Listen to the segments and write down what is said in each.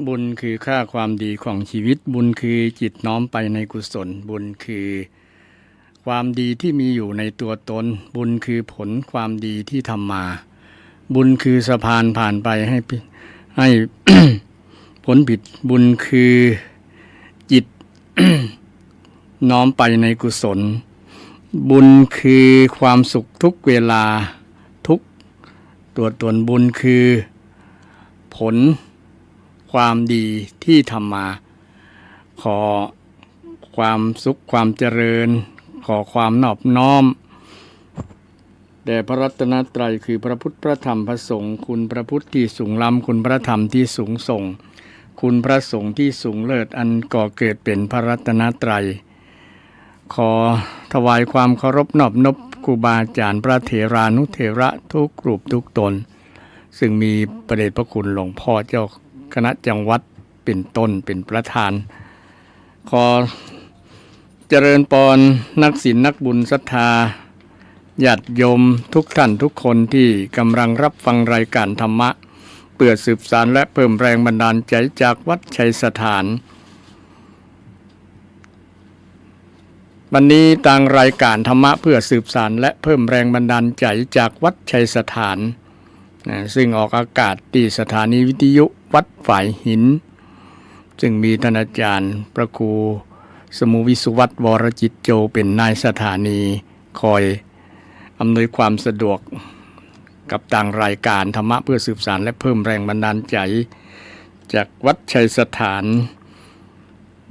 บุญคือค่าความดีของชีวิตบุญคือจิตน้อมไปในกุศลบุญคือความดีที่มีอยู่ในตัวตนบุญคือผลความดีที่ทำมาบุญคือสะพานผ่านไปให้ ผลผิดบุญคือจิต น้อมไปในกุศลบุญคือความสุขทุกเวลาทุกตัวตนบุญคือผลความดีที่ทำมาขอความสุขความเจริญขอความนอบน้อมแด่พระรัตนตรัยคือพระพุทธพระธรรมพระสงฆ์คุณพระพุทธที่สูงล้ำคุณพระธรรมที่สูงส่งคุณพระสงฆ์ที่สูงเลิศอันก่อเกิดเป็นพระรัตนตรัยขอถวายความเคารพนอบนบครูบาอาจารย์พระเถรานุเถระทุกรูปทุกตนซึ่งมีประเดชพระคุณหลวงพ่อเจ้าคณะจังหวัดเป็นต้นเป็นประธานขอเจริญปอนนักศีลนักบุญศรัทธาญาติโยมทุกท่านทุกคนที่กำลังรับฟังรายการธรรมะเพื่อสืบสานและเพิ่มแรงบันดาลใจจากวัดชัยสถานวันนี้ทางรายการธรรมะเพื่อสืบสานและเพิ่มแรงบันดาลใจจากวัดชัยสถานซึ่งออกอากาศที่สถานีวิทยุวัดฝ่ายหินซึ่งมีท่านอาจารย์พระครูสมุวิสุวัตวรจิตโจเป็นนายสถานีคอยอำนวยความสะดวกกับทางรายการธรรมะเพื่อสืบสานและเพิ่มแรงบันดาลใจจากวัดชัยสถาน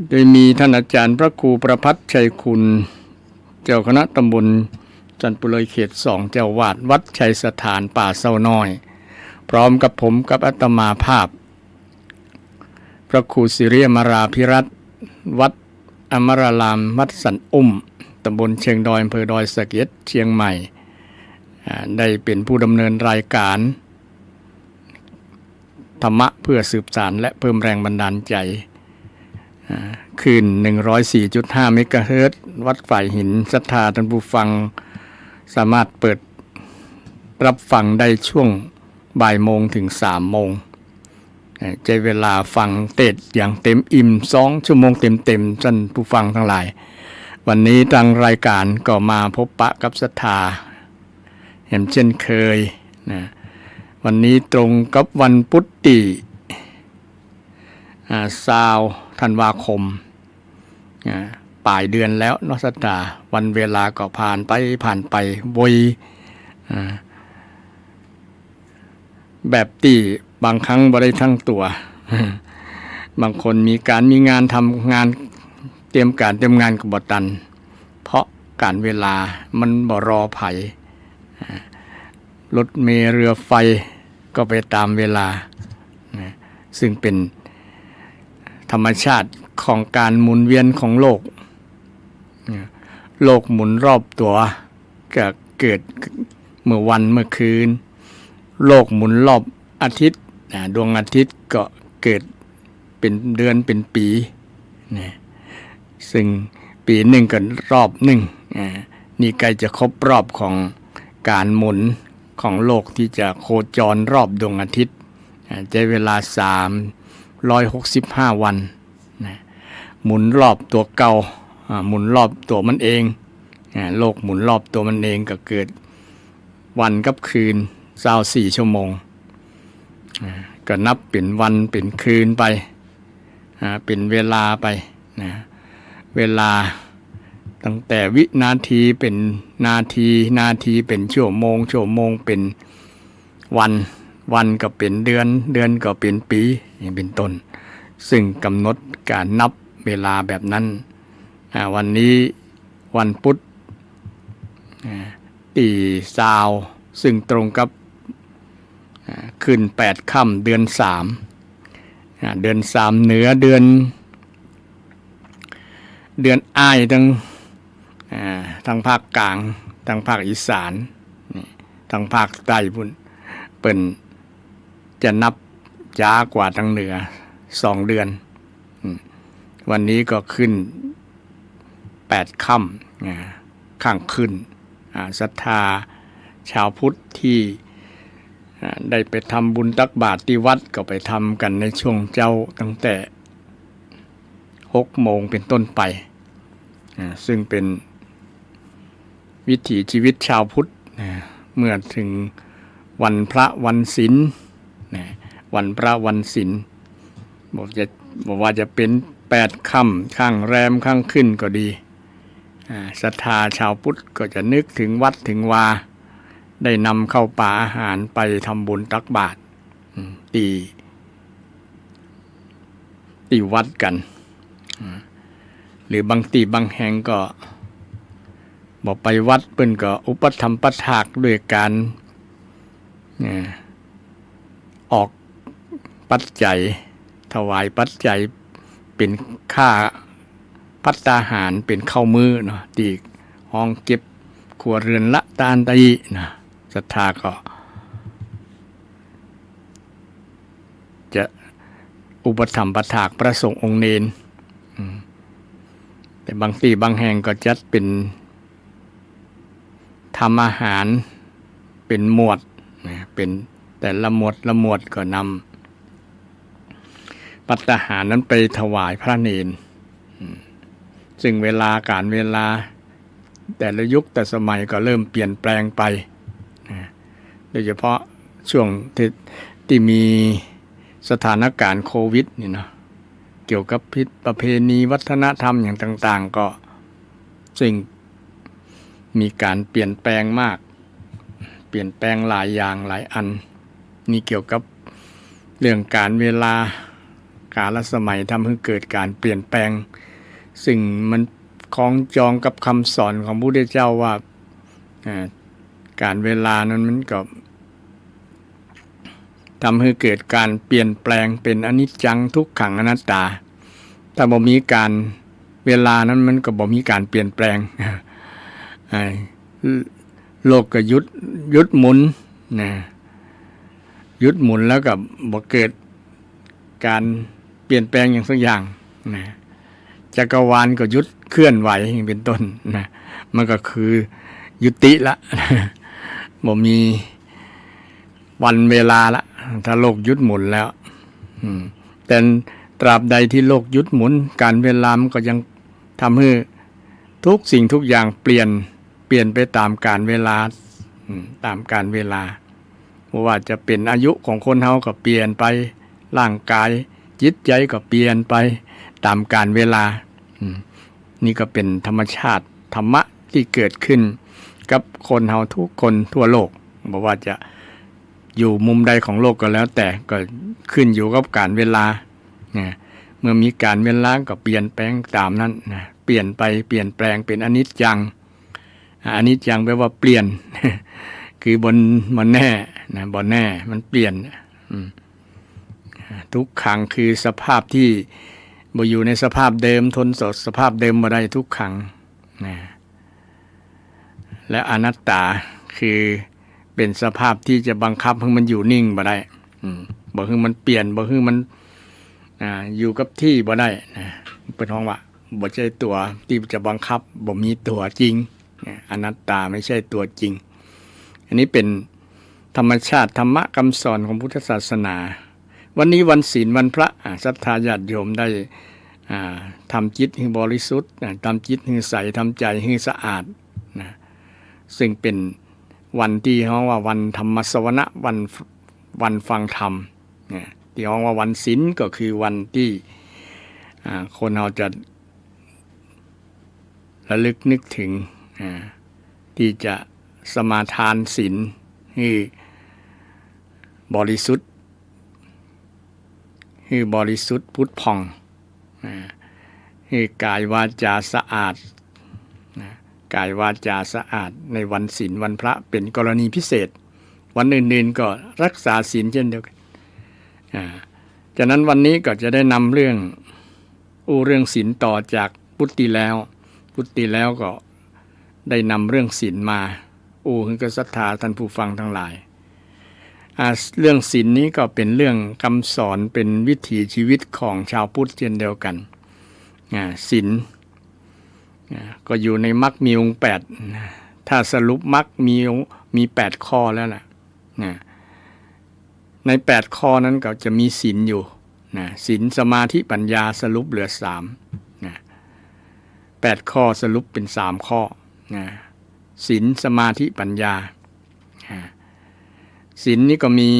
โดยมีท่านอาจารย์พระครูประภัสชัยคุณเจ้าคณะตำบลจันทบุรีเขต 2เจ้าวาดวัดชัยสถานป่าเศร้าน้อยพร้อมกับผมกับอาตมาภาพพระครูสิริอมราภิรัตน์วัดอมรารามวัดสันอุ้มตำบลเชียงดอยอำเภอดอยสะเก็ดเชียงใหม่ได้เป็นผู้ดำเนินรายการธรรมะเพื่อสืบสานและเพิ่มแรงบันดาลใจคืน 104.5 เมกะเฮิรตซ์วัดฝ่ายหินศรัทธาท่านผู้ฟังสามารถเปิดรับฟังได้ช่วงบ่ายโมงถึง3โมงใช้เวลาฟังเทศอย่างเต็มอิ่ม2ชั่วโมงเต็มๆท่านผู้ฟังทั้งหลายวันนี้ทางรายการก็มาพบปะกับศรัทธาเห็นเช่นเคยนะวันนี้ตรงกับวันพุธที่20 ธันวาคมปลายเดือนแล้วเนาะศรัทธาวันเวลาก็ผ่านไปโวยแบบที่บางครั้งบ่ได้ทั้งตัว บางคนมีงานทำงานเตรียมงานก็บ่ทันเพราะการเวลามันบ่รอไผรถเมล์เรือไฟก็ไปตามเวลาซึ่งเป็นธรรมชาติของการหมุนเวียนของโลกหมุนรอบตัวก็เกิดเมื่อวันเมื่อคืนโลกหมุนรอบอาทิตย์ดวงอาทิตย์ก็เกิดเป็นเดือนเป็นปีซึ่งปีหนึ่งก็รอบหนึ่งนี่ใกล้จะครบรอบของการหมุนของโลกที่จะโคจรรอบดวงอาทิตย์ใช้เวลา365 วันหมุนรอบตัวเก่าหมุนรอบตัวมันเองโลกหมุนรอบตัวมันเองก็เกิดวันกับคืน24 ชั่วโมงก็นับเป็นวันเป็นคืนไปเป็นเวลาไปเวลาตั้งแต่วินาทีเป็นนาทีเป็นชั่วโมงเป็นวันก็เป็นเดือนก็เป็นปีอย่างเป็นต้นซึ่งกำหนดการนับเวลาแบบนั้นวันนี้วันพุธที่20ซึ่งตรงกับขึ้น8 ค่ำเดือน3เดือน3เหนือเดือนอ้ายทางภาคกลางทางภาคอีสานทางภาคใต้พุ่นเปิ้นจะนับช้ากว่าทางเหนือ2 เดือนวันนี้ก็ขึ้น8 ค่ำข้างขึ้นศรัทธาชาวพุทธที่ ได้ไปทำบุญตักบาตรที่วัดก็ไปทำกันในช่วงเจ้าตั้งแต่6 โมงเป็นต้นไปซึ่งเป็นวิถีชีวิตชาวพุทธเมื่อถึงวันพระวันศีลวันพระวันศีลบอกว่าจะเป็น8 ค่ำข้างแรมข้างขึ้นก็ดีศรัทธาชาวพุทธก็จะนึกถึงวัดถึงวาได้นำเข้าป่าอาหารไปทำบุญตักบาตรที่วัดกันหรือบางแห่งก็บอกไปวัดเปิ้นก็อุปถัมภถากด้วยการออกปัจจัยถวายปัจจัยเป็นค่าภัตตาหารเป็นข้าวมื้อเนาะที่ห้องเก็บครัวเรือนละตานตะอินะศรัทธาก็จะอุปถัมภถากพระสงฆ์องค์เนรแต่บางแห่งก็จัดเป็นทำอาหารเป็นหมวดเป็นแต่ละหมวดก็นำภัตตาหารนั้นไปถวายพระเนรซึ่งเวลาแต่ละยุคแต่สมัยก็เริ่มเปลี่ยนแปลงไปโดยเฉพาะช่วงที่มีสถานการณ์โควิดนี่นะเกี่ยวกับประเพณีวัฒนธรรมอย่างต่างๆก็ซึ่งมีการเปลี่ยนแปลงมากเปลี่ยนแปลงหลายอย่างหลายอันนี่เกี่ยวกับเรื่องการเวลากาลสมัยทำให้เกิดการเปลี่ยนแปลงซึ่งมันคล้องจองกับคำสอนของพระพุทธเจ้าว่าการเวลานั้นมันก็ทำให้เกิดการเปลี่ยนแปลงเป็นอนิจจังทุกขังอนัตตาถ้าบ่มีการเวลานั้นมันก็บ่มีการเปลี่ยนแปลงโลกก็หยุดหมุนนะหยุดหมุนแล้วก็บ่เกิดการเปลี่ยนแปลงอย่างสักอย่างนะจักรวาลก็หยุดเคลื่อนไหวอย่างเป็นต้นนะมันก็คือยุติละบ่มีวันเวลาละถ้าโลกหยุดหมุนแล้วแต่ตราบใดที่โลกหยุดหมุนการเวลามันก็ยังทำให้ทุกสิ่งทุกอย่างเปลี่ยนไปตามการเวลาตามการเวลาเพราะว่าจะเป็นอายุของคนเฮาก็เปลี่ยนไปร่างกายจิตใจก็เปลี่ยนไปตามการเวลานี่ก็เป็นธรรมชาติธรรมะที่เกิดขึ้นกับคนเฮาทุกคนทั่วโลกบอกว่าจะอยู่มุมใดของโลกก็แล้วแต่ก็ขึ้นอยู่กับการเวลาเมื่อมีการเวลาก็เปลี่ยนแปลงตามนั้นเปลี่ยนไปเปลี่ยนแปลงเป็นอนิจจังแปลว่าเปลี่ยน คือบนแน่นะบนแน่มันเปลี่ยนทุกขังคือสภาพที่บ่อยู่ในสภาพเดิมทนสภาพเดิมบ่ได้ทุกขังนะและอนัตตาคือเป็นสภาพที่จะบังคับให้มันอยู่นิ่งบ่ได้บ่ให้มันเปลี่ยนบ่ให้มันอยู่กับที่บ่ได้นะเป็นห้องว่าบ่ใช่ตัวที่จะบังคับบ่มีตัวจริงอนัตตาไม่ใช่ตัวจริงอันนี้เป็นธรรมชาติธรรมะคำสอนของพุทธศาสนาวันนี้วันศีลวันพระศรัทธาญาติโยมได้ทำจิตให้บริสุทธิ์ทำจิตให้ใสทำใจให้สะอาดนะซึ่งเป็นวันที่เรียกว่าวันธรรมสวนะวันฟังธรรมที่เรียกว่าวันศีลก็คือวันที่คนเราจะระลึกนึกถึงที่จะสมาทานศีลให้บริสุทธิ์พุทธผ่องให้กายวาจาสะอาดกายวาจาสะอาดในวันศีลวันพระเป็นกรณีพิเศษวันอื่นๆก็รักษาศีลเช่นเดียวกันจากนั้นวันนี้ก็จะได้นำเรื่องศีลต่อจากพุทธิแล้วก็ได้นำเรื่องศีลมาคือก็ศรัทธาท่านผู้ฟังทั้งหลายเรื่องศีลนี้ก็เป็นเรื่องคำสอนเป็นวิถีชีวิตของชาวพุทธเช่นเดียวกันศีลก็อยู่ในมรรคมีองค์8ถ้าสรุปมรรคมี8ข้อแล้วล่ะ ใน8ข้อนั้นก็จะมีศีลอยู่นะศีลสมาธิปัญญาสรุปเหลือ3นะ8ข้อสรุปเป็น3ข้อนะศีลสมาธิปัญญาศีลนี่ก็มี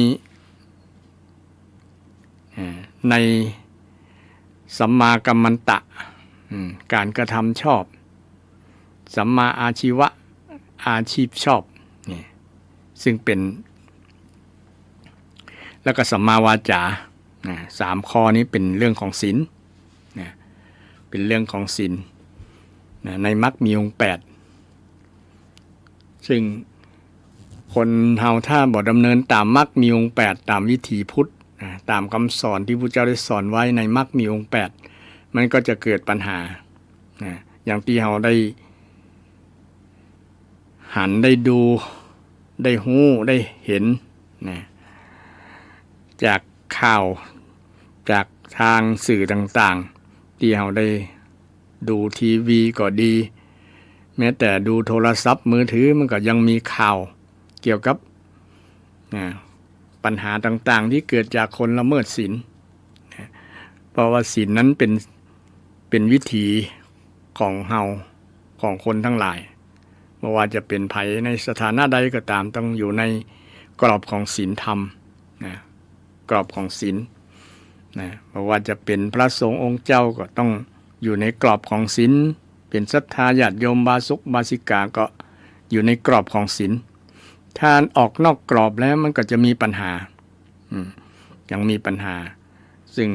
ในสัมมากัมมันตะการกระทำชอบสัมมาอาชีวะอาชีพชอบนี่ซึ่งเป็นแล้วก็สัมมาวาจา3ข้อนี้เป็นเรื่องของศีลเป็นเรื่องของศีลในมรรคมีองค์8ซึ่งคนเฮาถ้าบ่ดำเนินตามมรรคมีองค์8ตามวิถีพุทธตามคำสอนที่พระเจ้าได้สอนไว้ในมรรคมีองค์8มันก็จะเกิดปัญหาอย่างที่เฮาได้หันได้ดูได้หู้ได้เห็นจากข่าวจากทางสื่อต่างๆที่เราได้ดูทีวีก็ดีแม้แต่ดูโทรศัพท์มือถือมันก็ยังมีข่าวเกี่ยวกับปัญหาต่างๆที่เกิดจากคนละเมิดศีลเพราะว่าศีลนั้นเป็นวิถีของเฮาของคนทั้งหลายไม่ว่าจะเป็นภัยในสถานะใดก็ตามต้องอยู่ในกรอบของศีลธรรมกรอบของศีลไม่ว่าจะเป็นพระสงฆ์องค์เจ้าก็ต้องอยู่ในกรอบของศีลเป็นศรัทธาญาติโยมบาสุกบาสิกาก็อยู่ในกรอบของศีลถ้าออกนอกกรอบแล้วมันก็จะมีปัญหายังมีปัญหาซึ่ง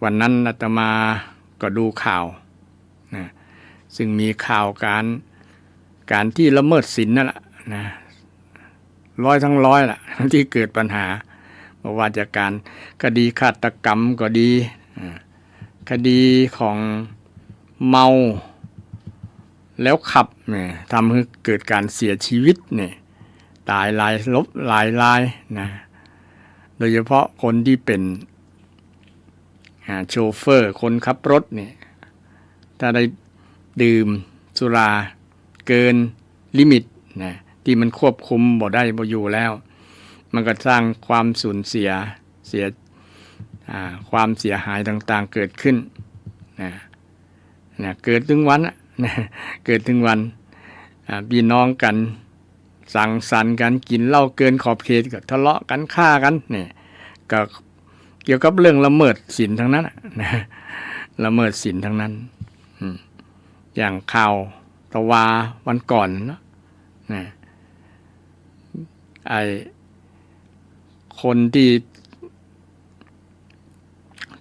วันนั้นอาตมาก็ดูข่าวซึ่งมีข่าวการที่ละเมิดศีลนั่นแหละร้อยทั้งร้อยแหละที่เกิดปัญหาไม่ว่าจะการคดีฆาตกรรมก็ดีคดีของเมาแล้วขับทำให้เกิดการเสียชีวิตตายหลายลบหลายนะโดยเฉพาะคนที่เป็นโชเฟอร์คนขับรถถ้าได้ดื่มสุราเกินลิมิตที่มันควบคุมบ่ได้บ่อยู่แล้วมันก็สร้างความสูญเสียความเสียหายต่างๆเกิดขึ้นเกิดถึงวันเกิดถึงวันพี่น้องกันสังสรรค์กันกินเหล้าเกินขอบเขตก็ทะเลาะกันฆ่ากันก็เกี่ยวกับเรื่องละเมิดศีลทั้งนั้นละเมิดศีลทั้งนั้นอย่างข่าวตะวาวันก่อนไอคนที่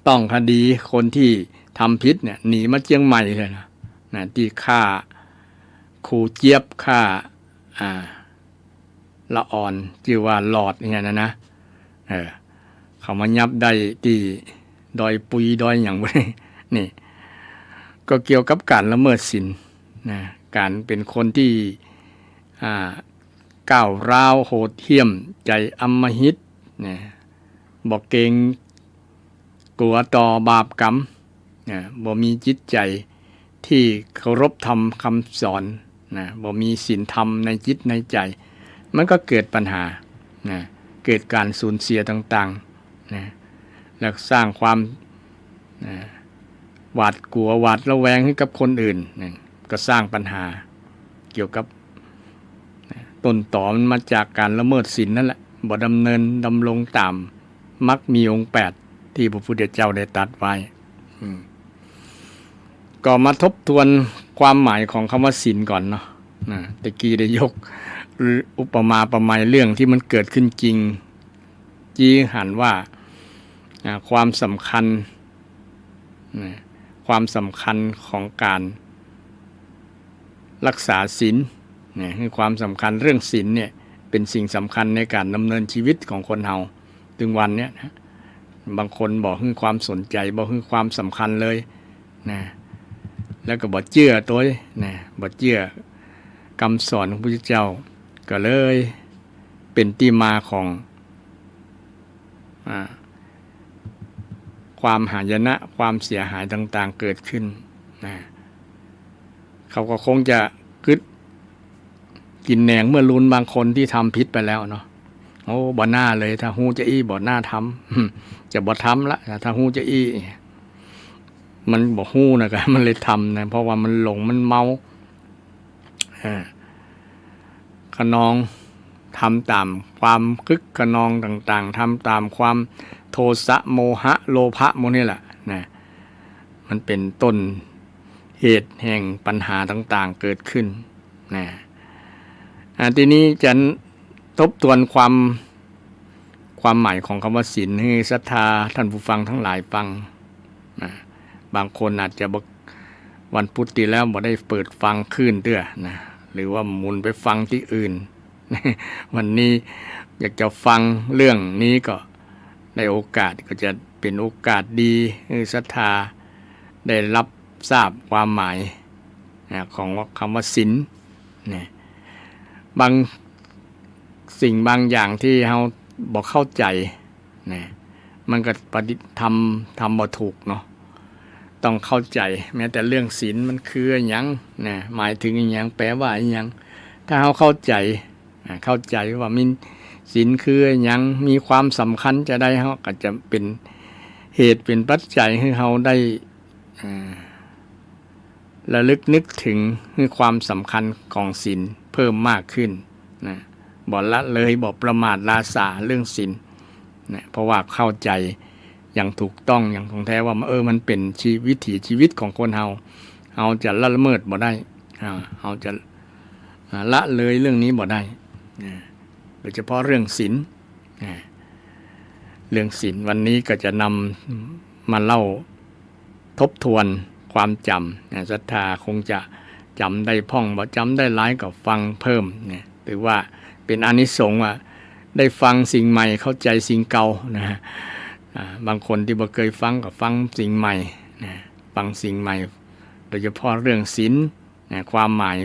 ต้องคดีคนที่ทำผิดหนีมาเชียงใหม่เลยนะที่ฆ่าครูเจี๊ยบฆ่าละอ่อนชื่อว่าหลอดอย่างเงี้ยนะเขามายับได้ที่ดอยปุยดอยอย่างนี้นี่ก็เกี่ยวกับการละเมิดศีลการเป็นคนที่ก้าวร้าวโหดเหี้ยมใจอำมหิตบอกเกรงกลัวต่อบาปกรรมบ่มีจิตใจที่เคารพธรรมคำสอนบ่มีศีลธรรมในจิตในใจมันก็เกิดปัญหาเกิดการสูญเสียต่างๆแล้วสร้างความหวาดกลัวหวาดระแวงให้กับคนอื่นก็สร้างปัญหาเกี่ยวกับต้นตอมันมาจากการละเมิดศีลนั่นแหละบ่ดำเนินดำรงตามมรรคมีองค์8ที่พระพุทธเจ้าได้ตรัสไว้ก็มาทบทวนความหมายของคำว่าศีลก่อนเนาะตะกี้ได้ยกอุปมาประไมยเรื่องที่มันเกิดขึ้นจริงจี้หันว่าความสำคัญของการรักษาศีลคือความสำคัญเรื่องศีลเป็นสิ่งสำคัญในการดำเนินชีวิตของคนเฮาถึงวันนี้บางคนบอกให้ความสนใจบอกให้ความสำคัญเลยแล้วก็บ่เชื่อตัวบ่เชื่อคำสอนของพระพุทธเจ้าก็เลยเป็นที่มาของความหายนะความเสียหายต่างๆเกิดขึ้นเขาก็คงจะกินแหนงเมื่อรุนบางคนที่ทำผิดไปแล้วเนาะ โอ้บ่น่าเลยถ้าฮู้จะอี้บ่น่าทำ จะบ่ทำละถ้าฮู้จะอี้มันบ่ฮู้นะก็ มันเลยทำนะเพราะว่ามันหลงมันเมาขนองทำตามความคึกขนองต่างๆทำตามความโทสะโมหะโลภะพวกนี้แหละนะมันเป็นต้นเหตุแห่งปัญหาต่างๆเกิดขึ้นนะทีนี้จะทบทวนความหมายของคำว่าศีลให้ศรัทธาท่านผู้ฟังทั้งหลายฟังนะบางคนอาจจะวันพุธที่แล้วบ่ได้เปิดฟังขึ้นเด้อนะหรือว่าหมุนไปฟังที่อื่น วันนี้อยากจะฟังเรื่องนี้ก็ได้โอกาสก็จะเป็นโอกาสดีให้ศรัทธาได้รับทราบความหมายของคำว่าศีลนะบางสิ่งบางอย่างที่เราบอกเข้าใจนะมันก็ปฏิทำบ่ถูกเนาะต้องเข้าใจแม้แต่เรื่องศีลมันคือหยังนะหมายถึงหยังแปลว่าหยังถ้าเราเข้าใจว่ามีศีลคือหยังมีความสำคัญจะได้เราก็จะเป็นเหตุเป็นปัจจัยให้เราได้ระลึกนึกถึงความสำคัญของศีลเพิ่มมากขึ้นนะบ่ละเลยบ่ประมาทลาสาเรื่องศีลนะเพราะว่าเข้าใจอย่างถูกต้องอย่างของแท้ว่ามันเป็นวิถีชีวิตของคนเราจะละเมิดบ่ได้เราจะละเลยเรื่องนี้บ่ได้โดยเฉพาะเรื่องศีลเรื่องศีลวันนี้ก็จะนำมาเล่าทบทวนความจำศรัทธาคงจะจำได้พ่องบ่จำได้หลายก็ฟังเพิ่มเนี่ยหรือว่าเป็นอานิสงส์ว่าได้ฟังสิ่งใหม่เข้าใจสิ่งเก่านะฮะบางคนที่บ่เคยฟังก็ฟังสิ่งใหม่นะฟังสิ่งใหม่โดยเฉพาะเรื่องศีลนะความหมาย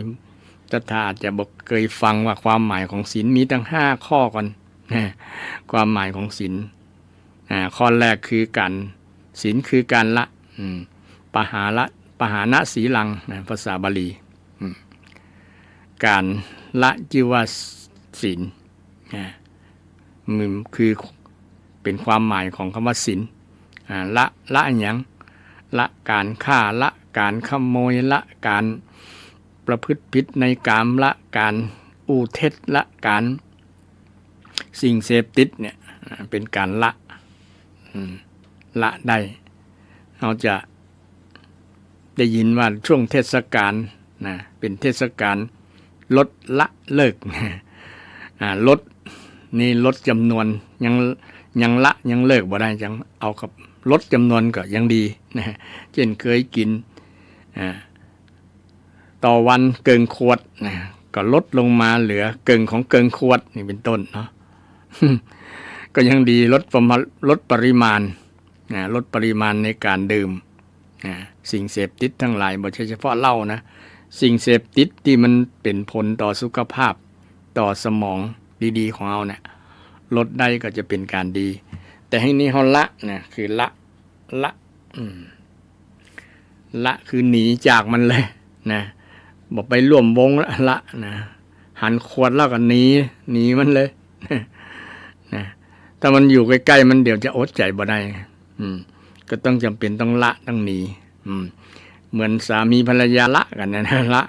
ศรัทธาอาจจะบ่เคยฟังว่าความหมายของศีลมีตั้ง5ข้อก่อนนะความหมายของศีลข้อแรกคือการศีลคือการละปหานะสีลังนะภาษาบาลีการละจิวาศีลคือเป็นความหมายของคำว่าศีลละหยังละการฆ่าละการขโมยละการประพฤติผิดในกามละการอู้เท็จละการสิ่งเสพติดเนี่ยเป็นการละได้เราจะได้ยินว่าช่วงเทศกาลนะเป็นเทศกาลลดละเลิกลดนี่ลดจำนวนยังละยังเลิกบ่ได้ยังเอากับลดจำนวนก็ยังดีนะเช่นเคยกินต่อวันเกินขวดนะก็ลดลงมาเหลือเกินของเกินขวดนี่เป็นต้นเนาะ ก็ยังดีลดปริมาณลดปริมาณในการดื่มสิ่งเสพติดทั้งหลายบ่ใช่เฉพาะเหล้านะสิ่งเสพติดที่มันเป็นผลต่อสุขภาพต่อสมองดีๆของเราเนี่ยลดได้ก็จะเป็นการดีแต่ให้นี้เฮาละนะคือละคือหนีจากมันเลยนะบอกไปร่วมวงละนะหันขวดแล้วก็หนีมันเลยนะถ้ามันอยู่ใกล้ๆมันเดี๋ยวจะอดใจบ่ได้ก็ต้องจำเป็นต้องละต้องหนีเหมือนสามีภรรยาละกันนะละ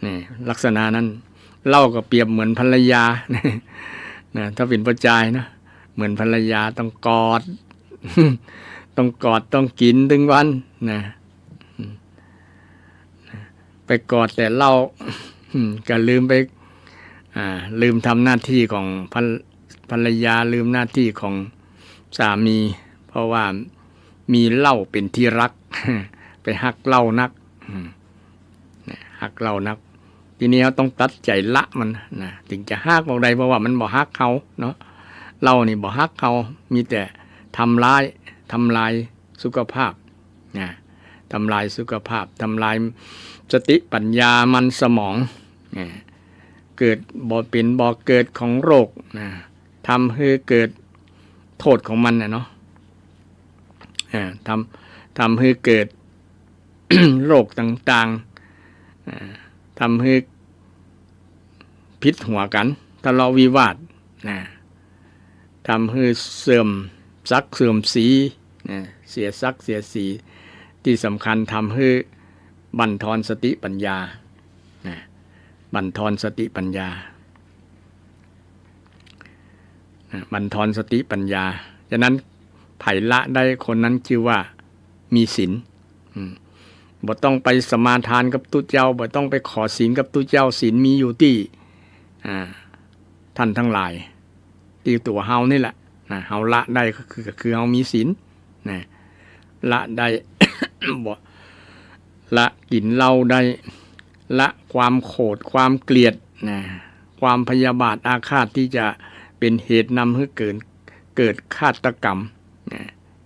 นี่ลักษณะนั้นเล่าก็เปรียบเหมือนภรรยานะถ้าเป็นประจายนะเหมือนภรรยาต้องกอด ต้องกินถึงวันนะไปกอดแต่เล่าก็ลืมไปลืมทำหน้าที่ของภรรยาลืมหน้าที่ของสามีเพราะว่ามีเหล้าเป็นที่รัก ไปฮักเหล้านักฮักเหล้านักทีนี้เราต้องตัดใจละมันนะถึงจะฮักบอกใดเพราะว่ามันบ่ฮักเขาเนาะเหล้านี่บ่ฮักเขามีแต่ทำลายสุขภาพนะทำลายสุขภาพทำลายสติปัญญามันสมองเกิดบ่เป็นบ่เกิดของโรคนะทำให้เกิดโทษของมันเนาะทำให้เกิด โรคต่างๆทำให้พิษหัวกันทะเลาะวิวาทนะ ทำให้เสื่อมศักดิ์เสื่อมสีเสียศักดิ์เสียสีที่สำคัญทำให้บั่นทอนสติปัญญาบั่นทอนสติปัญญาบั่นทอนสติปัญญาฉะนั้นไผ่ละได้คนนั้นชื่อว่ามีศีลบ่ต้องไปสมาทานกับตุเจ้าบ่ต้องไปขอศีลกับตุเจ้าศีลมีอยู่ที่ท่านทั้งหลายที่ตัวเฮานี่แหละเฮาละได้ก็คือเฮามีศีลละได้ บ่ละกินเหล้าได้ละความโกรธความเกลียดความพยาบาทอาฆาตที่จะเป็นเหตุนำให้เกิดฆาตกรรม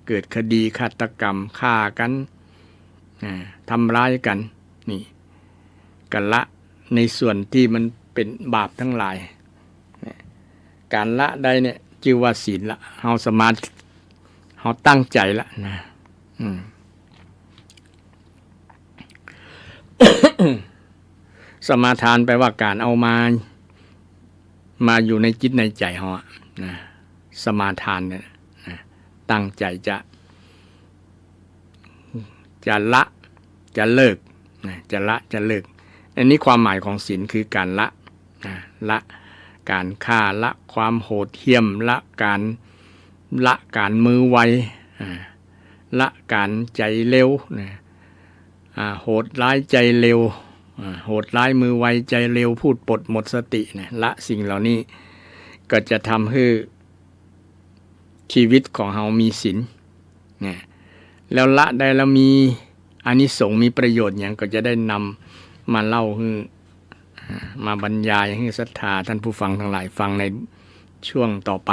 เกิดคดีฆาตกรรมฆ่ากันทำร้ายกันนี่กันละในส่วนที่มันเป็นบาปทั้งหลายการละได้เนี่ยชื่อว่าศีลละเฮาสมาธิเฮาตั้งใจละนะ สมาทานแปลว่าการเอามาอยู่ในจิตในใจเฮานะสมาทานเนี่ยนะตั้งใจจะละจะเลิกจะละจะเลิกอันนี้ความหมายของศีลคือการละการฆ่าละความโหดเหี้ยมละการมือไวละการใจเร็วโหดร้ายใจเร็วโหดร้ายมือไวใจเร็วพูดปดหมดสติละสิ่งเหล่านี้ก็จะทำให้ชีวิตของเรามีศีลแล้วละได้แล้วมีอานิสงส์มีประโยชน์อย่างก็จะได้นำมาเล่าให้มาบรรยายให้ศรัทธาท่านผู้ฟังทั้งหลายฟังในช่วงต่อไป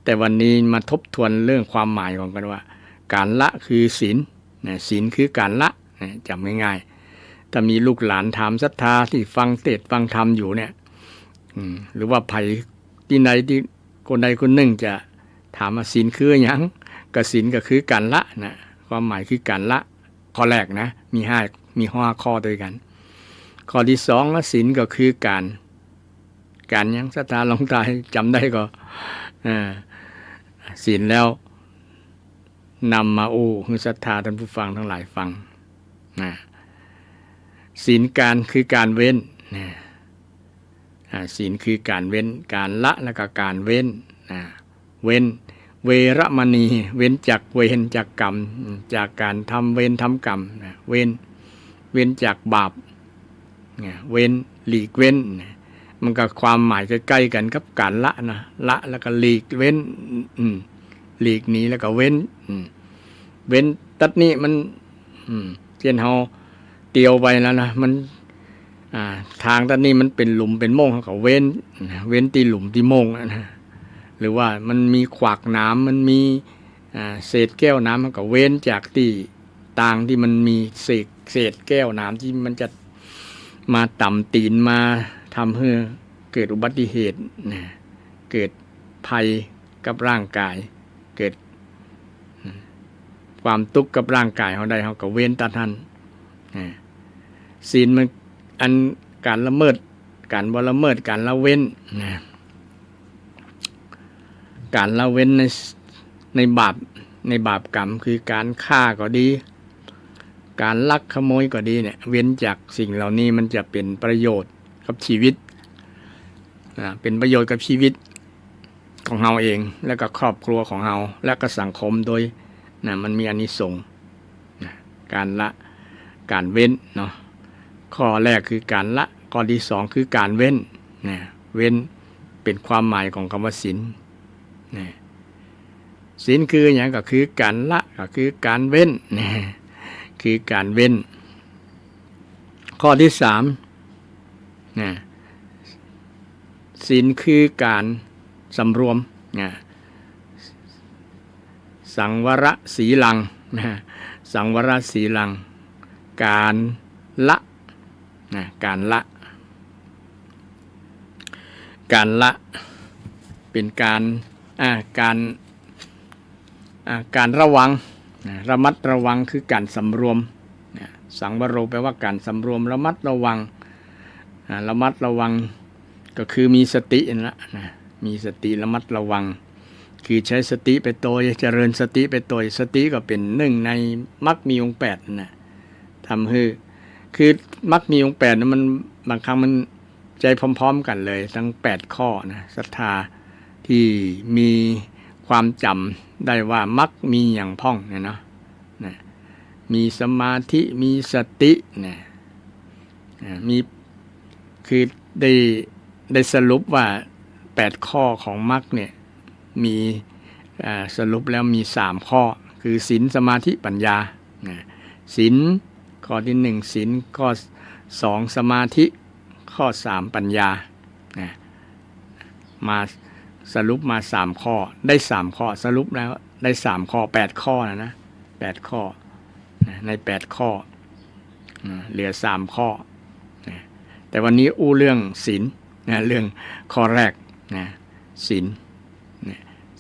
แต่วันนี้มาทบทวนเรื่องความหมายของกันว่าการละคือศีลศีลคือการละจำง่ายๆถ้ามีลูกหลานถามศรัทธาที่ฟังเทศน์ฟังธรรมอยู่เนี่ยหรือว่าไผที่ใดที่คนใดคนหนึ่งจะถามว่าศีลคือหยังก็ศีลก็คือการละความหมายคือการละข้อแรกนะมี5ข้อด้วยกันข้อที่2ศีลก็คือการหยังศรัทธาลองตายจำได้ก็ศีลแล้วนำมาให้ศรัทธาท่านผู้ฟังทั้งหลายฟังศีลการคือการเว้นศีลคือการเว้นการละแล้วก็การเว้นเว้นเวรมณีเว้นจากเวรจากกรรมจากการทำเวรทำกรรมเว้นจากบาปเว้นหลีกเว้นมันก็ความหมายใกล้ๆกันกับการละละแล้วก็หลีกเว้นหลีกหนีแล้วก็เว้นเว้นตัดนี้มันเช่นเฮาเตียวไปแล้วนะมันทางตัดนี้มันเป็นหลุมเป็นโม่งเขาก็เว้นตีหลุมตีโม่งนะหรือว่ามันมีขวากน้ำมันมีเศษแก้วน้ำมันก็เว้นจากที่ต่างที่มันมีเศษแก้วน้ำที่มันจะมาต่ำตีนมาทำให้เกิดอุบัติเหตุเกิดภัยกับร่างกายเกิดความทุกข์กับร่างกายเขาได้เขาก็เว้นตัดทันศีลมันอันการละเมิดการบ่ละเมิดการละเว้นการละเว้นในบาปกรรมคือการฆ่าก็ดีการลักขโมยก็ดีเนี่ยเว้นจากสิ่งเหล่านี้มันจะเป็นประโยชน์กับชีวิตเป็นประโยชน์กับชีวิตของเราเองและก็ครอบครัวของเราและก็สังคมโดยมันมีอานิสงส์การละการเว้นเนาะข้อแรกคือการละข้อที่2คือการเว้นเว้นเป็นความหมายของคำว่าศีลศีลคืออย่างก็คือการละก็คือการเว้นคือการเว้นข้อที่3ศีลคือการสำรวมสังวรสีลังสังวรสีลังการละการละเป็นการระวังระมัดระวังคือการสำรวมสังวโรแปลว่าการสำรวมระมัดระวังก็คือมีสตินั่นแหละ มีสติระมัดระวังคือใช้สติไปโดยเจริญสติไปโดยสติก็เป็นหนึ่งในมรรคมีองค์8นะทำให้คือมรรคมีองค์8นะมันบางครั้งมันใจพร้อมๆกันเลยทั้ง8ข้อนะศรัทธาที่มีความจำได้ว่ามรรคมีอย่างพ่องเนี่ยเนาะมีสมาธิมีสติเนี่ยมีคือได้สรุปว่า8ข้อของมรรคเนี่ยมีสรุปแล้วมี3ข้อคือศีลสมาธิปัญญาศีลข้อที่1ศีลข้อ2สมาธิข้อ3ปัญญามาสรุปมา3ข้อได้3ข้อสรุปแล้วได้3ข้อ8ข้อนะ8ข้อใน8ข้อเหลือ3ข้อแต่วันนี้เรื่องศีลเรื่องข้อแรกศีล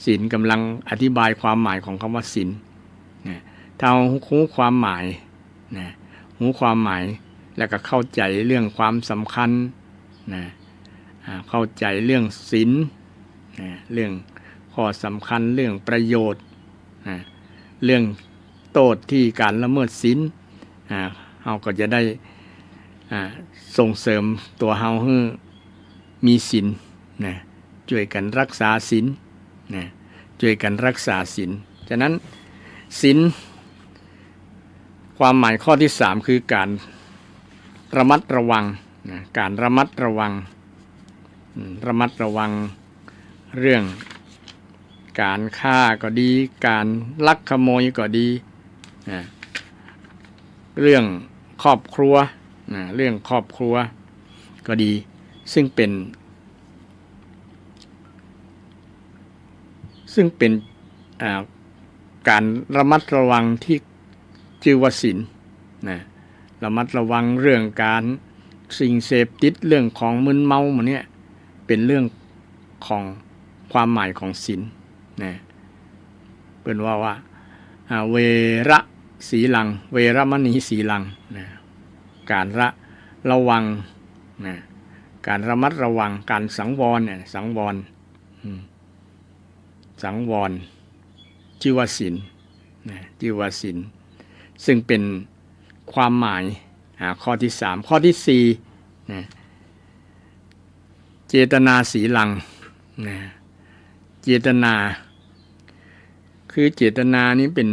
ศีลกำลังอธิบายความหมายของคำว่าศีลถ้ารู้ความหมายรู้ความหมายแล้วก็เข้าใจเรื่องความสำคัญเข้าใจเรื่องศีลเรื่องข้อสำคัญเรื่องประโยชน์เรื่องโทษที่การละเมิดศีลเราก็จะได้ส่งเสริมตัวเราให้มีศีลช่วยกันรักษาศีลช่วยกันรักษาศีลฉะนั้นศีลความหมายข้อที่3คือการระมัดระวังการระมัดระวังเรื่องการฆ่าก็ดีการลักขโมยก็ดีเรื่องครอบครัวเรื่องครอบครัวก็ดีซึ่งเป็นการระมัดระวังที่ชื่อว่าศีลระมัดระวังเรื่องการสิ่งเสพติดเรื่องของมึนเมาหมดเนี่ยเป็นเรื่องของความหมายของศีลเป็นว่าเวระสีลังเวรมณีสีลังการระวังการระมัดระวังการสังวรสังวรชื่อว่าศีลชื่อว่าศีลซึ่งเป็นความหมายข้อที่3ข้อที่4เจตนาสีลังเจตนาคือเจตนานี้เป็น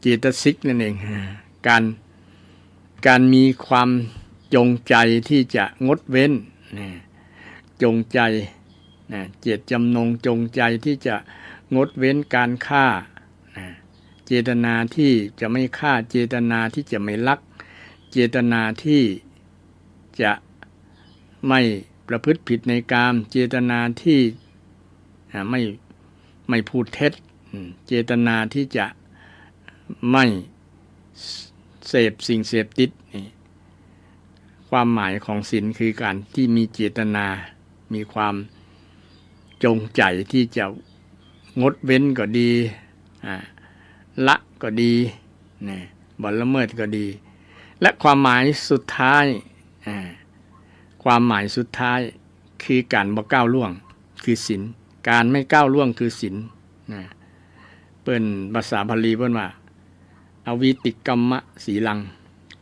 เจตสิกนั่นเองการมีความจงใจที่จะงดเว้นจงใจเจตจำนงจงใจที่จะงดเว้นการฆ่าเจตนาที่จะไม่ฆ่าเจตนาที่จะไม่ลักเจตนาที่จะไม่ประพฤติผิดในกามเจตนาที่ไม่พูดเท็จเจตนาที่จะไม่เสพสิ่งเสพติดความหมายของศีลคือการที่มีเจตนามีความจงใจที่จะงดเว้นก็ดีละก็ดีบ่ละเมิดก็ดีและความหมายสุดท้ายคือการบ่ก้าวล่วงคือศีลการไม่ก้าวล่วงคือศีลเปิ้นภาษาบาลีเปิ้นว่าอวีติกัมมะสีลัง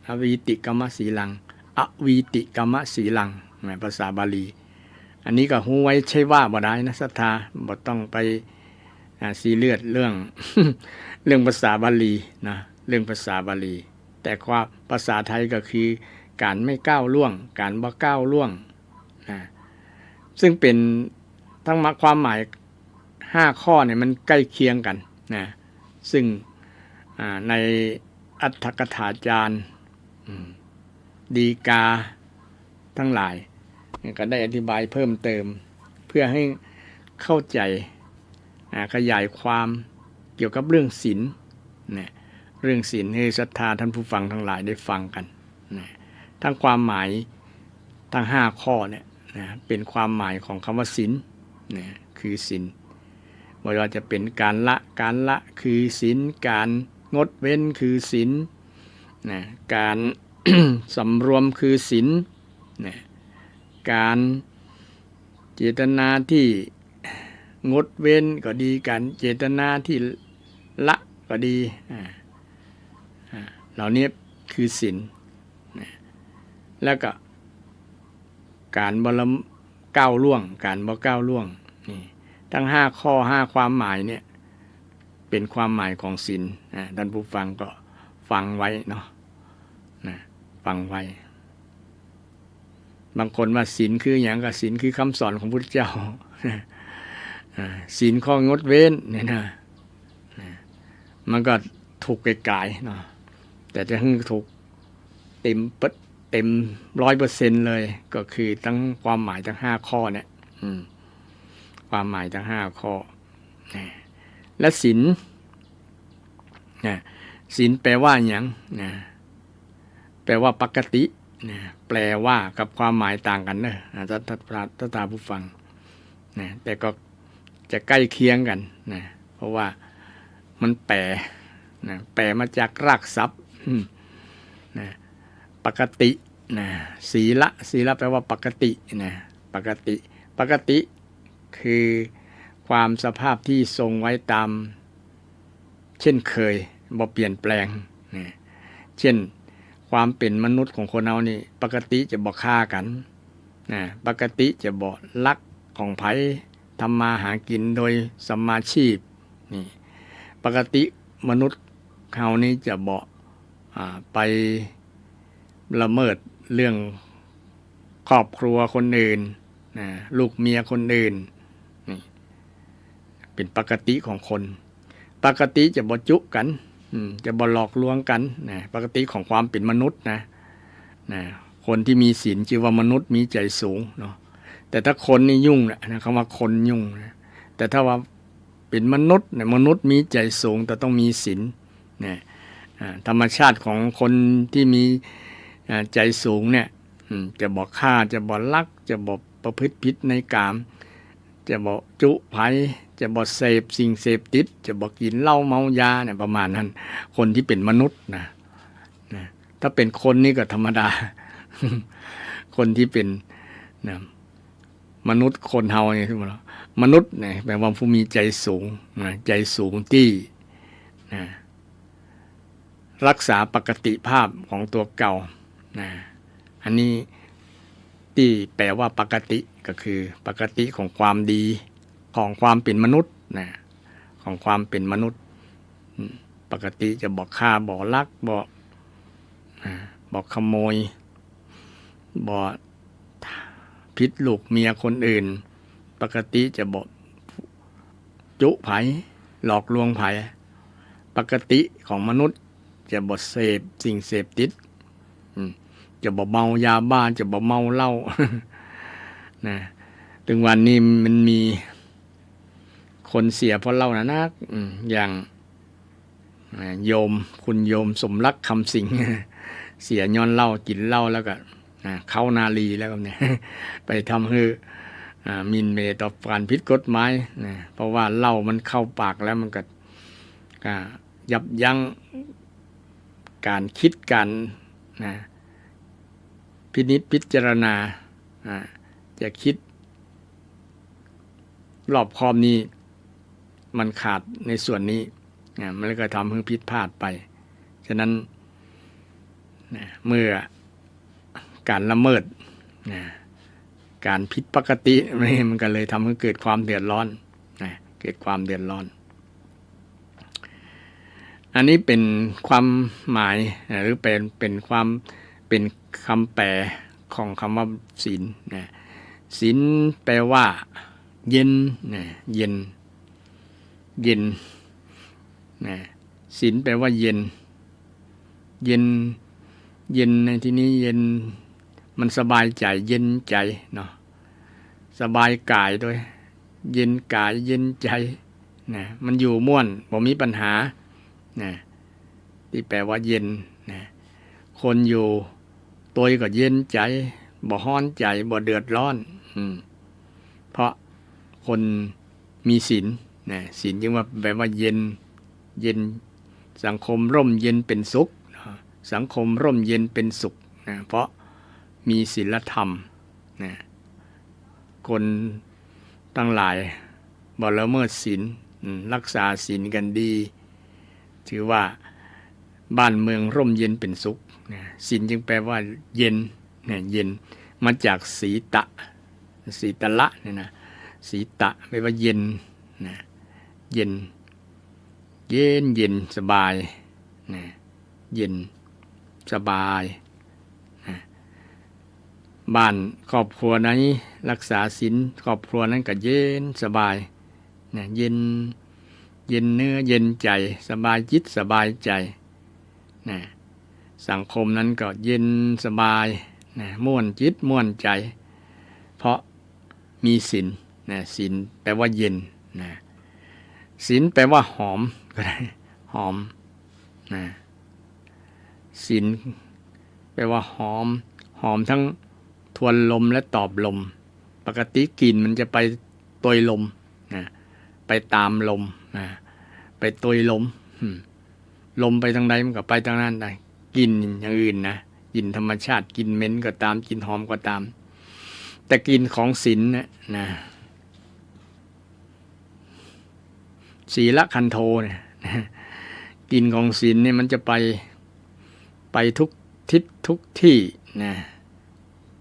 อวีติกัมมะสีลังอวีติกัมมะสีลังภาษาบาลีอันนี้ก็ฮู้ไว้ใช่ว่าบ่ได้นะศรัทธาบ่ต้องไปซีเรียสเรื่อง เรื่องภาษาบาลีนะเรื่องภาษาบาลีแต่ความภาษาไทยก็คือการไม่ก้าวล่วงการบ่ก้าวล่วงซึ่งเป็นทั้งความหมาย5ข้อเนี่ยมันใกล้เคียงกันซึ่งในอัตถกถาจารย์ดีกาทั้งหลายก็ได้อธิบายเพิ่มเติมเพื่อให้เข้าใจขยายความเกี่ยวกับเรื่องศีลเรื่องศีลให้ศรัทธาท่านผู้ฟังทั้งหลายได้ฟังกันทั้งความหมายทั้ง5ข้อเนี่ยเป็นความหมายของคำว่าศีลคือศีลไม่ว่าจะเป็นการละคือศีลการงดเว้นคือศีลการ สำรวมคือศีลการ เจตนาที่งดเว้นก็ดีกันเจตนาที่ละก็ดีเหล่านี้คือศีลแล้วก็การบ่ละก้าวล่วงการบ่ก้าวล่วงนี่ทั้ง5ข้อ5ความหมายเนี่ยเป็นความหมายของศีลท่านผู้ฟังก็ฟังไว้เนาะฟังไว้บางคนว่าศีลคืออย่างก็ศีลคือคำสอนของพุทธเจ้าศีลข้องดเว้นเนี่ยนะมันก็ถูกไกลๆเนาะแต่จะถูกเต็ม100%เลยก็คือทั้งความหมายทั้ง5ข้อเนี่ยความหมายทั้ง5ข้อและศีลศีลแปลว่าอย่างแปลว่าปกติแปลว่ากับความหมายต่างกันเนอะท่านตาผู้ฟังแต่ก็จะใกล้เคียงกันเพราะว่ามันแปลมาจากรากศัพท์ปกติศีละแปลว่าปกติปกติคือความสภาพที่ทรงไว้ตามเช่นเคยบ่เปลี่ยนแปลงเช่นความเป็นมนุษย์ของคนเรานี่ปกติจะบ่ฆ่ากันปกติจะบ่ลักของไผทำมาหากินโดยสัมมาชีพนี่ปกติมนุษย์เขานี้จะบ่ไปละเมิดเรื่องครอบครัวคนอื่นลูกเมียคนอื่นนี่เป็นปกติของคนปกติจะบ่จุกันจะบ่หลอกลวงกันปกติของความเป็นมนุษย์นะคนที่มีศีลชื่อว่ามนุษย์มีใจสูงเนาะแต่ถ้าคนนี่ยุ่งนะคำว่าคนยุ่งนะแต่ถ้าว่าเป็นมนุษย์มนุษย์มีใจสูงแต่ต้องมีศีลธรรมชาติของคนที่มีใจสูงเนี่ยจะบ่ฆ่าจะบ่ลักจะบ่ประพฤติผิดในกามจะบ่จุไผจะบ่เสพสิ่งเสพติดจะบ่กินเหล้าเมายาเนี่ยประมาณนั้นคนที่เป็นมนุษย์นะถ้าเป็นคนนี่ก็ธรรมดา คนที่เป็นมนุษย์คนเฮาเนี่ยคือมนุษย์เนี่ยแปลว่าผู้มีใจสูงใจสูงที่รักษาปกติภาพของตัวเก่าอันนี้ที่แปลว่าปกติก็คือปกติของความดีของความเป็นมนุษย์ของความเป็นมนุษย์ปกติจะบอกฆ่าบอกลักบอกขโมยบอกพิษลูกเมียคนอื่นปกติจะบอกจุไผหลอกลวงไผปกติของมนุษย์จะบอกเสพสิ่งเสพติดจะบอกเมายาบ้าจะบอกเมาเหล้าถึงวันนี้มันมีคนเสียเพราะเหล้านักอย่างคุณโยมสมรักคำสิงเสียย้อนเหล้ากินเหล้าแล้วก็เข้านาลีแล้วก็เนี่ยไปทำให้มินเมต่อการผิดกฎหมายเพราะว่าเหล้ามันเข้าปากแล้วมันก็ยับยั้งการคิดกันพินิจพิจารณาจะคิดรอบคอบนี้มันขาดในส่วนนี้มันก็ทำให้ผิดพลาดไปฉะนั้นเมื่อการละเมิดการผิดปกติมันก็เลยทำให้เกิดความเดือดร้อนเกิดความเดือดร้อนอันนี้เป็นความหมายหรือเป็นความเป็นคำแปลของคำว่าศีลศีลแปลว่าเย็นเย็นศีลแปลว่าเย็นในที่นี้เย็นมันสบายใจเย็นใจเนาะสบายกายด้วยเย็นกายเย็นใจมันอยู่ม่วนบ่มีปัญหาที่แปลว่าเย็นคนอยู่ตัวก็เย็นใจบ่ฮ้อนใจบ่เดือดร้อนเพราะคนมีศีลศีลจึงว่าแปลว่าเย็นสังคมร่มเย็นเป็นสุขสังคมร่มเย็นเป็นสุขเพราะมีศีลธรรม คนทั้งหลายบ่ละเมิดศีลรักษาศีลกันดีถือว่าบ้านเมืองร่มเย็นเป็นสุขศีลจึงแปลว่าเย็นเย็นมาจากสีตะสีตะละเนี่ยนะสีตะแปลว่าเย็นเย็นเย็นเย็นสบายเย็นสบายบ้านครอบครัวไหนรักษาศีลครอบครัวนั้นก็เย็นสบายเย็นเย็นเนื้อเย็นใจสบายจิตสบายใจสังคมนั้นก็เย็นสบายม่วนจิตม่วนใจเพราะมีศีลศีลแปลว่าเย็นศีลแปลว่าหอมก็ได้หอมศีลแปลว่าหอมหอมทั้งทวนลมและตอบลมปกติกลิ่นมันจะไปตวยลมไปตามลมไปตวยลมลมไปทางใดมันก็ไปทางนั้นได้กลิ่นอย่างอื่นนะกลิ่นธรรมชาติกลิ่นเหม็นก็ตามกลิ่นหอมก็ตามแต่กลิ่นของศีลนะศีลคันโทเนี่ยกลิ่นของศีลเนี่ยมันจะไปทุกทิศทุกที่นะ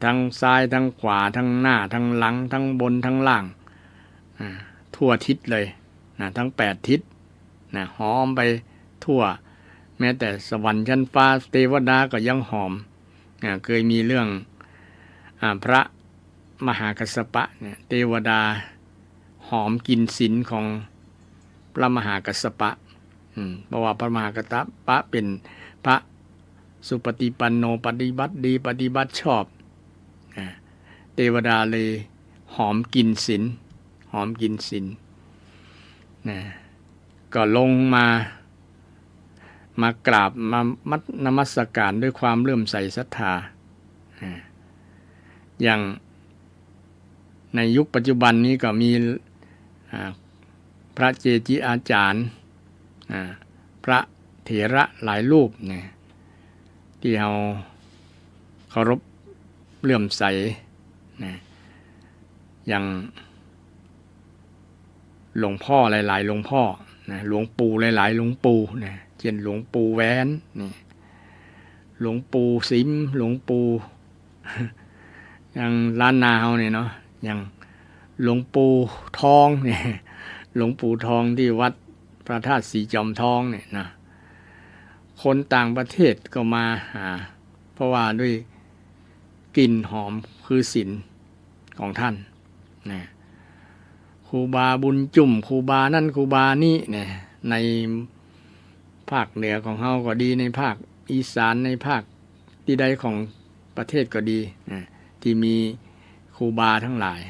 ทั้งซ้ายทั้งขวาทั้งหน้าทั้งหลังทั้งบนทั้งล่างทั่วทิศเลยนะทั้ง8ทิศนะหอมไปทั่วแม้แต่สวรรค์ชั้นฟ้าเทวดาก็ยังหอมเคยมีเรื่องพระมหากัสสปะเนี่ยเทวดาหอมกลิ่นศีลของพระมหากัสสปะเพราะว่าพระมหากัสสปะเป็นพระสุปฏิปันโนปฏิบัติดีปฏิบัติชอบเทวดาเลยหอมกลิ่นศีลหอมกลิ่นศีลก็ลงมากราบมานมัสการด้วยความเลื่อมใสศรัทธาอย่างในยุคปัจจุบันนี้ก็มีพระเจจิอาจารย์พระเถระหลายรูปที่เราเคารพเลื่อมใสอย่างหลวงพ่อหลายๆหลวงพ่อหลวงปู่หลายๆหลวงปู่เช่นหลวงปู่แหวนหลวงปู่สิมหลวงปู่อย่างล้านนาเฮาเนี่ยเนาะอย่างหลวงปู่ทองเนี่ยหลวงปู่ทองที่วัดพระธาตุสีจอมทองเนี่ยนะคนต่างประเทศก็มาหาเพราะว่าด้วยกลิ่นหอมคือศีลของท่านครูบาบุญจุ่มครูบานั่นครูบานี่ในภาคเหนือของเฮาก็ดีในภาคอีสานในภาคที่ใดของประเทศก็ดีที่มีครูบาทั้งหลาย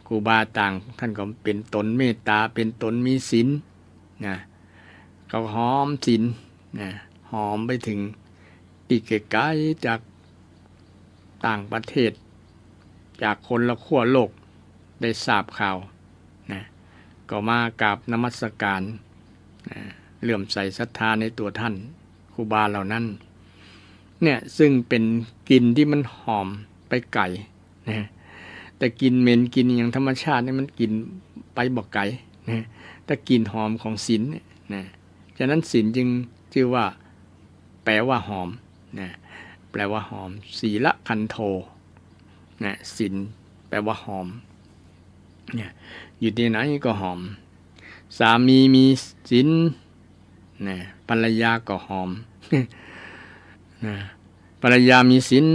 ครูบาต่างท่านก็เป็นตนเมตตาเป็นตนมีศีลเขาหอมศีลหอมไปถึงอีกไกลๆจากต่างประเทศจากคนละขั้วโลกได้ทราบข่าวก็มากราบนมัสการเลื่อมใสศรัทธาในตัวท่านครูบาเหล่านั้นเนี่ยซึ่งเป็นกลิ่นที่มันหอมไปไกลแต่กลิ่นเหม็นกลิ่นอย่างธรรมชาตินี่มันกลิ่นไปบ่ไกลแต่กลิ่นหอมของศีลฉะนั้นศีลจึงชื่อว่าแปลว่าหอมแปลว่าหอมศีลคันโทศีลแปลว่าหอมอยู่ที่ไหนก็หอมสามีมีศีลภรรยาก็หอมภรรยามีศีล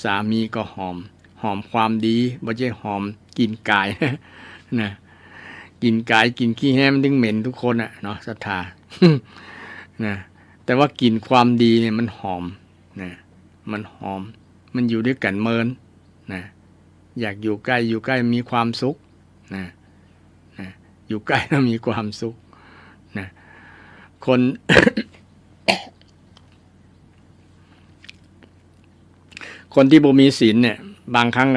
สามีก็หอมหอมความดีไม่ใช่หอมกลิ่นกายกลิ่นกายกลิ่นขี้แห้มถึงเหม็นทุกคนเนาะศรัทธาแต่ว่ากลิ่นความดีเนี่ยมันหอมมันหอมมันอยู่ด้วยกันเมินอยากอยู่ใกล้มีความสุขอยู่ใกล้แล้วมีความสุขคน คนที่บ่มีศีลเนี่ยบางครั้ง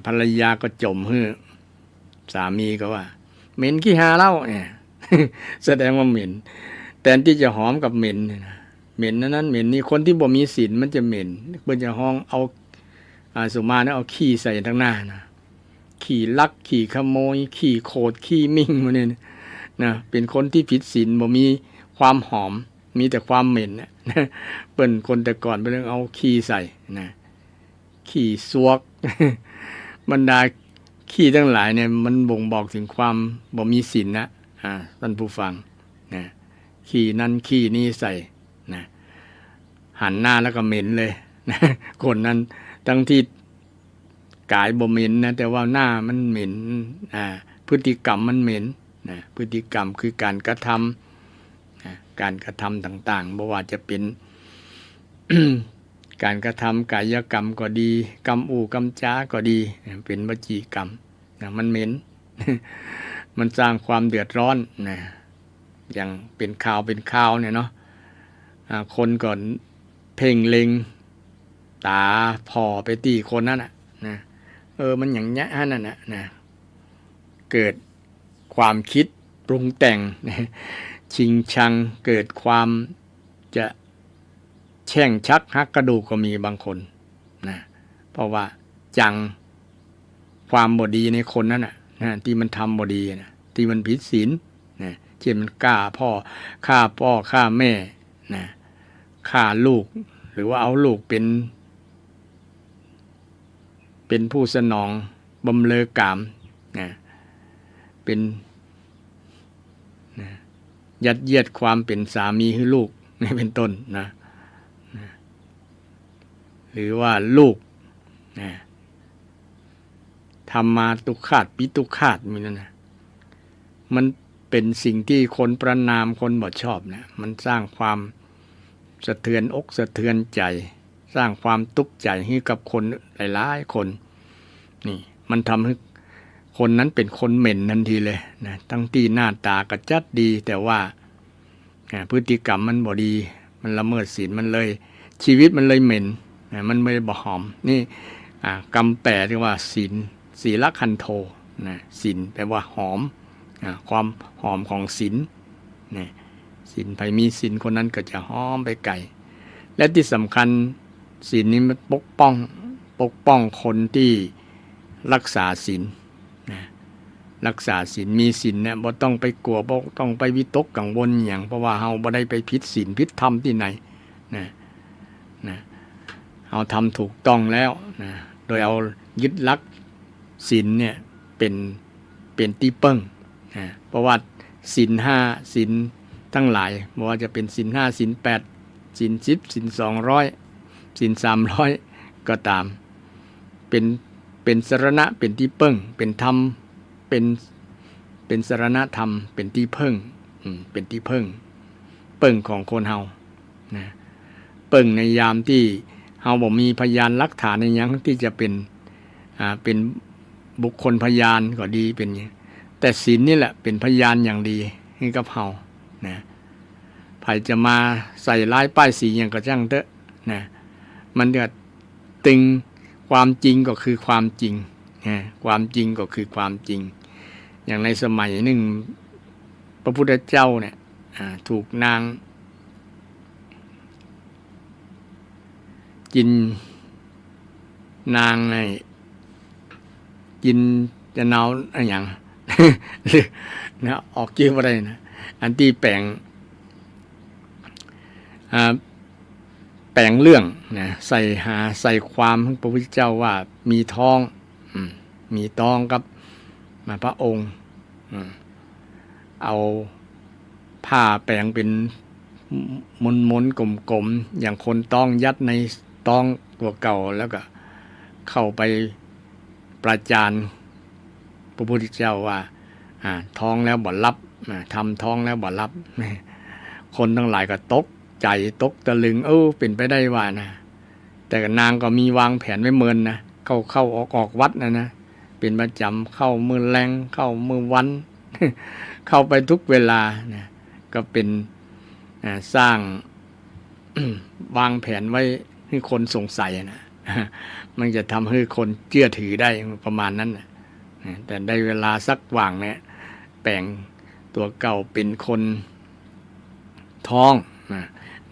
ภรรยาก็จมฮื้อสามีก็ว่าเหม็นขี้หาเหล้าเนี่ย แสดงว่าเหม็นแทนที่จะหอมกับเหม็นเหม็นนั้นเหม็นนี่คนที่บ่มีศีลมันจะเหม็นเพิ่นจะห้องเอา สุมาเนี่ยเอาขี้ใส่ทั้งหน้านะขี้ลักขี้ขโมยขี้โคดขี้มิ่งมันเนี่ยนะเป็นคนที่ผิดศีลบ่มีความหอมมีแต่ความเหม็นนะเปิ้นคนแต่ก่อนเป็นเรื่องเอาขี้ใส่นะขี้ซวก บรรดาขี้ทั้งหลายเนี่ยมันบ่งบอกถึงความบ่มีศีลนะท่านผู้ฟังนะขี้นั่นขี้นี่ใส่นะหันหน้าแล้วก็เหม็นเลยนะคนนั้นทั้งที่กายบ่เหม็นนะแต่ว่าหน้ามันเหม็นพฤติกรรมมันเหม็นนะพฤติกรรมคือการกระทำการกระทำต่างๆบ่ว่าจะเป็น การกระทำกายกรรมก็ดีกรรมอู่กรรมจ้าก็ดีเป็นวจีกรรมนะมันเหม็น มันสร้างความเดือดร้อนนะอย่างเป็นข่าวเนี่ยเนาะคนก่อนเพ่งเล็งตาพอไปตีคนนั่นนะมันอย่างเงี้ยนั่นนะเกิดความคิดปรุงแต่งชิงชังเกิดความจะแช่งชักหักกระดูกก็มีบางคนนะเพราะว่าจังความบดีในคนนั้นนะที่มันทำบดีนะที่มันผิดศีลนะเช่นมันฆ่าพ่อฆ่าแม่นะฆ่าลูกหรือว่าเอาลูกเป็นผู้สนองบำเรอกามนะเป็นนะยัดเยียดความเป็นสามีให้ลูกนี่เป็นต้นนะหรือว่าลูกนะทำมาตุฆาตปิตุฆาตมีนั่นนะมันเป็นสิ่งที่คนประณามคนบ่ชอบนะมันสร้างความสะเทือนอกสะเทือนใจสร้างความทุกข์ใจให้กับคนหลายๆคนนี่มันทำให้คนนั้นเป็นคนเหม็นทันทีเลยนะทั้งที่หน้าตากระจัดดีแต่ว่าพฤติกรรมมันบ่ดีมันละเมิดศีลมันเลยชีวิตมันเลยเหม็นมันไม่บ่หอมนี่กรรมแปลที่ว่าศีลคันโทนะศีลแปลว่าหอมความหอมของศีลนะศีลใครมีศีลคนนั้นก็จะหอมไปไกลและที่สำคัญศีลนี้มันปกป้องคนที่รักษาศีลนะรักษาศีลมีศีลเนี่ยบ่ต้องไปกลัวบ่ต้องไปวิตกกังวลอย่างเพราะว่าเฮาบ่ได้ไปผิดศีลผิดธรรมที่ไหนนะเอาทำถูกต้องแล้วนะโดยเอายึดหลักศีลเนี่ยเป็นที่เปิ้งนะเพราะว่าศีล5ศีลทั้งหลายไม่ว่าจะเป็นศีล5ศีล8ศีล10ศีล200ศีล300ก็ตามเป็นสรณะเป็นที่เปิ้งเป็นธรรมเป็นสรณะธรรมเป็นที่เพิ่งเป็นที่เปิ้งของคนเฮานะเปิ้งในยามที่เฮาบ่มีพยานหลักฐานในหยังที่จะเป็นบุคคลพยานก็ดีเป็นอย่างแต่ศีลนี่แหละเป็นพยานอย่างดีให้กับเฮานะไผจะมาใส่ร้ายป้ายสีอย่างก็ช่างเถอะนะมันก็ตึงความจริงก็คือความจริงนะความจริงก็คือความจริงอย่างในสมัยหนึ่งพระพุทธเจ้าเนี่ยถูกนางกินจะเนาอะไรอย่าง นะออกชื่ออะไรนะอันที่แปลงเรื่องนะใส่ความพระพุทธเจ้าว่ามีท้องกับพระองค์เอาผ้าแปลงเป็นมนกลมๆอย่างคนต้องยัดในต้องตัวเก่าแล้วก็เข้าไปประจานพระพุทธเจ้าว่าท้องแล้วบ่รับทำท้องแล้วบ่รับคนทั้งหลายก็ตกใจตกตะลึงเป็นไปได้ว่านะแต่นางก็มีวางแผนไว้เมินนะเข้าออกวัดนะเป็นประจำเข้ามือแรงเข้ามือวัน เข้าไปทุกเวลานะก็เป็นสร้าง วางแผนไว้ให้คนสงสัยนะ มันจะทำให้คนเชื่อถือได้ประมาณนั้นนะแต่ได้เวลาสักว่างเนี่ยแปลงตัวเก่าเป็นคนท้องนะ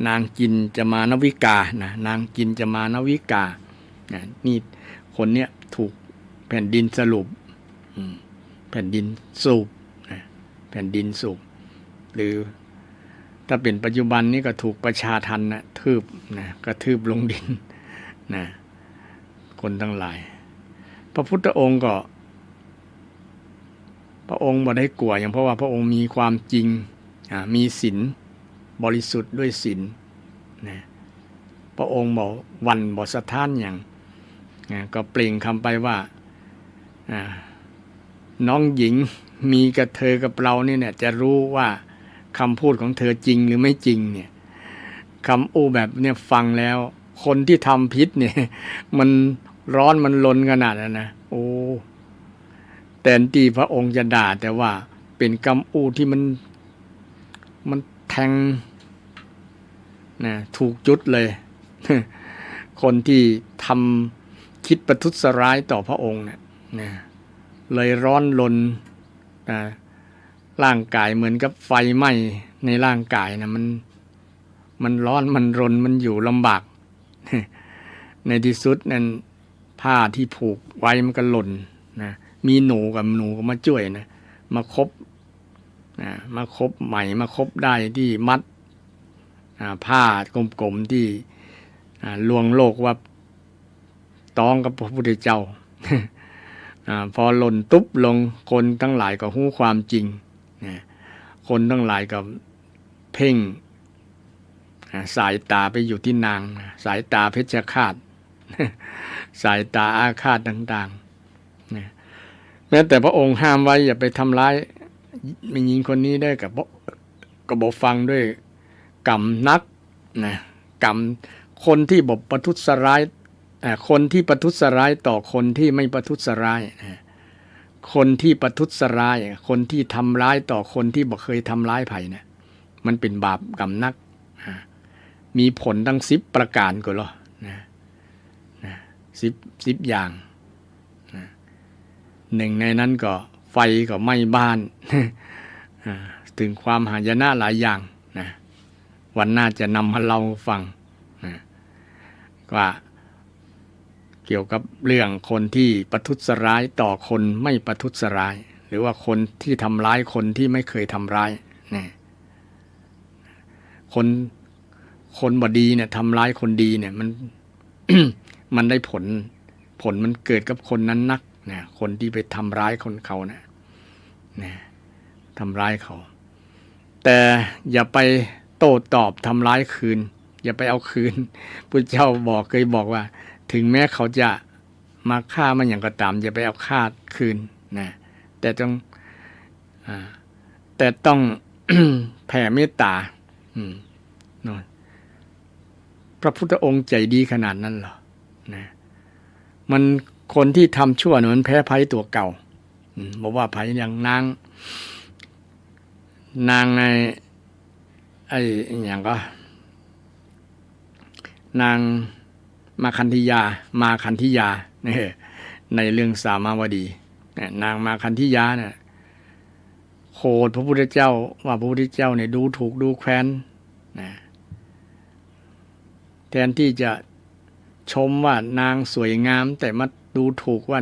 นางจินจะมานวิกานะนางจินจะมานวิกา นี่คนเนี้ยถูกแผ่นดินสรุปแผ่นดินสูบแผ่นดินสูบหรือถ้าเป็นปัจจุบันนี้ก็ถูกประชาทันนะทืบนะกระทืบลงดินนะคนทั้งหลายพระพุทธองค์ก็พระองค์บ่ได้กลัวอย่างเพราะว่าพระองค์มีความจริงมีศีลบริสุทธิ์ด้วยศีลนะพระองค์บอกวันบ่สะท้านอย่างก็เปล่งคำไปว่าน้องหญิงมีกับเธอกับเราเนี่ยจะรู้ว่าคำพูดของเธอจริงหรือไม่จริงเนี่ยคำอู้แบบเนี่ยฟังแล้วคนที่ทำพิษเนี่ยมันร้อนมันลนขนาดนั้นนะโอ้แต่ที่พระองค์จะด่าแต่ว่าเป็นคำอู้ที่มันแทงนะถูกจุดเลย คนที่ทำคิดประทุษร้ายต่อพระองค์เนี่ยนะเลยร้อนลนนะร่างกายเหมือนกับไฟไหม้ในร่างกายนะมันร้อนมันรนมันอยู่ลำบาก ในที่สุดนั้นผ้าที่ผูกไว้มันก็หล่นนะมีหนูก็มาช่วยนะมาคบใหม่มาคบได้ที่มัดผ้ากลมๆที่ลวงโลกว่าต้องกับพระพุทธเจ้า พอหล่นตุ๊บลงคนทั้งหลายก็รู้ความจริงคนทั้งหลายก็เพ่งสายตาไปอยู่ที่นางสายตาเพชฌฆาต สายตาอาฆาตต่างๆแม้แต่พระองค์ห้ามไว้อย่าไปทำร้ายมีหญิงคนนี้ได้ก็บอกฟังด้วยกรรมนักนะกรรมคนที่บอกประทุษร้ายคนที่ประทุษร้ายต่อคนที่ไม่ประทุษร้ายคนที่ประทุษร้ายคนที่ทำร้ายต่อคนที่บ่เคยทำร้ายไผ่เนี่ยมันเป็นบาปกรรมนักมีผลทั้ง10ประการก็หรอ10อย่างหนึ่งในนั้นก็ไฟก็ไหม้บ้าน ถึงความหายนะหลายอย่างนะวันหน้าจะนำมาเล่าฟังว่าเกี่ยวกับเรื่องคนที่ประทุษร้ายต่อคนไม่ประทุษร้ายหรือว่าคนที่ทำร้ายคนที่ไม่เคยทำร้ายเนี่ยคนบดีเนี่ยทำร้ายคนดีเนี่ยมัน มันได้ผลมันเกิดกับคนนั้นนักนะคนที่ไปทำร้ายคนเขานะทำร้ายเขาแต่อย่าไปโต้ตอบทำร้ายคืนอย่าไปเอาคืนพระเจ้าเคยบอกว่าถึงแม้เขาจะมาฆ่ามันอย่างก็ตามอย่าไปเอาฆ่าคืนนะแต่ต้อง แผ่เมตตาพระพุทธองค์ใจดีขนาดนั้นเหรอนะมันคนที่ทำชั่วเนี่ยมันแพ้ภัยตัวเก่าบอกว่าภัยอย่างนางในไอ้อย่างก็นางมาคันธิยาในเรื่องสามาวดีนางมาคันธิยาเนี่ยโคดพระพุทธเจ้าว่าพระพุทธเจ้าเนี่ยดูถูกดูแคลนนะแทนที่จะชมว่านางสวยงามแต่มาดูถูกว่า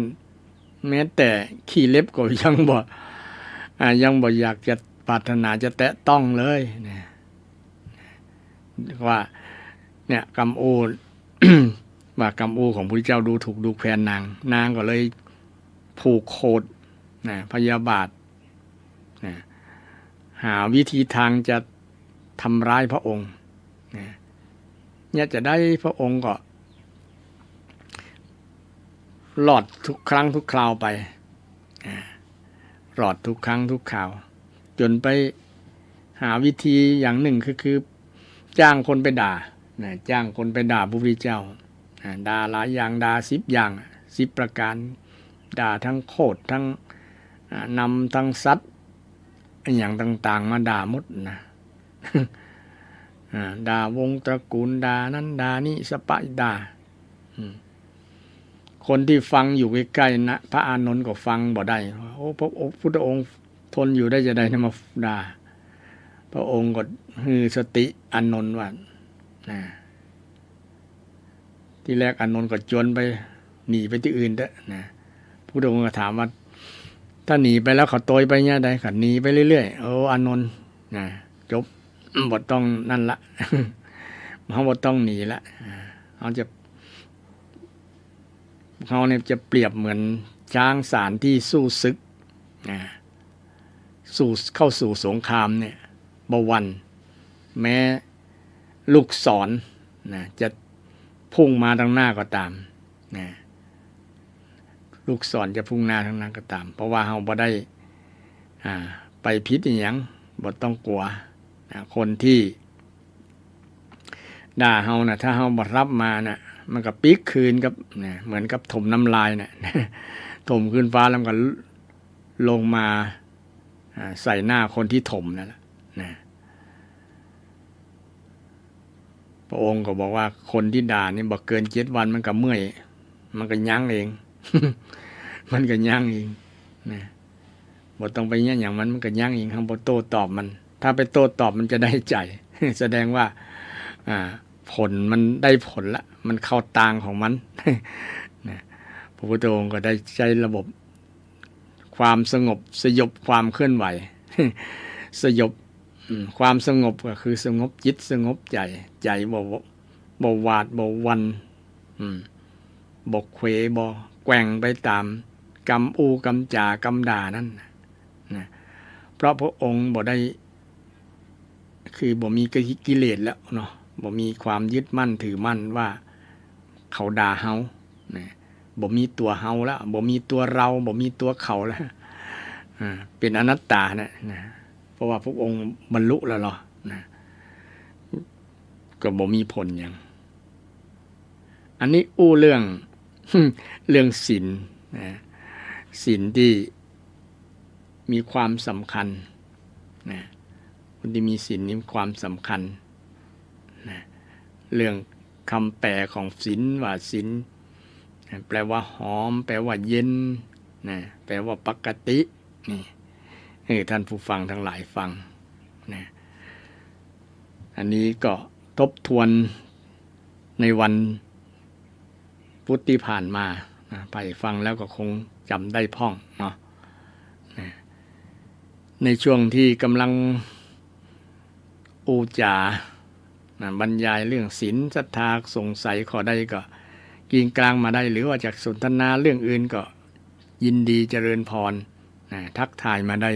แม้แต่ขี้เล็บก็ยังบ่อยากจะปรารถนาจะแตะต้องเลยนะว่าเนี่ยกรรมโอ ว่ากรรมโอของพระพุทธเจ้าดูถูกดูแคลนนางก็เลยผูกโคดนะพยาบาทนะหาวิธีทางจะทำร้ายพระองค์นะเนี่ยจะได้พระองค์ก็หลอดทุกครั้งทุกคราวไปหลอดทุกครั้งทุกคราวจนไปหาวิธีอย่างหนึ่งคือจ้างคนไปด่าจ้างคนไปด่าพระพุทธเจ้าด่าหลายอย่างด่า10อย่าง10ประการด่าทั้งโคตรทั้งนำทั้งสัตว์อย่างต่างๆมาด่าหมดนะ ด่าวงตระกูลด่านั้นด่านี่สปะด่าคนที่ฟังอยู่ใกล้ๆนะพระอานนท์ก็ฟังบ่ได้โอ้พระพุทธองค์ทนอยู่ได้จะได้มาด่าพระองค์ก็ฮือสติอานนท์ว่า ที่แรกอานนท์ก็จวนไปหนีไปที่อื่นเด้อนะพระพุทธองค์ก็ถามว่าถ้าหนีไปแล้วเขาโตยไปเนี่ยใดขันหนีไปเรื่อยๆโอ้อานนท์นะจบบ่ต้องนั่นละ เขาบ่ต้องหนีละเขาเนี่ยจะเปรียบเหมือนช้างสารที่สู้ศึกเข้าสู่สงครามเนี่ยบวันแม้ลูกศรนะจะพุ่งมาทางหน้าก็ตามนะลูกศรจะพุ่งหน้าทางหน้าก็ตามเพราะว่าเราบ่ได้ไปพิษอหยังบ่ต้องกลัวคนที่ด่าเฮานะถ้าเฮาบ่รับมานะมันก็ปิกคืนกับนะเหมือนกับถมน้ำลายนะถมขึ้นฟ้าแล้วมันก็ลงมาใส่หน้าคนที่ถมนั่นแหละนะพระองค์ก็บอกว่าคนที่ด่านี่บอกเกิน7 วันมันก็เมื่อยมันก็ยั้งเอง มันก็ยั้งเองนะบ่ต้องไปเนี่ยอย่างมันก็ยั้งเองคำบ่โต้ตอบมันถ้าไปโต้ตอบมันจะได้ใจ แสดงว่าผลมันได้ผลละมันเข้าตางของมัน นะพระพุทธองค์ก็ได้ใช้ระบบความสงบสยบความเคลื่อนไหว สยบความสงบก็คือสงบจิตสงบใจใจบ่หวาดบ่วันบ่เขวบ่แกว่งไปตามกรรมอูกรรมจ่ากรรมด่านั่นนะเพราะพระองค์บ่ได้คือบ่มีกิเลสแล้วเนาะบ่มีความยึดมั่นถือมั่นว่าเขาด่าเฮานะบ่มีตัวเฮาแล้วบ่มีตัวเราบ่มีตัวเขาแล้วเป็นอนัตตานะเพราะว่าพระองค์บรรลุแล้วหรอนะก็บ่มีผลอย่างอันนี้อู้เรื่อง เรื่องศีลนะศีลที่มีความสำคัญนะคนที่มีศีลมีความสำคัญนะเรื่องคำแปลของศีลว่าศีลแปลว่าหอมแปลว่าเย็นนะแปลว่าปกตินี่ให้ท่านผู้ฟังทั้งหลายฟังนะอันนี้ก็ทบทวนในวันพุธที่ผ่านมาไปฟังแล้วก็คงจำได้พ่องเนาะในช่วงที่กำลังอูจาบรรยายเรื่องศีลศรัทธาสงสัยขอได้ก็กินกลางมาได้หรือว่าจากสนทนาเรื่องอื่นก็ยินดีเจริญพรทักทายมาได้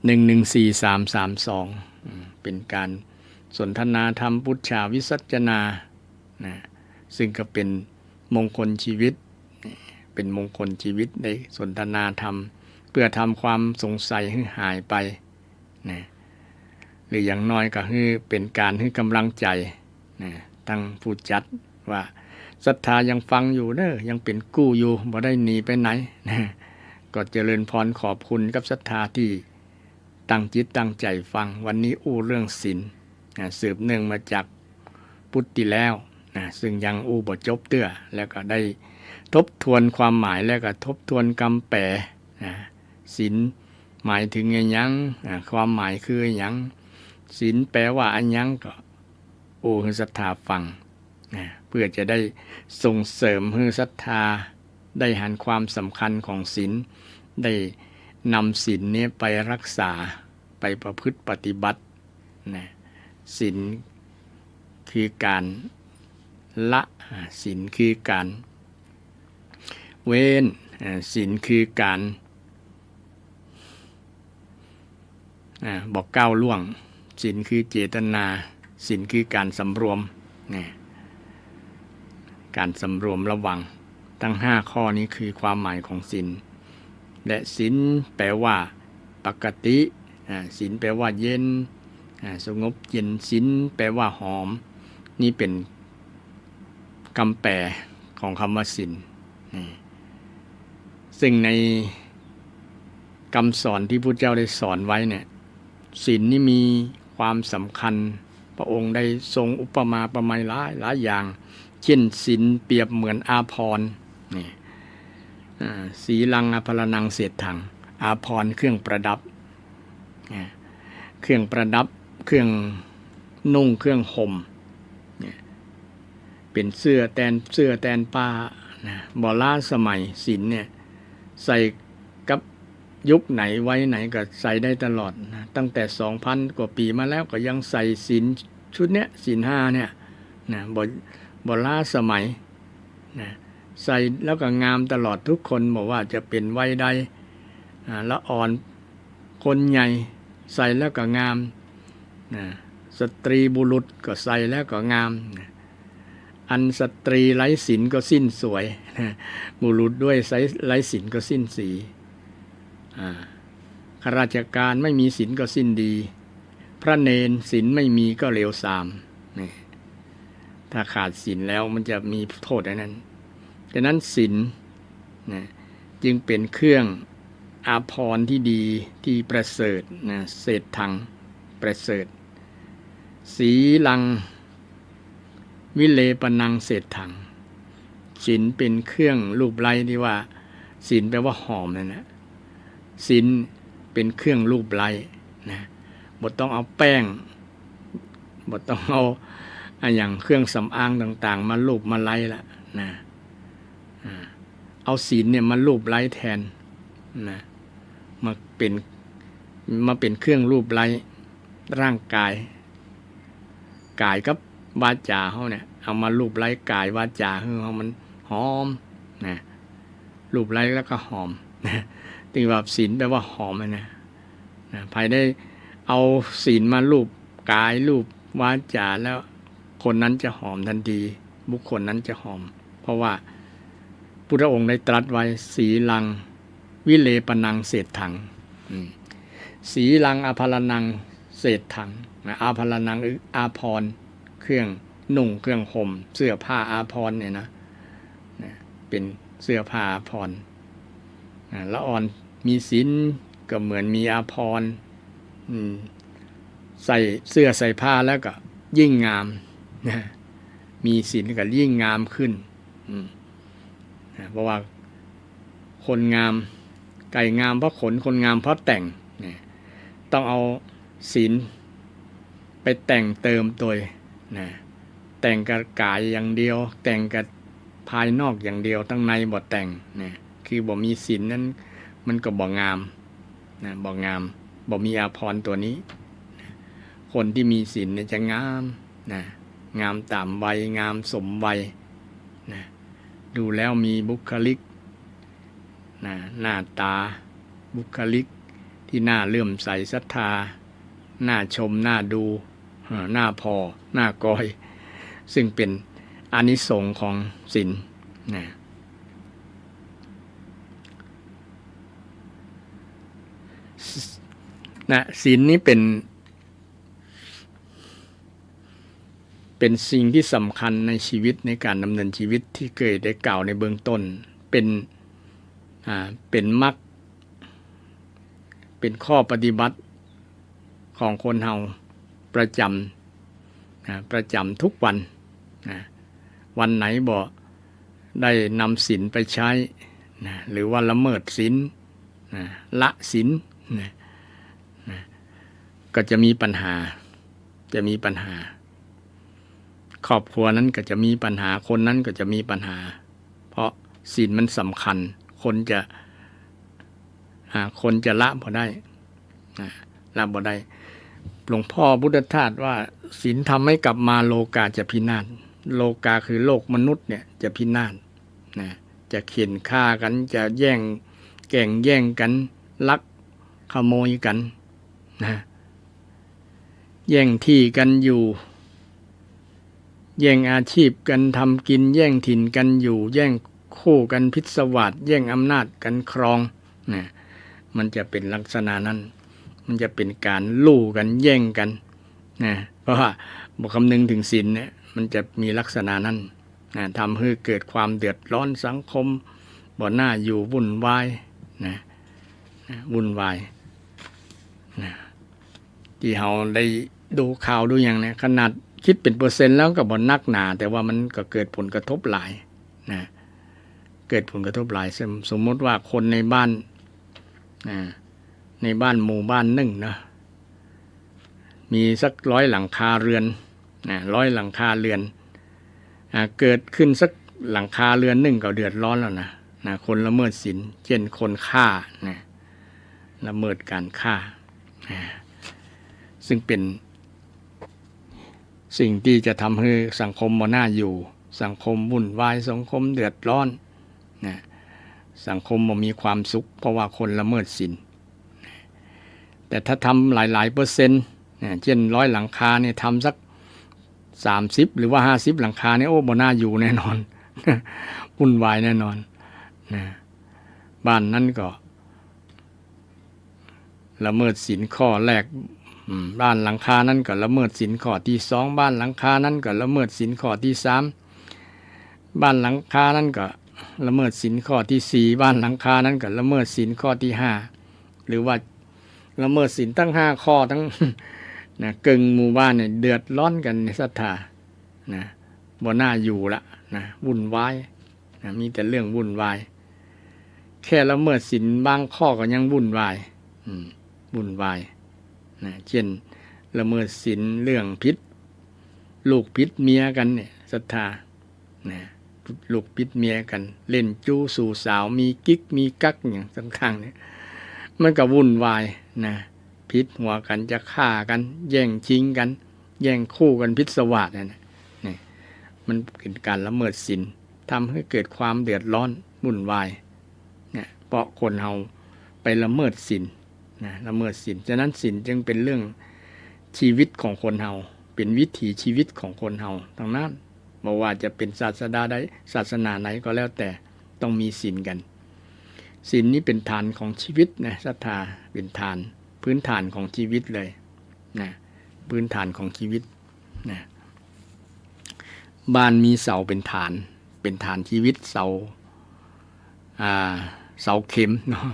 053-114-332เป็นการสนทนาธรรมพุทธาวิสัชนาซึ่งก็เป็นมงคลชีวิตเป็นมงคลชีวิตในสนทนาธรรมเพื่อทำความสงสัยให้หายไปนะหรืออย่างน้อยก็คือเป็นการให้กำลังใจนะทั้งผู้จัดว่าศรัทธายังฟังอยู่เด้อยังเป็นกู้อยู่บ่ได้หนีไปไหนนะก็เจริญพรขอบคุณกับศรัทธาที่ตั้งจิตตั้งใจฟังวันนี้อู้เรื่องศีลสืบเนื่องมาจากพุทธที่แล้วซึ่งยังอู้บ่จบเตื้อแล้วก็ได้ทบทวนความหมายแล้วก็ทบทวนคำแปลศีลหมายถึงอะไรยังความหมายคืออะไรยังศีลแปลว่าอันยังก็อู้ให้ศรัทธาฟังเพื่อจะได้ส่งเสริมให้ศรัทธาได้หันความสำคัญของศีลได้นำศีลนี้ไปรักษาไปประพฤติปฏิบัติศีลคือการละศีลคือการเว้นศีลคือการบอกก้าวล่วงศีลคือเจตนาศีลคือการสำรวมการสำรวมระวังทั้ง5ข้อนี้คือความหมายของศีลและศีลแปลว่าปกติศีลแปลว่าเย็นสงบเย็นศีลแปลว่าหอมนี่เป็นคำแปลของคำว่าศีลซึ่งในคำสอนที่พุทธเจ้าได้สอนไว้เนี่ยศีลนี่มีความสำคัญพระองค์ได้ทรงอุปมาประไมยหลายอย่างเช่นศีลเปรียบเหมือนอาภรณ์สีลังอภรนังเศษถังอาภรณ์เครื่องประดับเครื่องประดับเครื่องนุ่งเครื่องห่ม เป็นเสื้อแตนป้านะบ่ล้าสมัยศีลเนี่ยใส่กับยุคไหนไว้ไหนก็ใส่ได้ตลอดนะตั้งแต่ 2,000 กว่าปีมาแล้วก็ยังใส่ศีลชุดเนี้ยศีล5เนี่ยนะบ่ล้าสมัยนะใส่แล้วก็งามตลอดทุกคนบอกว่าจะเป็นวัยใดละอ่อนคนใหญ่ใส่แล้วก็งามนะสตรีบุรุษก็ใส่แล้วก็งามนะอันสตรีไร้ศีลก็สิ้นสวยนะบุรุษด้วยไร้ศีลก็สิ้นสีข้าราชการไม่มีศีลก็สิ้นดีพระเนรศีลไม่มีก็เลวทรามนี่ถ้าขาดศีลแล้วมันจะมีโทษอย่างนั้นฉะนั้นศีลนะจึงเป็นเครื่องอาภรณ์ที่ดีที่ประเสริฐนะเศรษฐังประเสริฐสีลังวิเลปนังเศรษฐังศีลเป็นเครื่องรูปไล้ที่ว่าศีลแปลว่าหอมนั่นนะศีลเป็นเครื่องรูปไล้นะบ่ต้องเอาแป้งบ่ต้องเอาอย่างเครื่องสำอางต่างๆมารูปมาไล้ละนะเอาศีลเนี่ยมารูปไล้แทนนะมาเป็นเครื่องรูปไล้ร่างกายกับวาจาเขาเนี่ยเอามารูปไล้กายวาจาเขามันหอมนะรูปไล้แล้วก็หอมนะถึงว่าศีลแปลว่าหอมนะภายได้เอาศีลมารูปกายรูปวาจาแล้วคนนั้นจะหอมทันทีบุคคลนั้นจะหอมเพราะว่าพุทธองค์ได้ตรัสไว้สีลังวิเลปนังเศรษฐังสีลังอาภรนังเศรษฐังอาภรนังอาภรณ์เครื่องนุ่งเครื่องห่มเสื้อผ้าอาภรณ์เนี่ยนะเป็นเสื้อผ้าอาภรณ์ละอ่อนมีศีลก็เหมือนมีอาภรณ์ใส่เสื้อใส่ผ้าแล้วก็ยิ่งงามมีศีลก็ยิ่งงามขึ้นเพราะว่าคนงามไก่งามเพราะขนคนงามเพราะแต่งต้องเอาศีลไปแต่งเติมตัวแต่งกับกายอย่างเดียวแต่งกับภายนอกอย่างเดียวตั้งในบ่แต่งคือบ่มีศีลนั้นมันก็บ่งามบ่งามบ่มีอาภรณ์ตัวนี้คนที่มีศีลเนี่ยจะงามงามตามวัยงามสมวัยดูแล้วมีบุคลิกหน้าตาบุคลิกที่น่าเลื่อมใสศรัทธาน่าชมน่าดูน่าพอน่ากอยซึ่งเป็นอานิสงส์ของศีลศีลนี้เป็นสิ่งที่สำคัญในชีวิตในการดำเนินชีวิตที่เคยได้กล่าวในเบื้องต้นเป็นมรรคเป็นข้อปฏิบัติของคนเฮาประจำทุกวันวันไหนบ่ได้นำศีลไปใช้หรือว่าละเมิดศีลละศีลก็จะมีปัญหาครอบครัวนั้นก็จะมีปัญหาคนนั้นก็จะมีปัญหาเพราะศีลมันสำคัญคนจะละบ่ได้หลวงพ่อพุทธทาสว่าศีลทำให้กลับมาโลกาจะพินาศโลกาคือโลกมนุษย์เนี่ยจะพินาศจะเข็นฆ่ากันจะแย่งกันลักขโมยกันแย่งที่กันอยู่แย่งอาชีพกันทำกินแย่งถิ่นกันอยู่แย่งคู่กันพิศวาสแย่งอำนาจกันครองมันจะเป็นลักษณะนั้นมันจะเป็นการลู่กันแย่งกันเพราะว่าบ่คำนึงถึงศีลเนี่ยมันจะมีลักษณะนั้นทำให้เกิดความเดือดร้อนสังคมบ่น่าอยู่วุ่นวายที่เราได้ดูข่าวดูอย่างนี้ขนาดคิดเป็นเปอร์เซ็นต์แล้วก็บ่นักหนาแต่ว่ามันก็เกิดผลกระทบหลายเกิดผลกระทบหลายสมมติว่าคนในบ้านหมู่บ้านหนึ่งมีสัก100 หลังคาเรือน100 หลังคาเรือน เกิดขึ้นสักหลังคาเรือนหนึ่งก็เดือดร้อนแล้วนะคนละเมิดศีลเช่นคนฆ่านะละเมิดการฆ่าซึ่งเป็นสิ่งที่จะทำให้สังคมบ่น่าอยู่สังคมวุ่นวายสังคมเดือดร้อนนะสังคมบ่มีความสุขเพราะว่าคนละเมิดศีลแต่ถ้าทำหลายๆเปอร์เซ็นต์เช่น100หลังคาเนี่ยทำสัก30หรือว่า50หลังคาเนี่ยโอ้บ่น่าอยู่แน่นอนวุ่นวายแน่นอนนะบ้านนั้นก็ละเมิดศีลข้อแรกบ้านหลังคานั้นก็ละเมิดศีลข้อที่2บ้านหลังคานั้นก็ละเมิดศีลข้อที่3บ้านหลังคานั้นก็ละเมิดศีลข้อที่4บ้านหลังคานั้นก็ละเมิดศีลข้อที่5หรือว่าละเมิดศีลทั้ง5ข้อทั้งนะกึ่งหมู่บ้านเนี่ยเดือดร้อนกันในศรัทธานะบ่น่าอยู่ละนะวุ่นวายนะมีแต่เรื่องวุ่นวายแค่ละเมิดศีลบางข้อก็ยังวุ่นวายวุ่นวายนะเช่นละเมิดศีลเรื่องพิษลูกพิษเมียกันเนี่ยศรัทธานะลูกพิษเมียกันเล่นจู้สู่สาวมีกิ๊กมีกักอย่างต่างๆเนี่ยมันก็วุ่นวายนะพิษหัวกันจะฆ่ากันแย่งชิงกันแย่งคู่กันพิศวาสนี่มันเป็นการละเมิดศีลทำให้เกิดความเดือดร้อนวุ่นวายเนี่ยเพราะคนเฮาไปละเมิดศีลนะละเมิดศีลฉะนั้นศีลจึงเป็นเรื่องชีวิตของคนเฮาเป็นวิถีชีวิตของคนเฮาทั้งนั้นบ่ว่าจะเป็นศาสนาไหนก็แล้วแต่ต้องมีศีลกันศีลนี้เป็นฐานของชีวิตนะศรัทธาเป็นฐานพื้นฐานของชีวิตเลยนะพื้นฐานของชีวิตนะบ้านมีเสาเป็นฐานชีวิตเสาเข็มเนาะ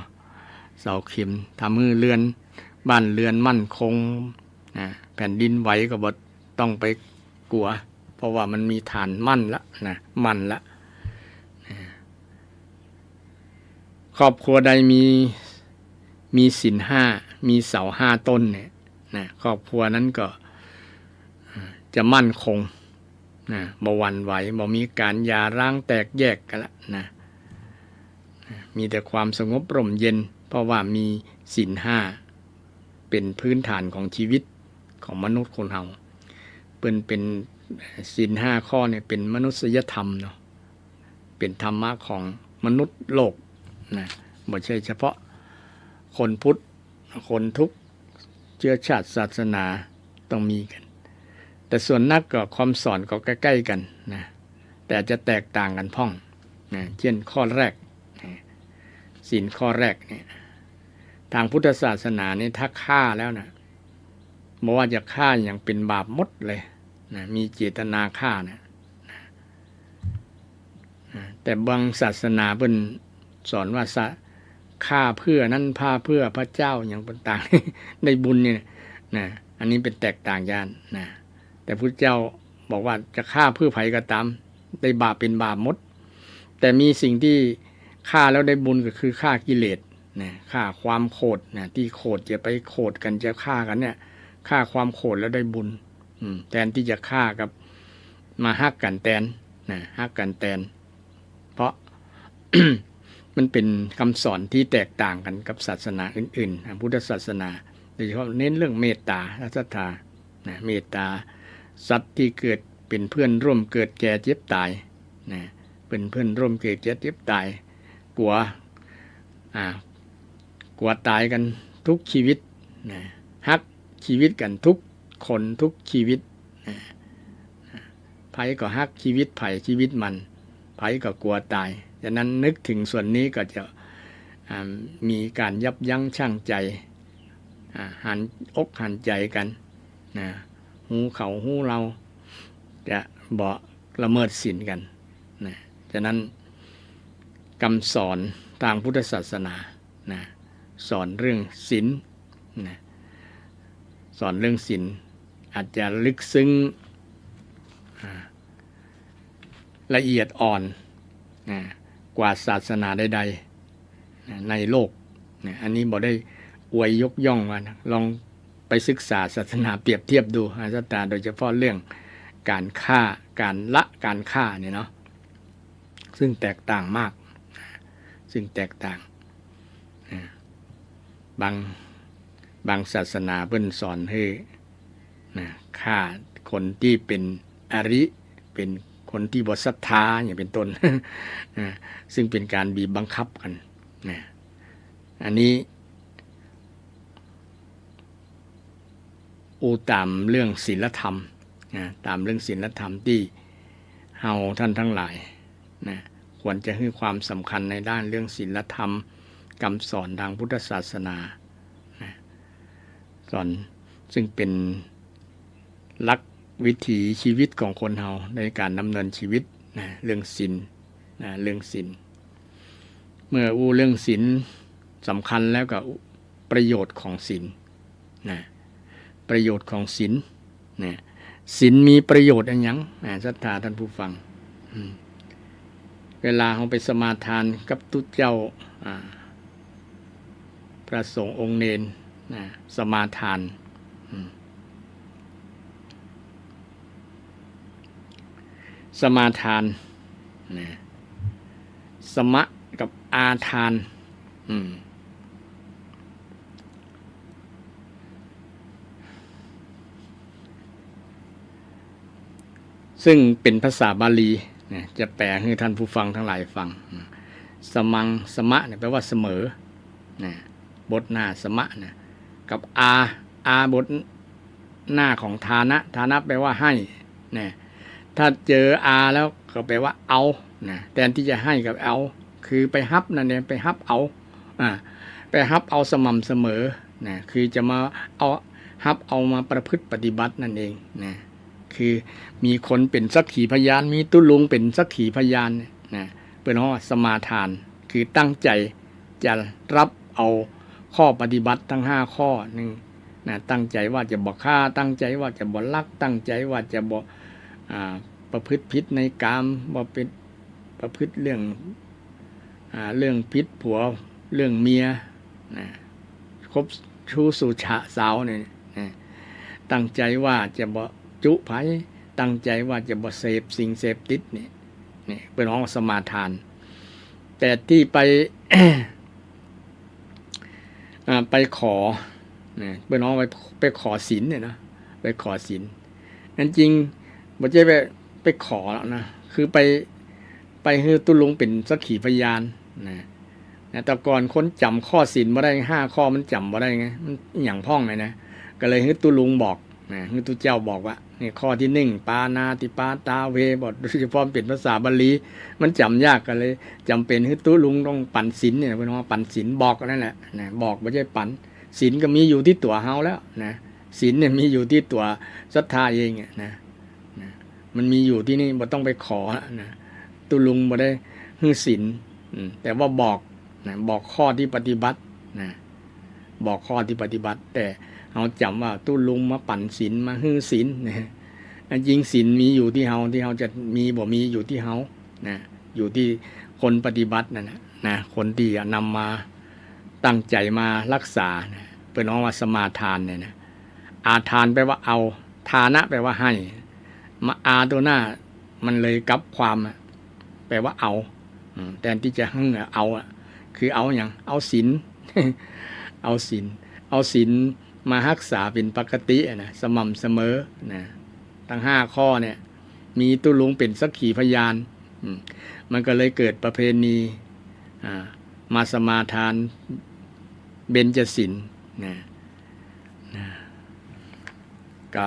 เสาเข็มทำให้บ้านเรือนมั่นคงนะแผ่นดินไหวก็บ่ต้องไปกลัวเพราะว่ามันมีฐานมั่นละนะมั่นละครอบครัวใดมีศีล5มีเสา5ต้นเนี่ยนะครอบครัวนั้นก็จะมั่นคงนะบ่หวั่นไหวบ่มีการหย่าร้างแตกแยกกันละนะมีแต่ความสงบร่มเย็นเพราะว่ามีศีล5เป็นพื้นฐานของชีวิตของมนุษย์คนเฮาเป็นศีล5ข้อเนี่ยเป็นมนุษยธรรมเนาะเป็นธรรมะของมนุษย์โลกนะไม่ใช่เฉพาะคนพุทธคนทุกเชื้อชาติศาสนาต้องมีกันแต่ส่วนนักก็ความสอนก็ใกล้ๆกันนะแต่จะแตกต่างกันพ่องนะเช่นข้อแรกศีลข้อแรกเนี่ยทางพุทธศาสนาเนี่ยถ้าฆ่าแล้วนะไม่ว่าจะฆ่าอย่างเป็นบาปหมดเลยนะมีเจตนาฆ่านะแต่บางศาสนาเพิ่นสอนว่าฆ่าเพื่อนั้นพาเพื่อพระเจ้าอย่างต่างๆในบุญเนี่ยนะอันนี้เป็นแตกต่างกันนะแต่พุทธเจ้าบอกว่าจะฆ่าเพื่อไผก็ตามได้บาปเป็นบาปหมดแต่มีสิ่งที่ฆ่าแล้วได้บุญก็คือฆ่ากิเลสนะฆ่าความโกรธนะที่โกรธจะไปโกรธกันจะฆ่ากันเนี่ยฆ่าความโกรธแล้วได้บุญแทนที่จะฆ่ากับมาฮักกันแทนนะฮักกันแทนเพราะ มันเป็นคำสอนที่แตกต่างกันกับศาสนาอื่นๆพุทธศาสนาโดยเฉพาะเน้นเรื่องเมตตาและศรัทธานะเมตตาสัตว์ที่เกิดเป็นเพื่อนร่วมเกิดแก่เจ็บตายนะเป็นเพื่อนร่วมเกิดแก่เจ็บตายกลัวตายกันทุกชีวิตนะฮักชีวิตกันทุกคนทุกชีวิตนะไผก็ฮักชีวิตไผชีวิตมันไผก็กลัวตายฉะนั้นนึกถึงส่วนนี้ก็จะมีการยับยั้งชั่งใจหันอกหันใจกันนะหูเขาหูเราจะบ่ละเมิดศีลกันนะฉะนั้นคำสอนทางพุทธศาสนานะสอนเรื่องศีลนะสอนเรื่องศีลอาจจะลึกซึ้งละเอียดอ่อนนะกว่าศาสนาใดๆนะในโลกนะอันนี้บ่ได้อวยยกย่องว่านะลองไปศึกษาศาสนาเปรียบเทียบดูอาจารย์โดยเฉพาะเรื่องการฆ่า การละการฆ่าเนี่ยเนาะซึ่งแตกต่างมากซึ่งแตกต่างบางศาสนาเพิ่นสอนให้ฆ่าคนที่เป็นอริเป็นคนที่บ่ศรัทธาอย่างเป็นต้น ซึ่งเป็นการบีบบังคับกันอันนี้ตามเรื่องศีลธรรมตามเรื่องศีลธรรมที่เฮาท่านทั้งหลายควรจะให้ความสำคัญในด้านเรื่องศีลธรรมคำสอนทางพุทธศาสนาสอนซึ่งเป็นหลักวิถีชีวิตของคนเฮาในการดำเนินชีวิตเรื่องศีลเรื่องศีลเมื่อเรื่องศีลสำคัญแล้วก็ประโยชน์ของศีลประโยชน์ของศีลศีลมีประโยชน์อะไรยังศรัทธาท่านผู้ฟังเวลาเราไปสมาทานกับตุเจ้าพระสงฆ์องค์เนรสมาทานสมาทานสมะกับอาทานซึ่งเป็นภาษาบาลีจะแปลให้ท่านผู้ฟังทั้งหลายฟังสมังสมะแปลว่าเสมอบทหน้าสมะกับอาบทหน้าของฐานะแปลว่าให้ถ้าเจอแล้วก็แปลว่าเอาแทนที่จะให้กับเอาคือไปฮับนั่นเองไปฮับเอาไปฮับเอาสม่ำเสมอคือจะมาเอาฮับเอามาประพฤติปฏิบัตินั่นเองคือมีคนเป็นสักขีพยานมีตุลุงเป็นสักขีพยานเป็นว่าสมาทานคือตั้งใจจะรับเอาข้อปฏิบัติทั้ง5ข้อนึงตั้งใจว่าจะบ่ฆ่าตั้งใจว่าจะบ่ลักตั้งใจว่าจะบ่ประพฤติผิดในกามบ่เป็นประพฤติเรื่องผิดผัวเรื่องเมียคบชู้สู่สาวเนี่ยตั้งใจว่าจะบ่จุไผตั้งใจว่าจะบ่เสพสิ่งเสพติดนี่เป็นของสมาทานแต่ที่ไป ไปขอเป็นของไปขอศีลเนี่ยนะไปขอศีลนั่นจริงบ่ใช่ไปขอแล้วนะคือไปให้ตุลุงเป็นสักขีพยานแต่ก่อนคนจำข้อศีลบ่ได้5ข้อมันจำบ่ได้ไงมันหยังพ่องเลยนะก็เลยให้ตุลุงบอกให้ตุเจ้าบอกว่านี่ข้อที่1ปานาติปาตาเวบทโดยเฉพาะเป็นภาษาบาลีมันจำยากกันเลยจำเป็นให้ตุลุงต้องปั่นศีลเนี่ยเป็นว่าปั่นศีลบอกนั่นแหละบอกไม่ใช่ปั่นศีลก็มีอยู่ที่ตัวเฮาแล้วศีลเนี่ยมีอยู่ที่ตัวศรัทธาเองมันมีอยู่ที่นี่บ่ต้องไปขอตุลุงบ่ได้ให้ศีลแต่ว่าบอกข้อที่ปฏิบัติบอกข้อที่ปฏิบัติแต่เราจำว่าตุลุงมาปั่นศีลมาฮื้อศีลจริงศีลมีอยู่ที่เฮาจะมีบ่มีอยู่ที่เฮาอยู่ที่คนปฏิบัตินั่นนะคนที่นำมาตั้งใจมารักษาเป็นว่าสมาทานเนี่ยนะอาทานแปลว่าเอาทานะแปลว่าให้มาตัวหน้ามันเลยกลับความแปลว่าเอาแทนที่จะฮึ่งเอาคือเอาอย่างเอาศีล เอาศีลมารักษาเป็นปกติสม่ำเสมอทั้ง5ข้อเนี่ยมีตุลุงเป็นสักขีพยานมันก็เลยเกิดประเพณีมาสมาทานเบญจศีลก็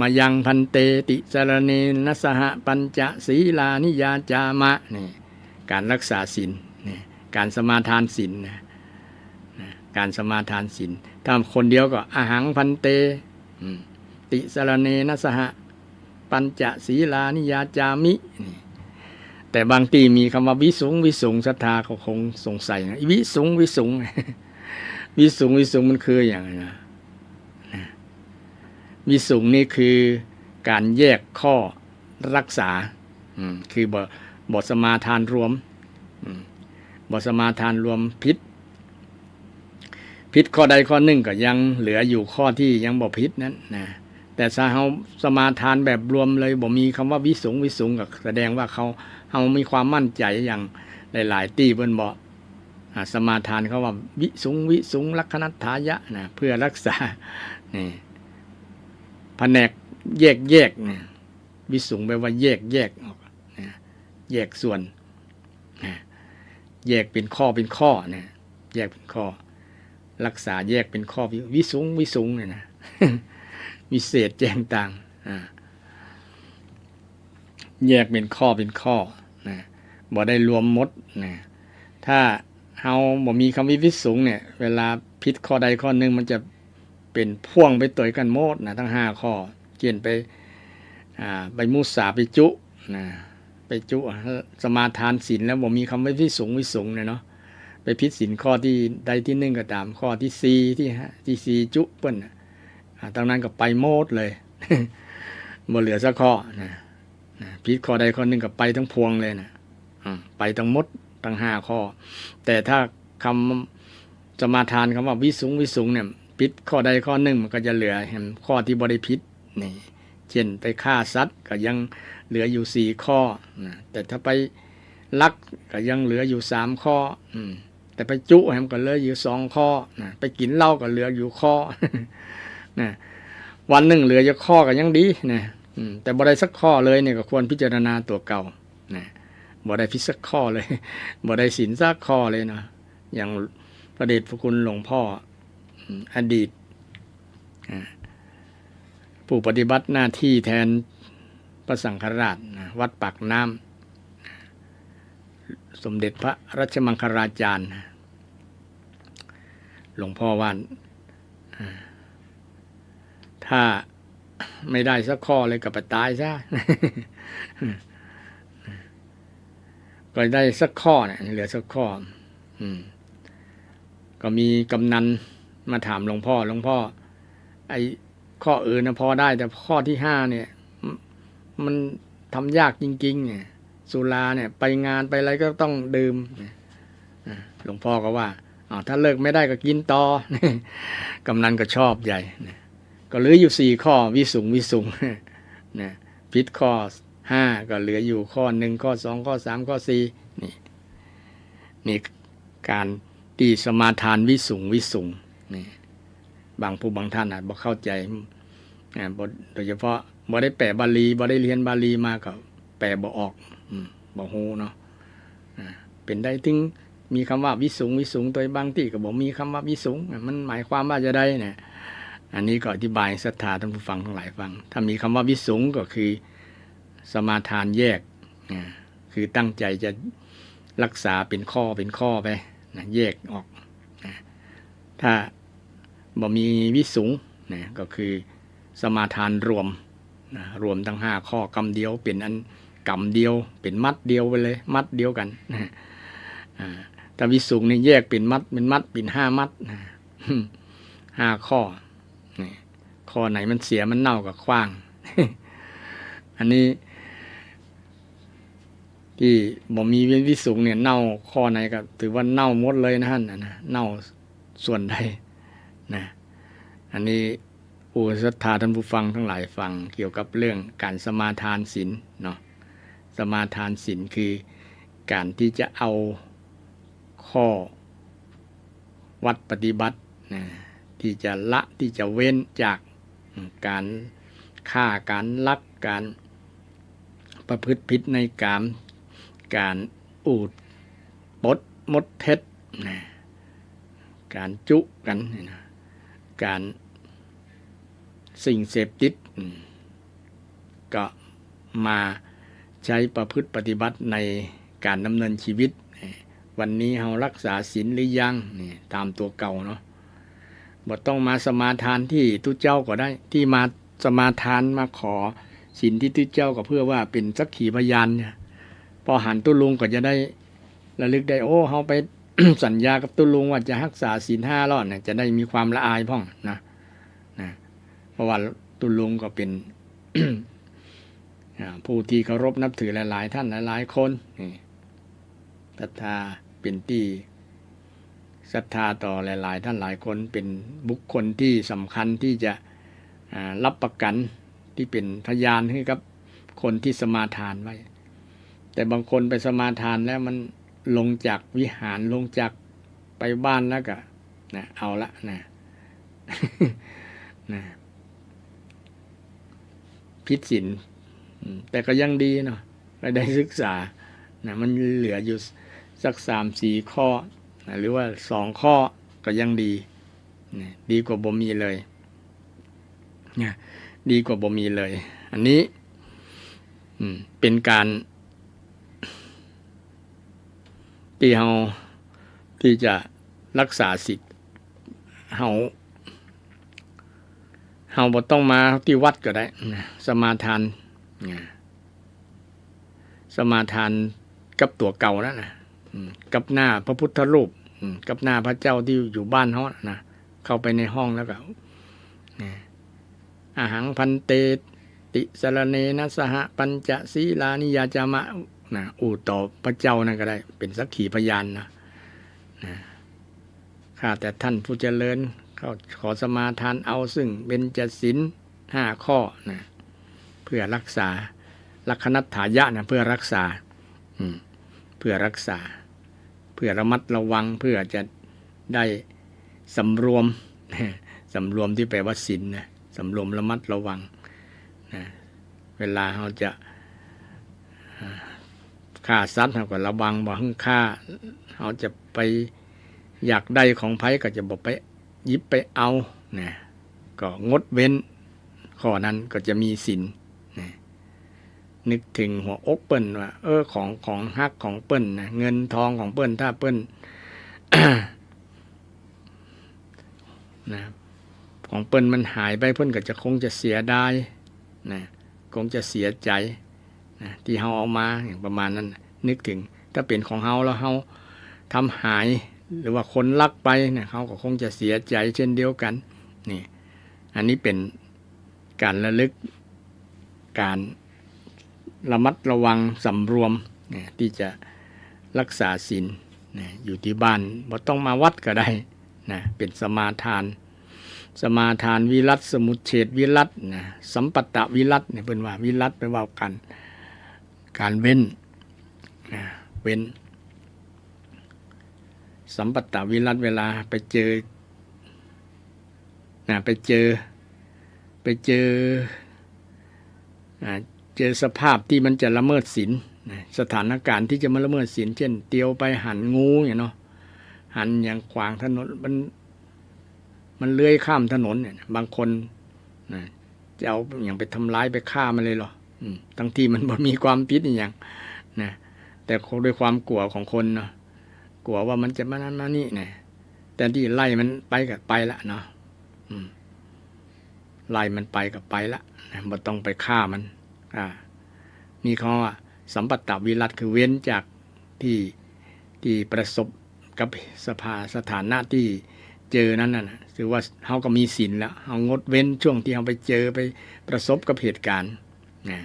มายังพันเตติสรเนนะสหปัญจศีลานิยาจามะนี่การรักษาศีลการสมาทานศีลการสมาทานศีลถ้าคนเดียวก็อหังพันเตติสรเนนะสหปัญจศีลานิยาจามิแต่บางทีมีคำว่าวิสุงศรัทธาเขาคงสงสัยนะวิสุง วิสุงมันคืออย่างไรนะวิสุงนี่คือการแยกข้อรักษาคือบทสมาทานรวมบทสมาทานรวมผิดข้อใดข้อหนึ่งก็ยังเหลืออยู่ข้อที่ยังบ่ผิดนั้นแต่ แต่ถ้าเฮาสมาทานแบบรวมเลยบ่มีคำว่าวิสุงก็แสดงว่าเฮามีความมั่นใจอย่างหลายๆที่เพิ่นบอกสมาทานเขาว่าวิสุงลักขณัฏฐายะนะเพื่อรักษานี่แผนกแยกนะวิสุงแปลว่าแยกออกนะแยกส่วนนะแยกเป็นข้อนะแยกเป็นข้อรักษาแยกเป็นข้อวิสุงเนี่ยนะวิเศษแจ้งต่างแยกเป็นข้อนะบ่ได้รวมหมดนะถ้าเฮาบ่มีคำวิสุงเนี่ยเวลาผิดข้อใดข้อหนึ่งมันจะเป็นพ่วงไปต่อยกันหมดนะทั้ง5ข้อเกี่ยนไปมุสาไปจุนะไปจุสมาทานศีลแล้วบ่มีคำวิสุงเนี่ยเนาะไปผิดศีลข้อที่ใดที่1ก็ตามข้อที่4ที่4จุเปิ้นตรงนั้นก็ไปโมดเลย บ่เหลือสักข้อนะผิดข้อใดข้อหนึ่งก็ไปทั้งพวงเลยนะไปทั้งหมดทั้ง5ข้อแต่ถ้าคำสมาทานคำว่าวิสุงเนี่ยผิดข้อใดข้อหนึ่งมันก็จะเหลือเห็นข้อที่บ่ได้ผิดนี่เช่นไปฆ่าสัตว์ก็ยังเหลืออยู่4ข้อนะแต่ถ้าไปลักก็ยังเหลืออยู่3ข้อแต่ไปจุมันก็เหลืออยู่2ข้อนะไปกินเหล้าก็เหลืออยู่ข้อ นะวันหนึ่งเหลืออยู่ข้อก็ยังดีนะแต่บ่ได้สักข้อเลยเนี่ยก็ควรพิจารณาตัวเก่านะบ่ได้พิสักข้อเลยบ่ได้ศีลสักข้อเลยเนาะอย่างพระเดชพระคุณหลวงพ่ออดีตผู้ปฏิบัติหน้าที่แทนพระสังฆราชวัดปากน้ำสมเด็จพระรัชมังคลาจารย์หลวงพ่อว่าถ้าไม่ได้สักข้อเลยก็ไปตายซะ ก็ได้สักข้อเนี่ยเหลือสักข้อก็มีกำนันมาถามหลวงพ่อไอ้ข้ออื่นนะพอได้แต่ข้อที่5เนี่ยมันทำยากจริงๆเนี่ยสุราเนี่ยไปงานไปอะไรก็ต้องดื่มหลวงพ่อก็ว่าถ้าเลิกไม่ได้ก็กินต่อกำนันก็ชอบใหญ่ก็เหลืออยู่4ข้อวิสุงนะผิดข้อ5ก็เหลืออยู่ข้อ1ข้อ2ข้อ3ข้อ4นี่การตีสมาทานวิสุงนี่บางผู้บางท่านอาจบ่เข้าใจโดยเฉพาะบ่ได้แปลบาลีบ่ได้เรียนบาลีมาก็แปลบ่ออกบ่ฮู้เนาะเป็นได้ถึงมีคำว่าวิสุงตัวบางที่ก็บอกมีคำว่าวิสุงมันหมายความว่าจะได้เนี่ยอันนี้ก็อธิบายศรัทธาท่านผู้ฟังทั้งหลายฟังถ้ามีคำว่าวิสุงก็คือสมาทานแยกคือตั้งใจจะรักษาเป็นข้อไปนะแยกออกนะถ้าบ่มีวิสุงนะก็คือสมาทานรวมนะรวมทั้ง5ข้อกำเดียวเป็นอันกำเดียวเป็นมัดเดียวไปเลยมัดเดียวกันนะแต่วิสุงนี่แยกเป็นมัดเป็น5มัดนะ5ข้อนี่ข้อไหนมันเสียมันเน่าก็ขว้าง อันนี้ที่บ่มีวิสุงเนี่ยเน่าข้อไหนก็ถือว่าเน่าหมดเลยนะท่านนะเน่าส่วนใดนะอันนี้ผู้ศรัทธาท่านผู้ฟังทั้งหลายฟังเกี่ยวกับเรื่องการสมาทานศีลเนาะสมาทานศีลคือการที่จะเอาข้อวัดปฏิบัตินะที่จะละที่จะเว้นจากการฆ่าการลักการประพฤติผิดในกามการอูดปดมดเท็จนะการจุกันนะการสิ่งเสพติดก็มาใช้ประพฤติปฏิบัติในการดำเนินชีวิตวันนี้เรารักษาศีลหรือยังนี่ตามตัวเก่าเนาะบ่ต้องมาสมาทานที่ตุเจ้าก็ได้ที่มาสมาทานมาขอศีลที่ตุเจ้าก็เพื่อว่าเป็นสักขีพยานเนี่ยพอหันตุลุงก็จะได้ระลึกได้โอ้เฮาไป สัญญากับตุลุงว่าจะรักษาศีล5รอดเนี่ยจะได้มีความละอายพ่องนะเพราะว่าตุลุงก็เป็น ผู้ที่เคารพนับถือหลายๆท่านหลายๆคนนี่ศรัทธาเป็นที่ศรัทธาต่อหลายๆท่านหลายคนเป็นบุคคลที่สำคัญที่จะ รับประกันที่เป็นพยานให้กับคนที่สมาทานไว้แต่บางคนไปสมาทานแล้วมันลงจากวิหารลงจากไปบ้านแล้วก็นะเอาละนะ นะผิดศีลแต่ก็ยังดีเนาะได้ศึกษานะมันเหลืออยู่สัก3-4 ข้อนะหรือว่า2 ข้อก็ยังดีนะดีกว่าบ่มีเลยนะดีกว่าบ่มีเลยอันนี้เป็นการที่เราที่จะรักษาสิทธิ์เราบ่ต้องมาที่วัดก็ได้นะสมาทานสมาทานกับตัวเก่าแล้วนะกับหน้าพระพุทธรูปกับหน้าพระเจ้าที่อยู่บ้านเขานะเข้าไปในห้องแล้วก็อาหังพันเตติสรเนนะสหปัญจศีลานิยาจามะนะต่อพระเจ้านั่นก็ได้เป็นสักขีพยานนะข้าแต่ท่านผู้เจริญขอสมาทานเอาซึ่งเบญจศีล5 ข้อนะเพื่อรักษาลักขณัฏฐายะนะเพื่อรักษาเพื่อรักษาเพื่อระมัดระวังเพื่อจะได้สำรวมสำรวมที่แปลว่าศีลนะสำรวมระมัดระวังนะเวลาเราจะฆ่าสัตว์เราก็ระวังบ่ให้ฆ่าเราจะไปอยากได้ของไผก็จะบอกไปหยิบไปเอานะก็งดเว้นข้อนั้นก็จะมีศีลนะนึกถึงหัวอกเปิ้นว่าของฮักของเปิ้นนะเงินทองของเปิ้นถ้าเปิ้น นะของเปิ้นมันหายไปเปิ้นก็จะคงจะเสียดายนะคงจะเสียใจนะที่เฮาเอามาอย่างประมาณนั้นนึกถึงถ้าเป็นของเฮาแล้วเฮาทำหายหรือว่าคนลักไปเนี่ยเขาก็คงจะเสียใจเช่นเดียวกันนี่อันนี้เป็นการระลึกการระมัดระวังสำรวมเนี่ยที่จะรักษาศีลนะอยู่ที่บ้านบ่ต้องมาวัดก็ได้นะเป็นสมาทานวิรัตสมุจเฉทวิรัตนะสัมปัตตวิรัตเนี่ยเพิ่นว่าวิรัตแปลว่าการเว้นนะเว้นสัมปัตตวิรัตเวลาไปเจอสภาพที่มันจะละเมิดศีลสถานการณ์ที่จะมาละเมิดศีลเช่นเตียวไปหันงูอย่างเนาะหันอย่างขวางถนนมันเลื้อยข้ามถนนเนี่ยบางคนจะเอาอย่างไปทำร้ายไปฆ่ามันเลยหรอทั้งที่มันบ่มีความผิดอย่างนะแต่ด้วยความกลัวของคนเนาะกลัวว่ามันจะมานั้นมานี่นะแต่ที่ไล่มันไปก็ไปละเนาะไล่มันไปก็ไปละนะบ่ต้องไปฆ่ามันนี่เขาว่าสัมปัตตวิรัตคือเว้นจากที่ประสบกับสถานะที่เจอนั้นน่ะถือว่าเฮาก็มีศีลแล้วเฮางดเว้นช่วงที่เฮาไปเจอไปประสบกับเหตุการณ์นะ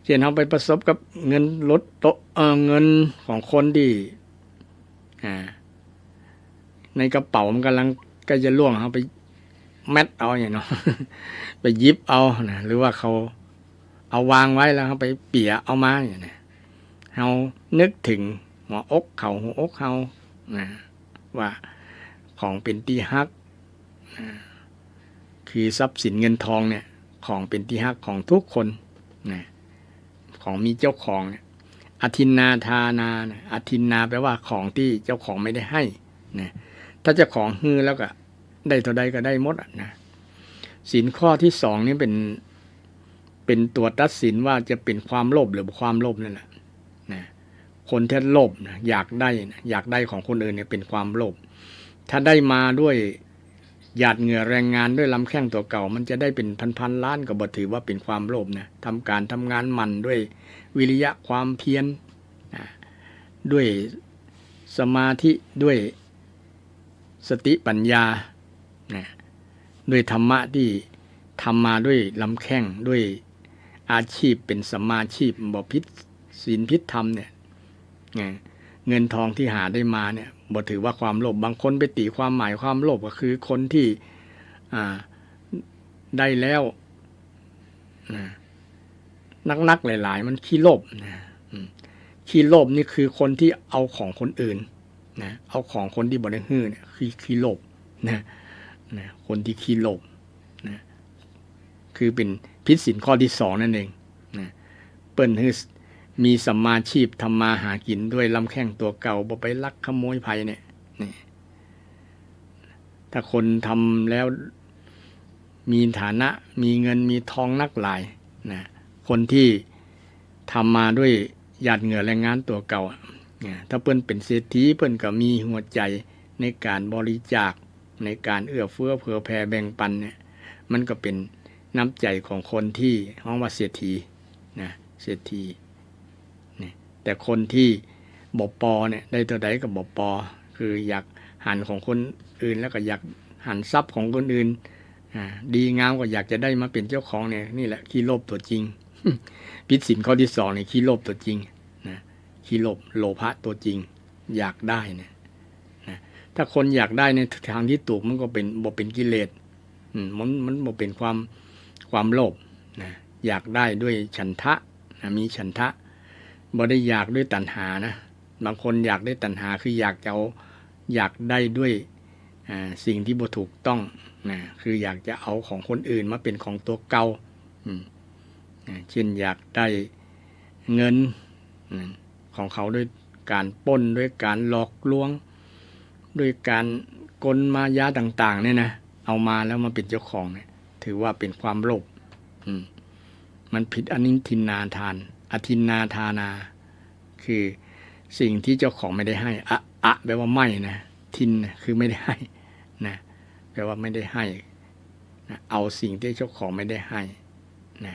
เช่นเฮาไปประสบกับเงินลดโตเงินของคนที่ในกระเป๋ามันกำลังใกล้จะล่วงเฮาไปแมทเอาอย่างเนาะ ไปหยิบเอานะหรือว่าเขาเอาวางไว้แล้วเฮาไปเปี่ยเอามาอย่างนี้เฮานึกถึงหัวอกเฮานะว่าของเป็นที่ฮักคือทรัพย์สินเงินทองเนี่ยของเป็นที่ฮักของทุกคนนะของมีเจ้าของเนี่ยอทินนาทานานะอทินนาแปลว่าของที่เจ้าของไม่ได้ให้นะถ้าเจ้าของฮือแล้วก็ได้เท่าใดก็ได้หมดนะศีลข้อที่2นี่เป็นตัวตัดสินว่าจะเป็นความโลภหรือความโลภนั่นแหละนะคนที่โลภนะอยากได้ของคนอื่นเนี่ยเป็นความโลภถ้าได้มาด้วยหยาดเหงื่อแรงงานด้วยลำแข้งตัวเก่ามันจะได้เป็นพันล้านก็บ่ถือว่าเป็นความโลภนะทำงานมันด้วยวิริยะความเพียรด้วยสมาธิด้วยสติปัญญาด้วยธรรมะที่ทำมาด้วยลำแข้งด้วยอาชีพเป็นสัมมาชีพบ่ผิดศีลผิดธรรมเนี่ยเงินทองที่หาได้มาเนี่ยบ่ถือว่าความโลภบางคนไปตีความหมายความโลภก็คือคนที่ ได้แล้วนะนักๆหลายๆมันขี้โลภนะขี้โลภนี่คือคนที่เอาของคนอื่นนะเอาของคนที่บ่ได้ฮื้อเนี่ยคือขี้โลภนะคนที่ขี้โลภนะคือเป็นผิดศีลข้อที่สองนั่นเองนะเปิ้นฮื้อมีสัมมาชีพทำมาหากินด้วยลำแข้งตัวเก่าบ่ไปลักขโมยไผเนี่ยนี่ถ้าคนทำแล้วมีฐานะมีเงินมีทองนักหลายนะคนที่ทำมาด้วยหยาดเหงื่อแรงงานตัวเก่าถ้าเปิ้นเป็นเศรษฐีเปิ้นก็มีหัวใจในการบริจาคในการเอื้อเฟื้อเผื่อแผ่แบ่งปันเนี่ยมันก็เป็นน้ำใจของคนที่ฮ้องว่าเศรษฐีนะเศรษฐีนี่แต่คนที่บ่ปอเนี่ยได้ตัวใดก็บ่ปอคืออยากหันของคนอื่นแล้วก็อยากหันทรัพย์ของคนอื่นดีงามก็อยากจะได้มาเป็นเจ้าของเนี่ยนี่แหละขี้โลภตัวจริง ผิดศีลข้อที่สองนี่ขี้โลภตัวจริงนะขี้โลภะตัวจริงอยากได้เนี่ยนะถ้าคนอยากได้ในทางที่ถูกมันก็เป็นบ่เป็นกิเลสมันบ่เป็นความโลภนะอยากได้ด้วยฉันทะนะมีฉันทะบ่ได้อยากด้วยตัณหานะบางคนอยากได้ตัณหาคืออยากได้ด้วยสิ่งที่บ่ถูกต้องนะคืออยากจะเอาของคนอื่นมาเป็นของตัวเก่าเช่นอยากได้เงินของเขาด้วยการปล้นด้วยการหลอกลวงด้วยการกลมายาต่างๆเนี่ยนะเอามาแล้วมาเป็นเจ้าของเนี่ยถือว่าเป็นความโลภมันผิดอนิทินนาทานอทินนาทานาคือสิ่งที่เจ้าของไม่ได้ให้แปลว่าไม่นะทินคือไม่ได้ให้นะแปลว่าไม่ได้ให้นะเอาสิ่งที่เจ้าของไม่ได้ให้นะ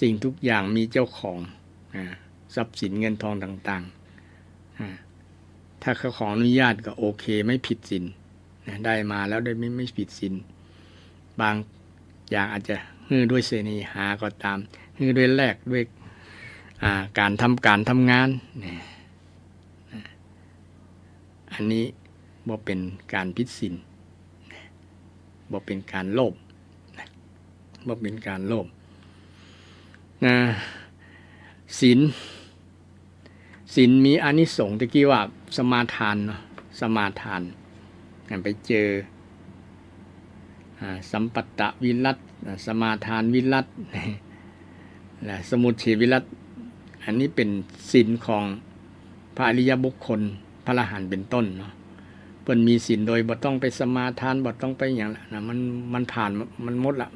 สิ่งทุกอย่างมีเจ้าของทรัพย์สินเงินทองต่างๆถ้าเขาขออนุญาตก็โอเคไม่ผิดศีลได้มาแล้วได้ไม่ผิดศีลบางอย่างอาจจะฮื้อด้วยเสน่หาก็ตามฮื้อด้วยแลกด้วยการทำงานอันนี้บ่เป็นการผิดศีลบ่เป็นการโลภบ่เป็นการโลภศีลมีอานิสงส์ตะกี้ว่าสมาทานเนาะสมาทานไปเจอสัมปัตตวิรัตสมาทานวิรัตและสมุทเฉวิรัตอันนี้เป็นศีลของพระอริยบุคคลพระอรหันต์เป็นต้นเนาะเพิ่นมีศีลโดยบ่ต้องไปสมาทานบ่ต้องไปอย่างละนะมันผ่านมันหมดละ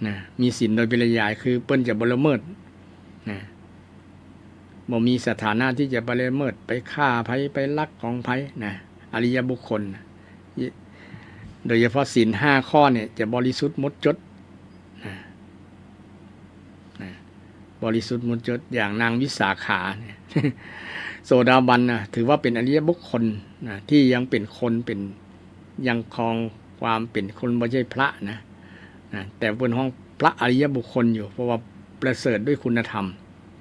นะมีศีลโดยปริยายคือเปิ้นจะบ่ละเมิดนะบ่มีสถานะที่จะบ่ละเมิดไปฆ่าไผไปลักของไผนะอริยบุคคลโดยเฉพาะศีล5ข้อเนี่ยจะบริสุทธิ์หมดจดบริสุทธิ์หมดจดอย่างนางวิสาขาเนี่ยโสดาบันนะถือว่าเป็นอริยบุคคลนะที่ยังเป็นคนเป็นยังครองความเป็นคนไม่ใช่พระนะแต่บนห้องพระอริยบุคคลอยู่เพราะว่าประเสริฐด้วยคุณธรรม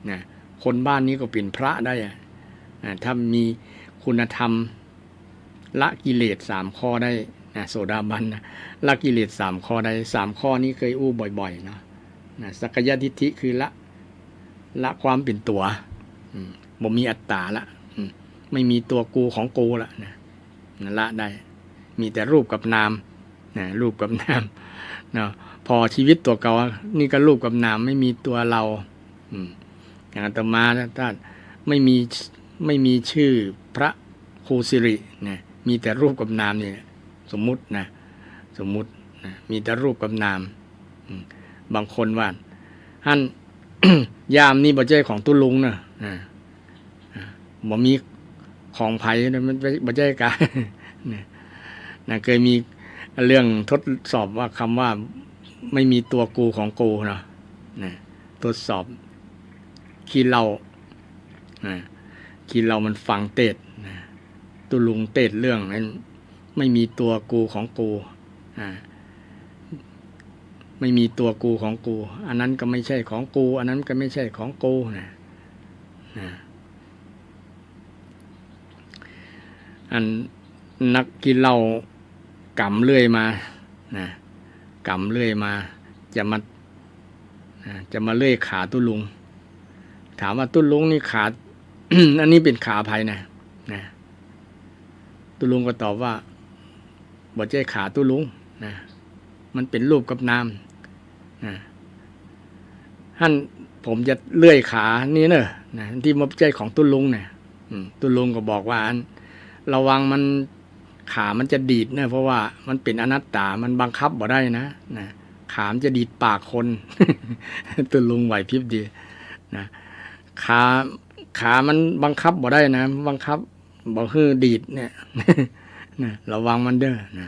นะคนบ้านนี้ก็เป็นพระได้ถ้ามีคุณธรรมละกิเลส3ข้อได้โสดาบันนะละกิเลส3ข้อได้3ข้อนี้เคยอู้บ่อยๆนะสักกายทิฏฐิคือละความเป็นตัวบ่มีอัตตาละไม่มีตัวกูของกูละนะละได้มีแต่รูปกับนามนะรูปกับนามนะพอชีวิตตัวเก่านี่ก็รูปกับนามไม่มีตัวเราอย่างอาตมาถ้าไม่มีชื่อพระครูสิรินะมีแต่รูปกับนามนี่สมมุตินะมีแต่รูปกับนามบางคนว่าท่าน ยามนี่บ่ใช่ของตุลุงนะบ่มีของไผมันบ่ใช่กะนะเคยมีเรื่องทดสอบว่าคำว่าไม่มีตัวกูของกูเนาะทดสอบขี้เหล้ามันฟังเทศตุลุงเทศเรื่องนั้นไม่มีตัวกูของกูไม่มีตัวกูของกูอันนั้นก็ไม่ใช่ของกูอันนั้นก็ไม่ใช่ของกูนะอันนักกินเหล้ากำเลื่อยมานะ กำเลื่อยมาจะมาเลื่อยขาตุลุงถามว่าตุลุงนี่ขา อันนี้เป็นขาภัยนะตุลุงก็ตอบว่าบ่ใช่ขาตุลุงนะมันเป็นรูปกับนามท่านผมจะเลื่อยขานี่เนอะที่มันใจของตุลุงเนี่ยตุลุงก็บอกว่าระวังมันขามันจะดีดนะเพราะว่ามันเป็นอนัตตามันบังคับบ่ได้นะขามันจะดีดปากคน ตุลุงไหวพริบดีนะขามันบังคับบ่ได้นะบังคับบ่คือดีดเนี่ย นะระวังมันเด้อนะ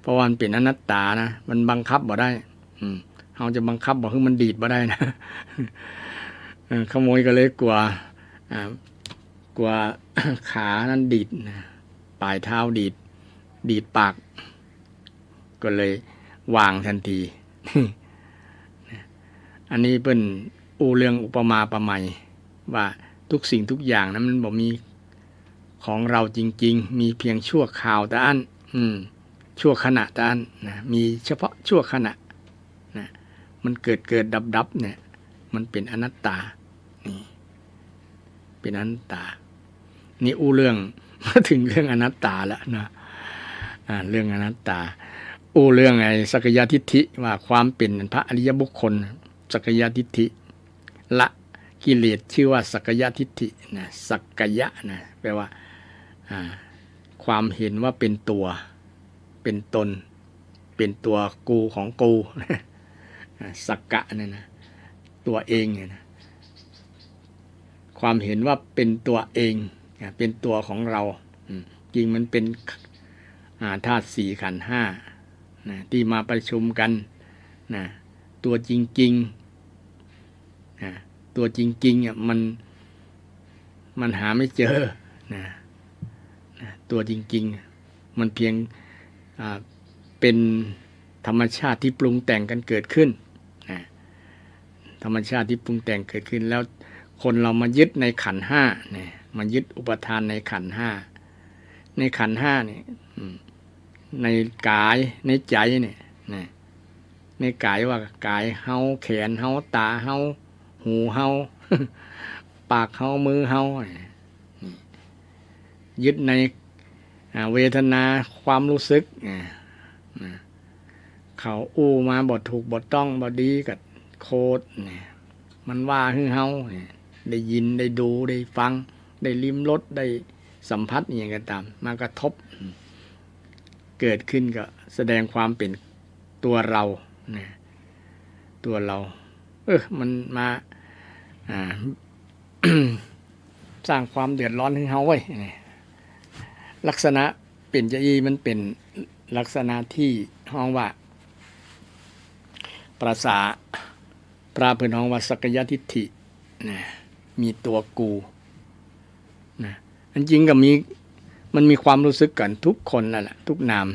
เพราะว่ามันเป็นอนัตตานะมันบังคับบ่ได้เราจะบังคับบ่คือมันดีดบ่ได้นะ ขโมยก็เลยกลัวขานั้นดีดนะปลายเท้าดีดปากก็เลยวางทันที อันนี้เป็นเรื่องอุปมาประไมยว่าทุกสิ่งทุกอย่างนั้นมันบ่มีของเราจริงๆมีเพียงชั่วคราวแต่อันชั่วขณะแต่อันนะมีเฉพาะชั่วขณะนะมันเกิดดับเนี่ยมันเป็นอนัตตานี่เป็นอนัตตานี่เรื่อง มาถึงเรื่องอนัตตาแล้วนะเรื่องอนัตตาเรื่องไอ้สักยทิฏฐิว่าความเป็นพระอริยบุคคลสักยทิฏฐิละกิเลสชื่อว่าสักยทิฏฐินะสักกยะนะแปลว่าความเห็นว่าเป็นตัวเป็นตนเป็นตัวกูของกูสักกะนั่นนะตัวเองเนี่ยนะความเห็นว่าเป็นตัวเองเป็นตัวของเราจริงมันเป็นธาตุสี่ขันธ์ห้าที่มาประชุมกันตัวจริงๆตัวจริงๆมันหาไม่เจอตัวจริงๆมันเพียงเป็นธรรมชาติที่ปรุงแต่งกันเกิดขึ้นธรรมชาติที่ปรุงแต่งเกิดขึ้นแล้วคนเรามายึดในขันธ์ห้ามายึดอุปทานในขันธ์ห้าในขันธ์ห้าเนี่ยในกายในใจเนี่ยในกายว่ากายเฮาแขนเฮาตาเฮาหูเฮา ปากเฮามือเฮายึดในเวทนาความรู้สึกเขามาบ่ถูกบ่ต้องบ่ดีกับโคตรมันว่าคือเฮาได้ยินได้ดูได้ฟังได้ลิ้มรสได้สัมผัสอย่างก็ตามมากระทบเกิดขึ้นก็แสดงความเป็นตัวเราตัวเรามันมาสร้างความเดือดร้อนให้เฮาไว้ลักษณะเป็นจะอีมันเป็นลักษณะที่ห้องว่าประสาปราเพิ่นห้องว่าสักยทิฏฐิมีตัวกูอันจริงก็มันมีความรู้สึกกันทุกคนนั่นแหละทุกนาม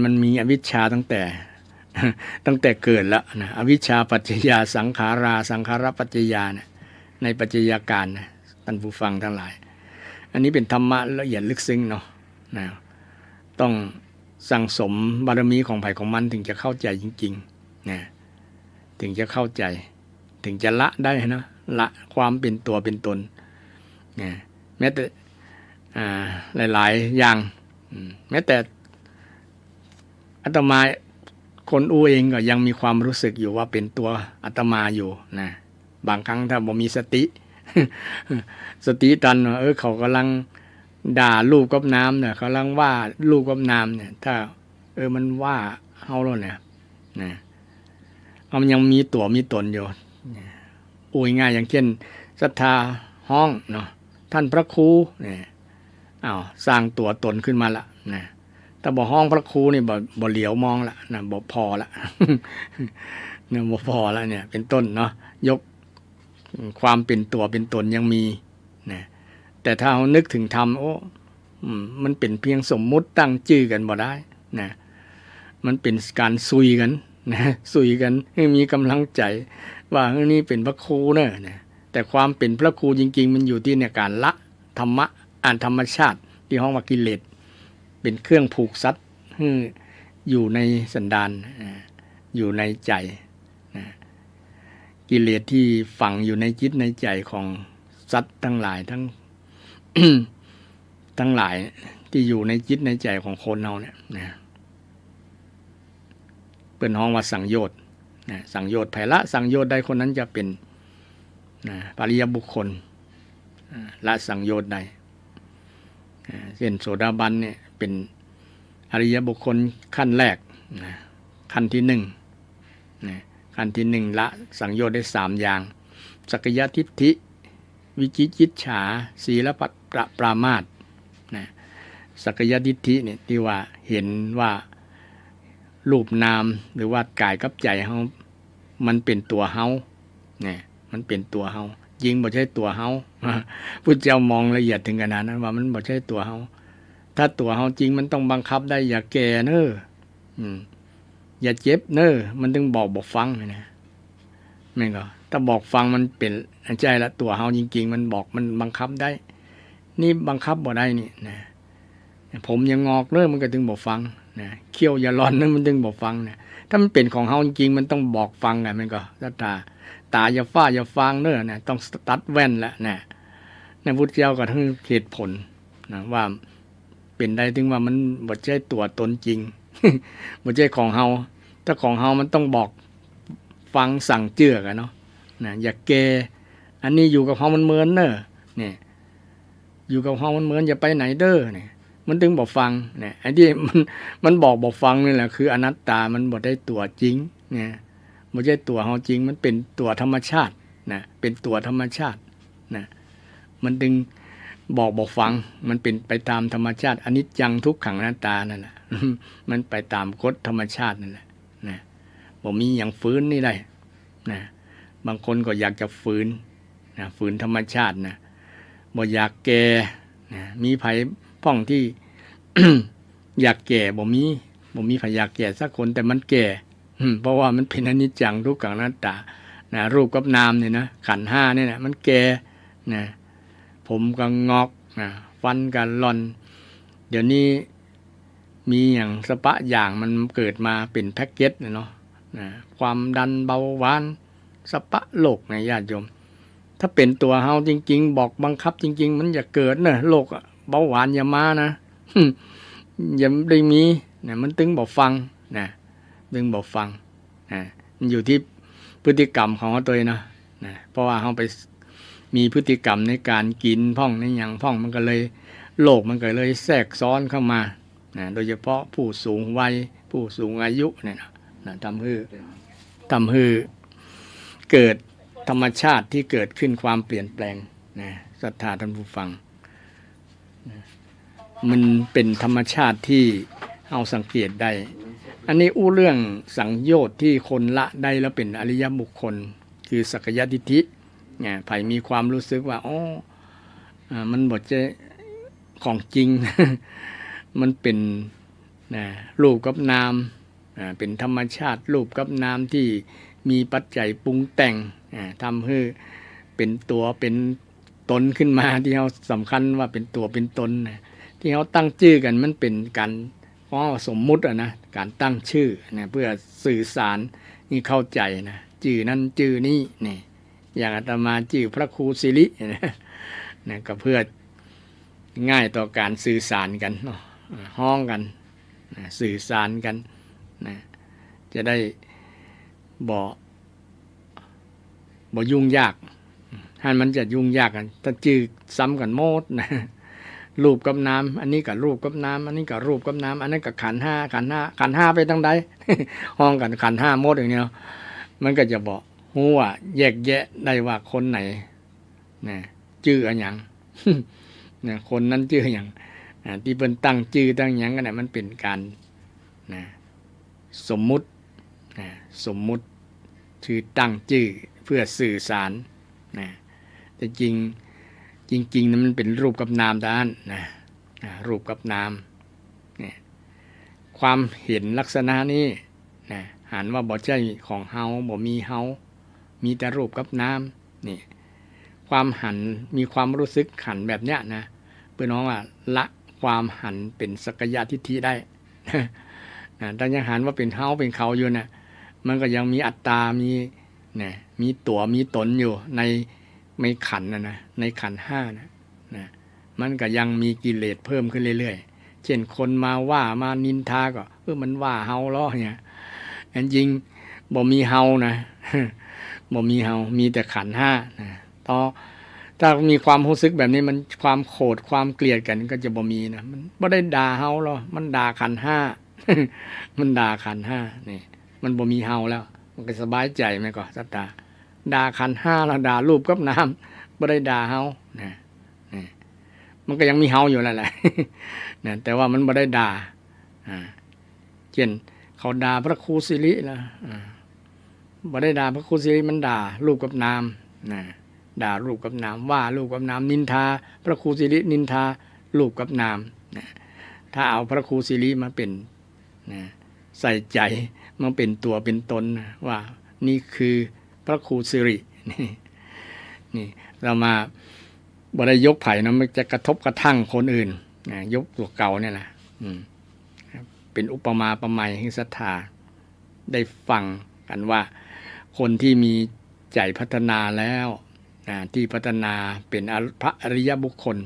มันมีอวิชชาตั้งแต่เกิดแล้วนะอวิชชาปัจจยาสังขารปัจจยานะในปัจจัยการนะท่านผู้ฟังทั้งหลายอันนี้เป็นธรรมะละเอียดลึกซึ้งเนาะต้องสั่งสมบารมีของไผ่ของมันถึงจะเข้าใจจริงๆนะถึงจะเข้าใจถึงจะละได้นะละความเป็นตัวเป็นตนนะแม้แต่หลายๆอย่างแม้แต่อาตมาคนเองก็ยังมีความรู้สึกอยู่ว่าเป็นตัวอาตมาอยู่นะบางครั้งถ้าบ่มีสติ สติตันเขากำลังด่าลูกกับน้ำเนี่ยกำลังว่าลูกกับน้ำเนี่ยถ้ามันว่าเฮาแล้วเนี่ยนะมันยังมีตัวมีตนอยู่ง่ายอย่างเช่นศรัทธาห้องเนาะท่านพระครูเนี่ยสร้างตัวตนขึ้นมาละนะแต่บ่ห้องพระครูนี่บ่เหลียวมองละนะบ่พอละ เนี่ยบ่พอละเนี่ยเป็นต้นเนาะยกความเป็นตัวเป็นตนยังมีนะแต่ถ้าเรานึกถึงธรรมมันเป็นเพียงสมมุติตั้งชื่อกันบ่ได้นะมันเป็นการซุยกันนะซุยกันให้มีกำลังใจว่านี่เป็นพระครูเนอะนะแต่ความเป็นพระครูจริงๆมันอยู่ที่เนี่ยการละธรรมะธรรมชาติที่ห้องว่ากิเลสเป็นเครื่องผูกซัดอยู่ในสันดาน อยู่ในใจนะกิเลสที่ฝังอยู่ในจิตในใจของสัตว์ทั้งหลายทั้ง ทั้งหลายที่อยู่ในจิตในใจของคนเราเนี่ยนะเป็นห้องว่าสังโยชน์นะสังโยชน์ไผละสังโยชน์ใดคนนั้นจะเป็นนะปริยบุคคลละสังโยชน์ใดเช่นโสดาบันเนี่ยเป็นอริยบุคคลขั้นแรกนะขั้นที่หนึ่งนะขั้นที่หนึ่งละสังโยชน์ได้3อย่างสักยทิฏฐิวิจิกิจฉาศีลปรามาสนะสักยทิฏฐิเนี่ยที่ว่าเห็นว่ารูปนามหรือว่ากายกับใจเฮามันเป็นตัวเฮาเนี่ยมันเป็นตัวเฮาจริงบ่ใช่ตัวเฮาพุทธเจ้ามองละเอียดถึงขนาดนั้นว่ามันบ่ใช่ตัวเฮาถ้าตัวเฮาจริงมันต้องบังคับได้อย่าแก่เน้ออย่าเจ็บเน้อมันถึงบอกฟังนะแม่นก็ถ้าบอกฟังมันเป็นใจละตัวเฮาจริงๆมันบอกมันบังคับได้นี่บังคับบ่ได้นี่นะผมยังงอกเน้อมันก็ถึงบ่ฟังนะเขี้ยวอย่าร้อนเน้อมันถึงบ่ฟังนะถ้ามันเป็นของเฮาจริงๆมันต้องบอกฟังกันมันก็ตาอย่าฟ้าอย่าฟังเน้อนะต้องตัดแว่นละนะพุทธเจ้าก็ทั้งเหตุผลนะว่าเป็นได้ถึงว่ามันบ่ใช่ตัวตนจริง บ่ใช่ของเฮาถ้าของเฮามันต้องบอกฟังสั่งเจือกันเนาะนะอย่าแกอันนี้อยู่กับเฮามันเหมือนเน้อเนี่ยอยู่กับเฮามันเหมือนอย่าไปไหนเด้อเนี่ยมันถึงบ่ฟังเนี่ยไอ้ที่มันบอกบ่ฟังนี่แหละคืออนัตตามันบ่ได้ตัวจริงเนี่ยบ่ใช่ตัวเฮาจริงมันเป็นตัวธรรมชาตินะเป็นตัวธรรมชาตินะมันดึงบอกฟังมันเป็นไปตามธรรมชาติอนิจจังทุกขังอนัตตานั่นแหละ มันไปตามกฎธรรมชาตินั่นแหละนะบ่มีอย่างฝืนนี่ได้นะบางคนก็อยากจะฝืนนะฝืนธรรมชาตินะบ่อยากแก่นะมีไผพ่องที่ อยากแก่บ่มีไผอยากแก่สักคนแต่มันแก่เพราะว่ามันเป็นอนิจจังทุกขังอนัตตานะรูปกับนามเนี่ยนะขันธ์5เนี่ยนะมันแก่นะผมก็งอกนะฟันก็หล่อนเดี๋ยวนี้มีอย่างสปะอย่างมันเกิดมาเป็นแพ็กเกจเนาะนะความดันเบาหวานสปะโรคนะญาติโยมถ้าเป็นตัวเฮาจริงๆบอกบังคับจริงๆมันอย่าเกิดนะโรคเบาหวานอย่ามานะ อย่าได้มีนะมันตึงบอกฟังนะตึงบอกฟังนะมันอยู่ที่พฤติกรรมของเขาตัวเองนะเพราะว่าเขาไปมีพฤติกรรมในการกินพ่องในอย่างพ่องมันก็เลยโรคมันก็เลยแทรกซ้อนเข้ามานะโดยเฉพาะผู้สูงวัยผู้สูงอายุเนี่ยนะทำให้เกิดธรรมชาติที่เกิดขึ้นความเปลี่ยนแปลงนะศรัทธาท่านผู้ฟังนะมันเป็นธรรมชาติที่เอาสังเกตได้อันนี้อู้เรื่องสังโยชน์ที่คนละได้แล้วเป็นอริยบุคคลคือสักยทิฏฐิเนี่ยไผมีความรู้สึกว่าอ๋อมันบ่ใช่ของจริง มันเป็นนะรูปกับนามเป็นธรรมชาติรูปกับนามที่มีปัจจัยปรุงแต่งทำให้เป็นตัวเป็นตนขึ้นมาที่เราสำคัญว่าเป็นตัวเป็นตนที่เขาตั้งชื่อกันมันเป็นการสมมุตินะการตั้งชื่อนะเพื่อสื่อสารนี่เข้าใจนะชื่อนั้นชื่อนี้นี่อย่างอาตมาชื่อพระครูสิรินะก็เพื่อง่ายต่อการสื่อสารกันห้องกันสื่อสารกันนะจะได้บ่ยุ่งยากถ้ามันจะยุ่งยากกันถ้าชื่อซ้ำกันหมดนะรูปกับนามอันนี้กับรูปกับนามอันนี้กับรูปกับนามอันนั้นกับขันธ์5ไปทางใด ห้องกันขันธ์5หมดอย่างเงี้ยมันก็จะบอกฮู้ว่าแยกแยะได้ว่าคนไหนนะชื่ออะไรอย่าง นะคนนั้นชื่ออย่างที่เพิ่นตั้งชื่อตั้งหยังกันน่ะมันเป็นการนะสมมุติสมมุติชื่อตั้งชื่อเพื่อสื่อสารนะแต่จริงนั้นมันเป็นรูปกับนามด้านนะรูปกับนามเนี่ยความเห็นลักษณะนี้นะหันว่าบ่ใช่ของเฮาบ่มีเฮามีแต่รูปกับนามนี่ความหันมีความรู้สึกหันแบบเนี้ยนะเพื่อน้องว่าละความหันเป็นสักยทิฏฐิได้ ถ้ายังหันว่าเป็นเฮาเป็นเขาอยู่นะ มันก็ยังมีอัตตามีเนี่ยมีตัวมีตนอยู่ในไม่ขันนะในขันห้านะมันก็ยังมีกิเลสเพิ่มขึ้นเรื่อยๆเช่นคนมาว่ามานินทาก็มันว่าเฮาล้อเนี่ยอันจริงบ่มีเฮานะบ่มีเฮามีแต่ขันห้านะถ้ามีความรู้สึกแบบนี้มันความโกรธความเกลียดกันก็จะบ่มีนะมันบ่ได้ด่าเฮาหรอกมันด่าขันห้า มันด่าขันห้านี่มันบ่มีเฮาแล้วมันก็สบายใจไหมก็สัตตาด่าขันห้าแล้วด่ารูปกับน้ำบ่ได้ด่าเฮานะนี่มันก็ยังมีเฮาอยู่แล้วแหละ นะแต่ว่ามันบ่ได้ด่าเช่นเขาด่าพระครูสิริแล้วบ่ได้ด่าพระครูสิริมันด่ารูปกับนามนะด่ารูปกับนามว่ารูปกับนามนินทาพระครูสิรินินทารูปกับนามนะถ้าเอาพระครูสิริมาเป็นนะใส่ใจมันเป็นตัวเป็นตนนะว่านี่คือพระครูสิรินี่เรามาบ่ได้ยกไผ่นะมันจะกระทบกระทั่งคนอื่นนะยกตัวเก่าเนี่ยแหละเป็นอุปมาประไมยให้ศรัทธาได้ฟังกันว่าคนที่มีใจพัฒนาแล้วที่พัฒนาเป็นพระอริยบุคคล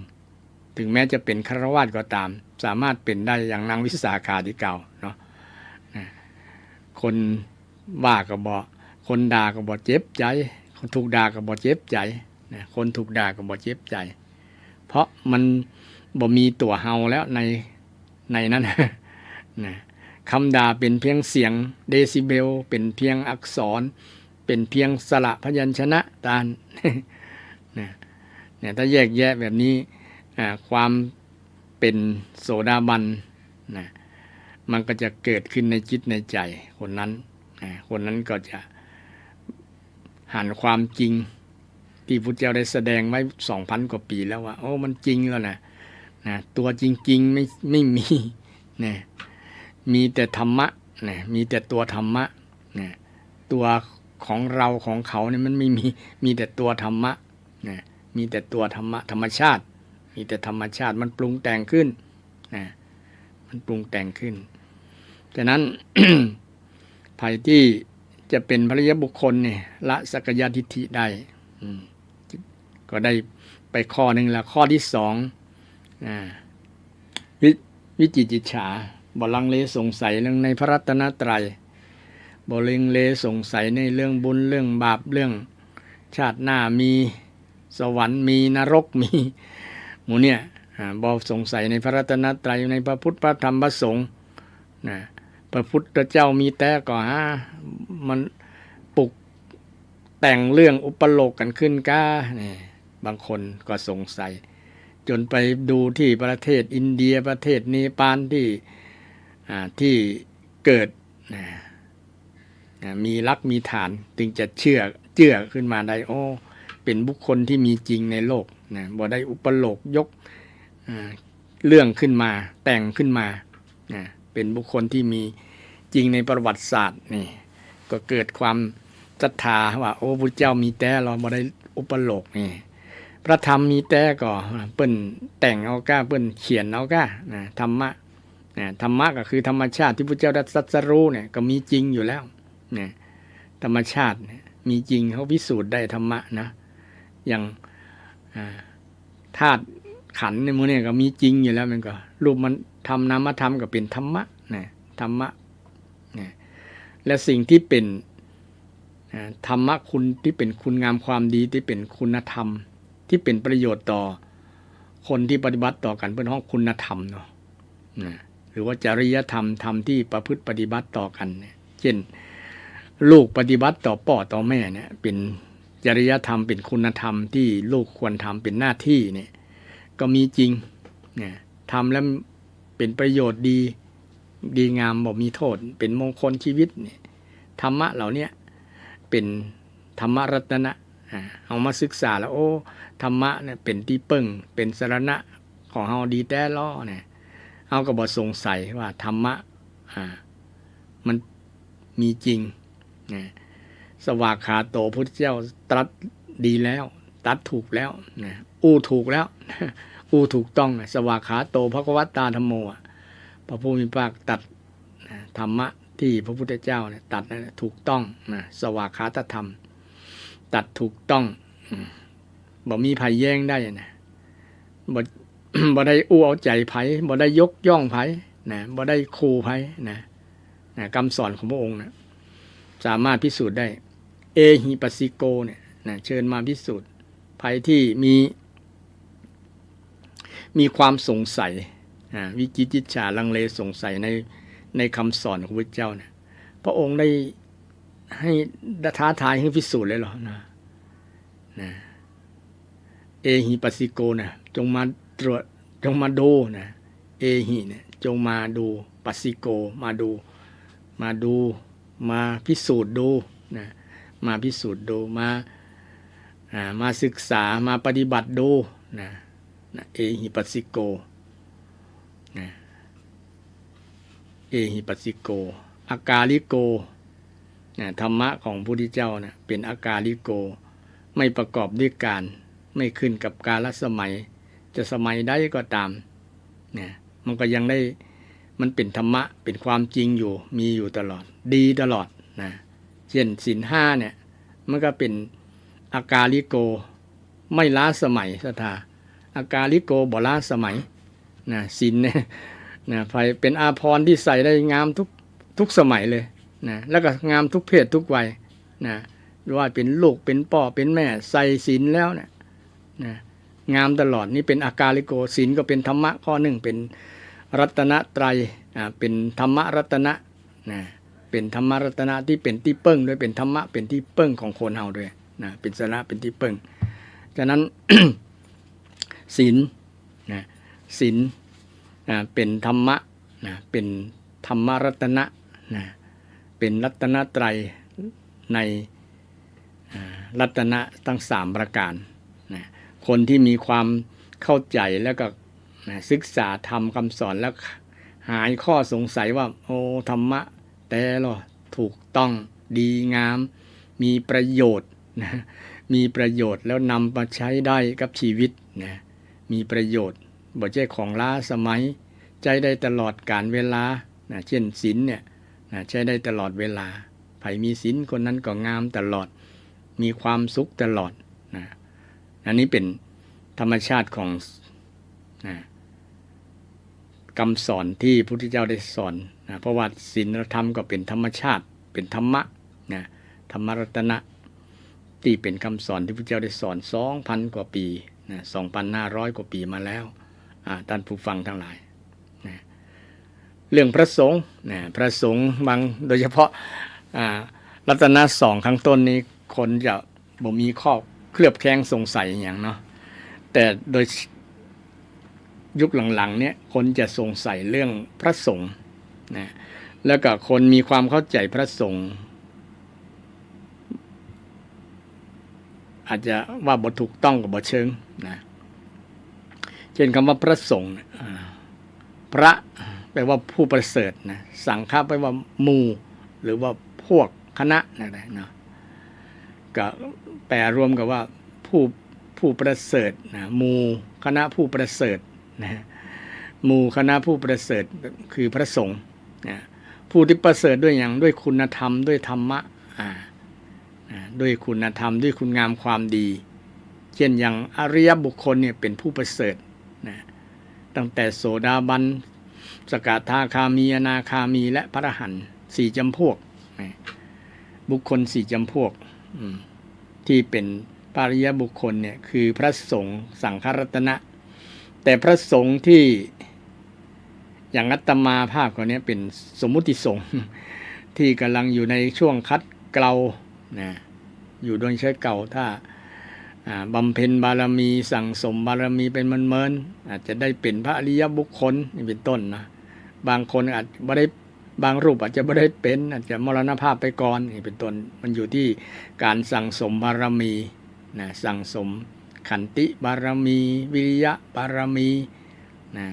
ถึงแม้จะเป็นฆราวาสก็ตามสามารถเป็นได้อย่างนางวิสาขาที่เก่าเนาะคนว่าก็บ่คนด่าก็บ่เจ็บใจคนถูกด่าก็บ่เจ็บใจคนถูกด่าก็บ่เจ็บใจเพราะมันบ่มีตัวเฮาแล้วในนั้นนะคำด่าเป็นเพียงเสียงเดซิเบลเป็นเพียงอักษรเป็นเพียงสระพยัญชนะตาลเนี่ยถ้าแยกแยะแบบนี้ความเป็นโสดาบันนะมันก็จะเกิดขึ้นในจิตในใจคนนั้นก็จะหันความจริงที่พุทธเจ้าได้แสดงไว้ 2,000 กว่าปีแล้วว่ามันจริงแล้วนะตัวจริงๆไม่มีนะมีแต่ธรรมะนะมีแต่ตัวธรรมะนะตัวของเราของเขาเนี่ยมันไม่มีแต่ตัวธรรมะนะมีแต่ตัวธรรมะธรรมชาติมีแต่ธรรมชาติมันปรุงแต่งขึ้นนะมันปรุงแต่งขึ้นฉะนั้น ภัยที่จะเป็นพระอริยบุคคลเนี่ยละสักยทิฏฐิได้ก็ได้ไปข้อหนึ่งละข้อที่สองวิจิกิจฉาบ่ลังเลสงสัยเรื่องในพระรัตนตรัยบ่ลังเลสงสัยในเรื่องบุญเรื่องบาปเรื่องชาติหน้ามีสวรรค์มีนรกมีหมู่เนี่ยบ่สงสัยในพระรัตนตรัยในพระพุทธพระธรรมพระสงฆ์พระพุทธเจ้ามีแต่ก็มันปลุกแต่งเรื่องอุปโลกกันขึ้นก้านี่บางคนก็สงสัยจนไปดูที่ประเทศอินเดียประเทศเนปาลที่เกิดมีรักมีฐานจึงจะเชื่อขึ้นมาได้เป็นบุคคลที่มีจริงในโลกบ่ได้อุปโลกยกเรื่องขึ้นมาแต่งขึ้นมาเป็นบุคคลที่มีจริงในประวัติศาสตร์นี่ก็เกิดความศรัทธาว่าพุทธเจ้ามีแต่เราบ่ได้อุปโลกนี่พระธรรมมีแต่ก็เปิ้นแต่งเอาก้าเปิ้นเขียนเอาก้าธรรมะธรรมะก็คือธรรมชาติที่พระเจ้าได้ตรัสรู้เนี่ยก็มีจริงอยู่แล้วธรรมชาติมีจริงเขาพิสูจน์ได้ธรรมะนะอย่างธาตุขันธ์ในหมู่นี้ก็มีจริงอยู่แล้วมันก็รูปมันทำนามธรรมก็เป็นธรรมะธรรมะและสิ่งที่เป็นธรรมะคุณที่เป็นคุณงามความดีที่เป็นคุณธรรมที่เป็นประโยชน์ต่อคนที่ปฏิบัติต่อกันเป็นห้องคุณธรรมเนาะหรือว่าจริยธรรมธรรมที่ประพฤติปฏิบัติต่อกันเช่นลูกปฏิบัติต่อพ่อต่อแม่เนี่ยเป็นจริยธรรมเป็นคุณธรรมที่ลูกควรทำเป็นหน้าที่เนี่ยก็มีจริงทำแล้วเป็นประโยชน์ดีงามบ่มีโทษเป็นมงคลชีวิตเนี่ยธรรมะเหล่านี้เป็นธรรมรัตนะเอามาศึกษาแล้วธรรมะเนี่ยเป็นที่ปึ้งเป็นสรณะของเฮาดีแต่ล้อเนี่ยเฮาก็บ่สงสัยว่าธรรมะมันมีจริงสวากขาโตพุทธเจ้าตรัสดีแล้วตรัสถูกแล้วถูกแล้วถูกต้องสวากขาโตภควตาธัมโมพระผู้มีพระภาคตรัสธรรมะ ที่พระพุทธเจ้าเนี่ยตัดนะถูกต้องนะสวากขาตธรรมตัดถูกต้องบ่มีภัยแย้งได้นะบ่ บ่ได้อู้เอาใจไผบ่ได้ยกย่องไผนะบ่ได้คูไผนะคำสอนของพระองค์นะสามารถพิสูจน์ได้เอหิปัสสิโกเนี่ยนะเชิญมาพิสูจน์ภัยที่มีความสงสัยวิจิกิจฉาลังเลสงสัยในคำสอนของพระเจ้าเนี่ยพระองค์ได้ให้ท้าทายให้พิสูจน์เลยเหรอนะเอหิปัสสิโกนะจงมาตรวจจงมาดูนะเอหิเนี่ยจงมาดูปัสสิโกมาดูมาพิสูจน์ดูนะมาพิสูจน์ดูมาศึกษามาปฏิบัติดูนะเอหิปัสสิโกนะเอหิปัสสิโกอากาลิโกนะธรรมะของพระพุทธเจ้านะเป็นอากาลิโกไม่ประกอบด้วยการไม่ขึ้นกับกาลสมัยจะสมัยใดก็ตามนะมันก็ยังได้มันเป็นธรรมะเป็นความจริงอยู่มีอยู่ตลอดดีตลอดนะเช่นศีลห้าเนี่ยมันก็เป็นอากาลิโกไม่ล้าสมัยศรัทธาอากาลิโกบ่ล้าสมัยนะศีลเนี่ยนะไฟเป็นอาภรณ์ที่ใส่ได้งามทุกสมัยเลยนะแล้วก็งามทุกเพศทุกวัยนะว่าเป็นลูกเป็นพ่อเป็นแม่ใส่ศีลแล้วเนี่ยนะงามตลอดนี่เป็นอากาลิโกศีลก็เป็นธรรมะข้อหนึ่งเป็นรัตนไตรัยเป็นธรรมรัตนะนะเป็นธรรมรัตนะที่เป็นที่เปิ้งด้วยเป็นธรรมะเป็นที่เปิ้งของคนเฮาด้วยนะเป็นสาระเป็นที่เปิ้งฉะนั้น ศีลนะศีลเป็นธรรมะนะเป็นธรรมรัตนะนะเป็นรัตนไตรัยในรัตนะทั้ง3ประการนะคนที่มีความเข้าใจแล้วก็ศึกษาธรรมคำสอนแล้วหายข้อสงสัยว่าโอ้ธรรมะแต่ละถูกต้องดีงามมีประโยชน์นะมีประโยชน์แล้วนำมาใช้ได้กับชีวิตนะมีประโยชน์บ่ใช่ของล้าสมัยใช้ได้ตลอดกาลเวลานะเช่นศีลเนี่ยนะใช้ได้ตลอดเวลาใครมีศีลคนนั้นก็งามตลอดมีความสุขตลอดนะอันนี้เป็นธรรมชาติของนะคำสอนที่พระพุทธเจ้าได้สอนนะเพราะว่าศีลธรรมก็เป็นธรรมชาติเป็นธรรมะนะธรรมรัตนะที่เป็นคำสอนที่พระพุทธเจ้าได้สอน 2,000 กว่าปีนะ 2,500 กว่าปีมาแล้วท่านผู้ฟังทั้งหลายนะเรื่องพระสงฆ์นะพระสงฆ์บางโดยเฉพาะรัตนะ2ข้างต้นนี้คนจะบ่มีข้อเคลือบแคลงสงสัยอย่างเนาะแต่โดยยุคหลังๆเนี่ยคนจะสงสัยเรื่องพระสงฆ์นะแล้วก็คนมีความเข้าใจพระสงฆ์อาจจะว่าบ่ถูกต้องกับบ่เชิงนะเช่นคำว่าพระสงฆ์พระแปลว่าผู้ประเสริฐนะสังฆะแปลว่าหมู่หรือว่าพวกคณะอะไรเนาะก็แปลรวมกับว่าผู้ประเสริฐนะหมู่คณะผู้ประเสริฐนะหมู่คณะผู้ประเสริฐคือพระสงฆ์นะผู้ที่ประเสริฐด้วยอย่างด้วยคุณธรรมด้วยธรรมะด้วยคุณธรรมด้วยคุณงามความดีเช่นอย่างอริยบุคคลเนี่ยเป็นผู้ประเสริฐนะตั้งแต่โสดาบันสกทาคามีอนาคามีและพระอรหันต์4จำพวกบุคคล4จำพวกที่เป็นพระอริยบุคคลเนี่ยคือพระสงฆ์สังฆรัตนะแต่พระสงฆ์ที่อย่างอาตมาภาพคนนี้เป็นสมมุติสงฆ์ที่กำลังอยู่ในช่วงคัดเกลานะอยู่โดยใช้เก่าถ้าบำเพ็ญบารมีสั่งสมบารมีเป็นเมินๆอาจจะได้เป็นพระอริยบุคคลนี่เป็นต้นนะบางคนอาจไม่ได้บางรูปอาจจะไม่ได้เป็นอาจจะมรณภาพไปก่อนนี่เป็นต้นมันอยู่ที่การสั่งสมบารมีนะสั่งสมขันติบารมีวิริยะบารมีนะ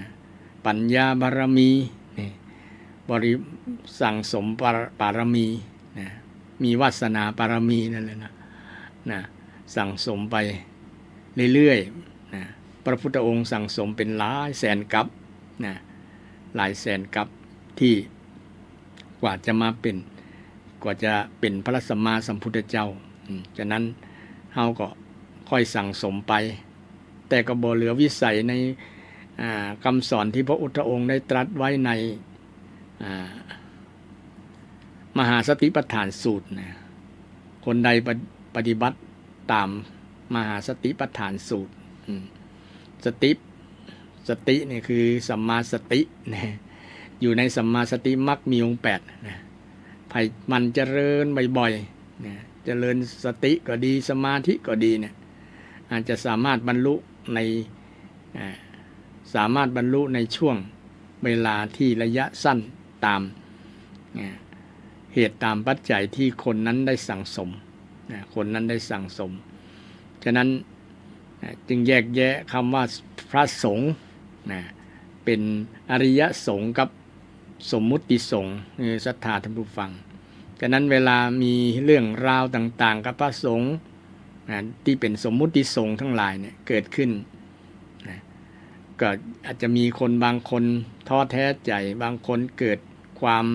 ปัญญาบารมีนี่สั่งสมบารมีนะมีวาสนาบารมีนั่นแหละนะสั่งสมไปเรื่อยๆนะพระพุทธองค์สั่งสมเป็นหลายแสนกัปนะหลายแสนกัปที่ กว่าจะมาเป็นกว่าจะเป็นพระสัมมาสัมพุทธเจ้าฉะนั้นเฮาก็ค่อยสั่งสมไปแต่ก็บ่เหลือวิสัยในคำสอนที่พระพุทธองค์ได้ตรัสไว้ในมหาสติปัฏฐานสูตรนะคนใดปฏิบัติตามมหาสติปัฏฐานสูตรสตินี่คือสัมมาสตินะอยู่ในสัมมาสติมรรคมีองค์8นะไผมันเจริญบ่อยๆนะเจริญสติก็ดีสมาธิก็ดีเนี่ยอาจจะสามารถบรรลุในช่วงเวลาที่ระยะสั้นตามเหตุตามปัจจัยที่คนนั้นได้สั่งสมคนนั้นได้สั่งสมฉะนั้นจึงแยกแยะคำว่าพระสงฆ์เป็นอริยสงฆ์กับสมมุติสงฆ์ศรัทธาท่านผู้ฟังฉะนั้นเวลามีเรื่องราวต่างๆกับพระสงฆ์ที่เป็นสมมุติสงฆ์ทั้งหลายเนี่ยเกิดขึ้นก็อาจจะมีคนบางคนท้อแท้ใจบางคนเกิดความ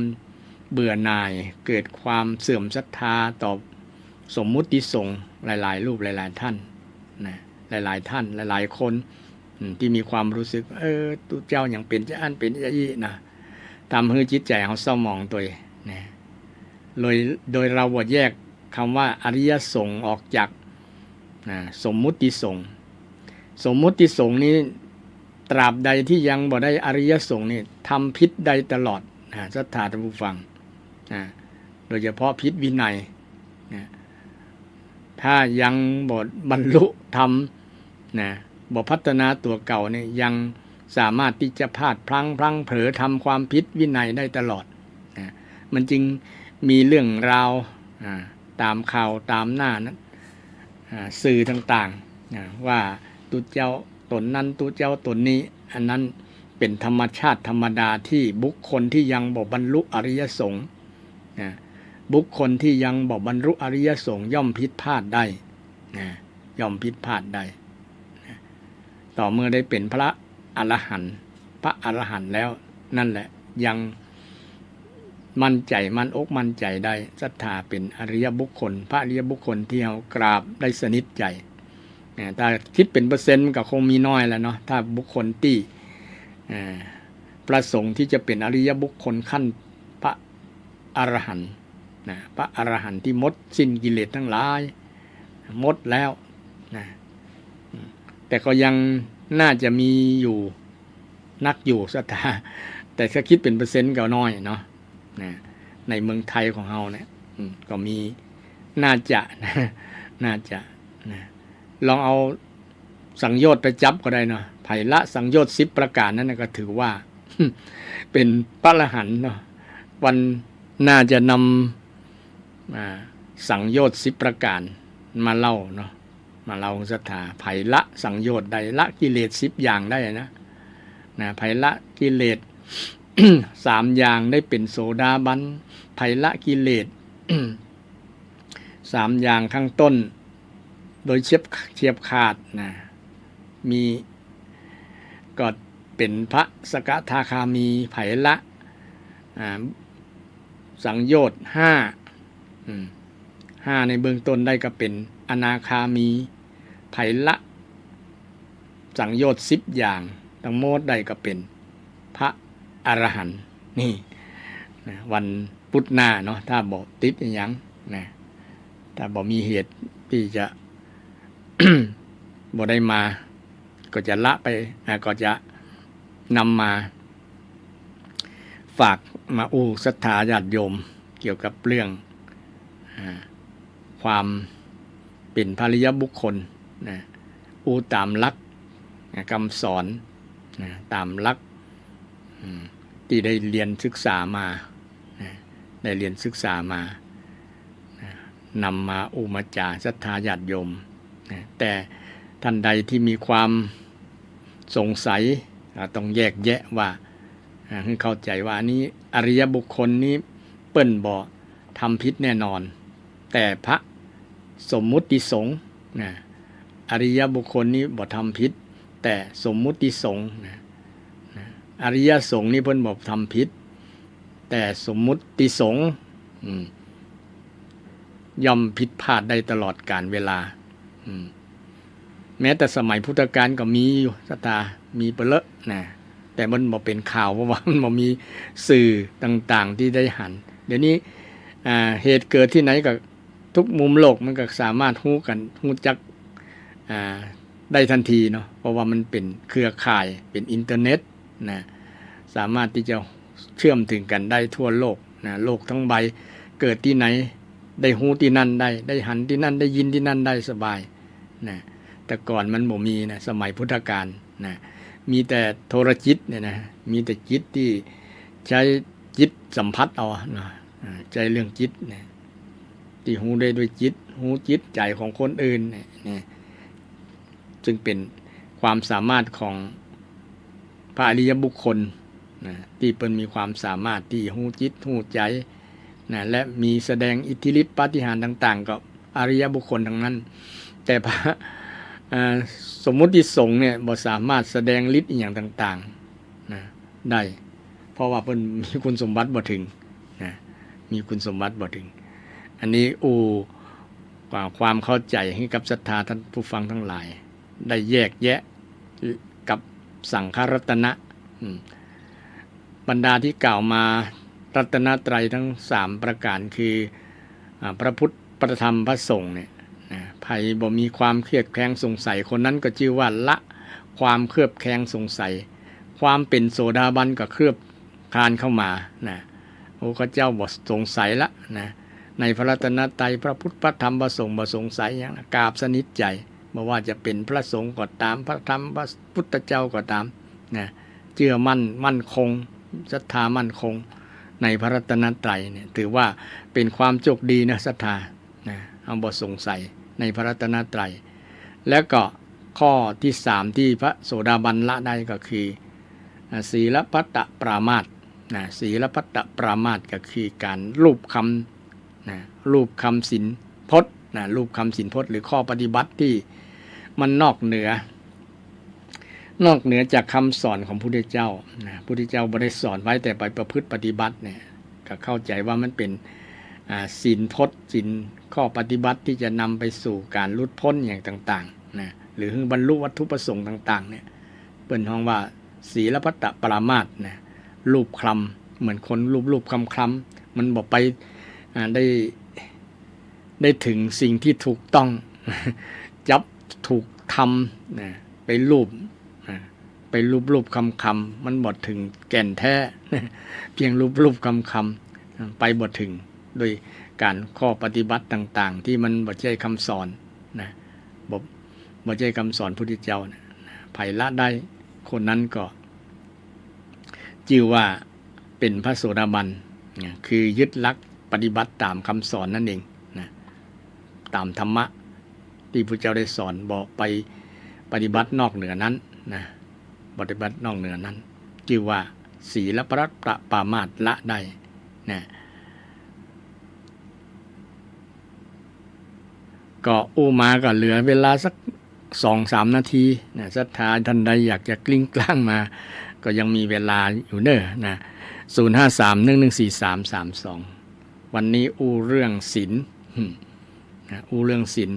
เบื่อหน่ายเกิดความเสื่อมศรัทธาต่อสมมุติสงฆ์หลายๆรูปหลายๆท่านนะหลายๆท่านหลายๆคนที่มีความรู้สึกตุเจ้าอย่างเป็นจะอันเป็นจะอี้นะทำให้จิตใจเขาเศร้าหมองตัวนะโดยเราแยกคำว่าอริยสงฆ์ออกจากสมมุติสงฆ์สมมุติสงฆ์นี้ตราบใดที่ยังบ่ได้อริยสงฆ์นี่ทำพิษใดตลอดศรัทธาท่านผู้ฟังโดยเฉพาะพิษวินัยถ้ายังบ่บรรลุธรรมบ่พัฒนาตัวเก่าเนี่ยยังสามารถที่จะพลาดพลั้งเผลอทำความผิดวินัยได้ตลอดมันจึงมีเรื่องราวตามข่าวตามหน้านั้นสื่อต่างๆว่าตุเจ้าตนนั้นตุเจ้าตนนี้อันนั้นเป็นธรรมชาติธรรมดาที่บุคคลที่ยังบ่บรรลุอริยสงฆ์บุคคลที่ยังบ่บรรลุอริยสงฆ์ย่อมผิดพลาดได้ย่อมผิดพลาดได้ต่อเมื่อได้เป็นพระอรหันต์แล้วนั่นแหละยังมั่นใจมั่นอกมั่นใจได้ศรัทธาเป็นอริยบุคคลพระอริยบุคคลที่เรากราบได้สนิทใจถ้าคิดเป็นเปอร์เซ็นต์ก็คงมีน้อยแล้วเนาะถ้าบุคคลที่ประสงค์ที่จะเป็นอริยบุคคลขั้นพระอรหันต์พระอรหันต์ที่หมดสิ้นกิเลสทั้งหลายหมดแล้วแต่ก็ยังน่าจะมีอยู่นักอยู่ศรัทธาแต่ถ้าคิดเป็นเปอร์เซ็นต์ก็น้อยเนาะในเมืองไทยของเราเนี่ยก็มีน่าจะลองเอาสังโยชน์ไปจับก็ได้เนาะไผละสังโยชน์10ประการนั้นก็ถือว่าเป็นพระอรหันต์เนาะวันน่าจะนำสังโยชน์10ประการมาเล่าเนาะมาเล่าศรัทธาไผละสังโยชน์ใดละกิเลส10อย่างได้นะไผละกิเลส3อย่างได้เป็นโสดาบันไผละกิเลส3อย่างข้างต้นโดยเฉียบขาดมีก็เป็นพระสกทาคามีไผละสังโยชน์5ในเบื้องต้นได้ก็เป็นอนาคามีไผละสังโยชน์10อย่างทั้งหมดได้ก็เป็นพระอรหันต์นี่วันพุธหน้าเนาะถ้าบ่ติดอย่างถ้าบ่มีเหตุที่จะ บ่ได้มาก็จะละไปก็จะนำมาฝากมาศรัทธาญาติโยมเกี่ยวกับเรื่องความเป็นพระอริยบุคคลตามหลักคำสอนตามหลักที่ได้เรียนศึกษามานำมามาจาศรัทธาญาติโยมแต่ท่านใดที่มีความสงสัยต้องแยกแยะว่าให้เข้าใจว่านี้อริยบุคคลนี้เปิ้นบ่ทำผิดแน่นอนแต่พระสมมุติสงฆ์อริยบุคคลนี้บ่ทำผิดแต่สมมุติสงฆ์อริยสงฆ์นี้เพิ่นบ่ทำผิด แต่สมมุติสงฆ์ย่อมผิดพลาดได้ตลอดกาลเวลาแม้แต่สมัยพุทธกาลก็มีอยู่ศรัทธามีเปเลอะนะแต่มันบ่เป็นข่าวเพราะว่ามันบ่มีสื่อต่างๆที่ได้หันเดี๋ยวนี้เหตุเกิดที่ไหนก็ทุกมุมโลกมันก็สามารถฮู้จักได้ทันทีเนาะเพราะว่ามันเป็นเครือข่ายเป็นอินเทอร์เน็ตนะสามารถที่จะเชื่อมถึงกันได้ทั่วโลกนะโลกทั้งใบเกิดที่ไหนได้ฮู้ที่นั่นได้หันที่นั่นได้ยินที่นั่นได้สบายนะแต่ก่อนมันบ่มีนะสมัยพุทธกาลนะมีแต่โทรจิตเนี่ยนะมีแต่จิตที่ใช้จิตสัมผัสเอานะใจเรื่องจิตนะที่ฮู้ได้ด้วยจิตฮู้จิตใจของคนอื่นเนี่ยจึงเป็นความสามารถของพระอริยบุคคลนะที่เพิ่นมีความสามารถที่ฮู้จิตฮู้ใจนะและมีแสดงอิทธิฤทธิปาฏิหาริย์ต่างๆกับอริยบุคคลทั้งนั้นแต่พระสมมุติสงฆ์เนี่ยบ่สามารถแสดงฤทธิ์อย่างต่างๆนะได้เพราะว่าเพิ่นมีคุณสมบัติบ่ถึงนะมีคุณสมบัติบ่ถึงอันนี้ความเข้าใจให้กับศรัทธาท่านผู้ฟังทั้งหลายได้แยกแยะกับสังฆรัตนะบรรดาที่กล่าวมารัตนตรัยทั้ง3ประการคือพระพุทธพระธรรมพระสงฆ์เนี่ยไผบ่มีความเครียดแคลงสงสัยคนนั้นก็ชื่อว่าละความเครือบแคลงสงสัยความเป็นโสดาบันก็เคลือบคลานเข้ามานะโอ้ข้าเจ้าบ่สงสัยละนะในพระรัตนตรัยพระพุทธพระธรรมพระสงฆ์บ่สงสัยอย่างกราบสนิทใจไม่ว่าจะเป็นพระสงฆ์ก็ตามพระธรรมพระพุทธเจ้าก็ตามนะเชื่อมั่นคงศรัทธามั่นคงในพระรัตนตรัยเนี่ยถือว่าเป็นความโชคดีนะศรัทธานะเอาบ่สงสัยในพระรัตนตรัยแล้วก็ข้อที่3ที่พระโสดาบันละได้ก็คือศีลพัตตปรามาสนะศีลพัตตปรามาสก็คือการรูปคำนะรูปคำศีลพจน์นะรูปคำศีลพจน์หรือข้อปฏิบัติที่มันนอกเหนือจากคำสอนของพระพุทธเจ้านะพระพุทธเจ้าบ่ได้สอนไว้แต่ไปประพฤติปฏิบัติเนี่ยก็เข้าใจว่ามันเป็นศีลพจน์ศีลข้อปฏิบัติที่จะนำไปสู่การหลุดพ้นอย่างต่างๆนะหรือบรรลุวัตถุประสงค์ต่างๆเนี่ยเปิ้นฮ้องว่าศีลพัตตปรามาสนะรูปคลำเหมือนคนรูปคลำมันบ่ไปได้ถึงสิ่งที่ถูกต้องจับถูกทำนะไปรูปคำมันบ่ถึงแก่นแท้เพียงรูปคำไปบ่ถึงโดยการข้อปฏิบัติต่างๆที่มันบ่ใช่คำสอนนะบ่ใช่คำสอนพุทธเจ้านะไผละได้คนนั้นก็ชื่อว่าเป็นพระโสดาบันนะคือยึดหลักปฏิบัติตามคำสอนนั่นเองนะตามธรรมะที่พระเจ้าได้สอนบ่ไปปฏิบัตินอกเหนือนั้นนะปฏิบัตินอกเหนือนั้นชื่อว่าศีลพัตตปรามาสละได้นะก็มาก็เหลือเวลาสัก 2-3 นาทีนะศรัทธาท่านใดอยากจะกลิ้งกลางมาก็ยังมีเวลาอยู่เด้อนะ053114332วันนี้เรื่องศีลนะเรื่องศีล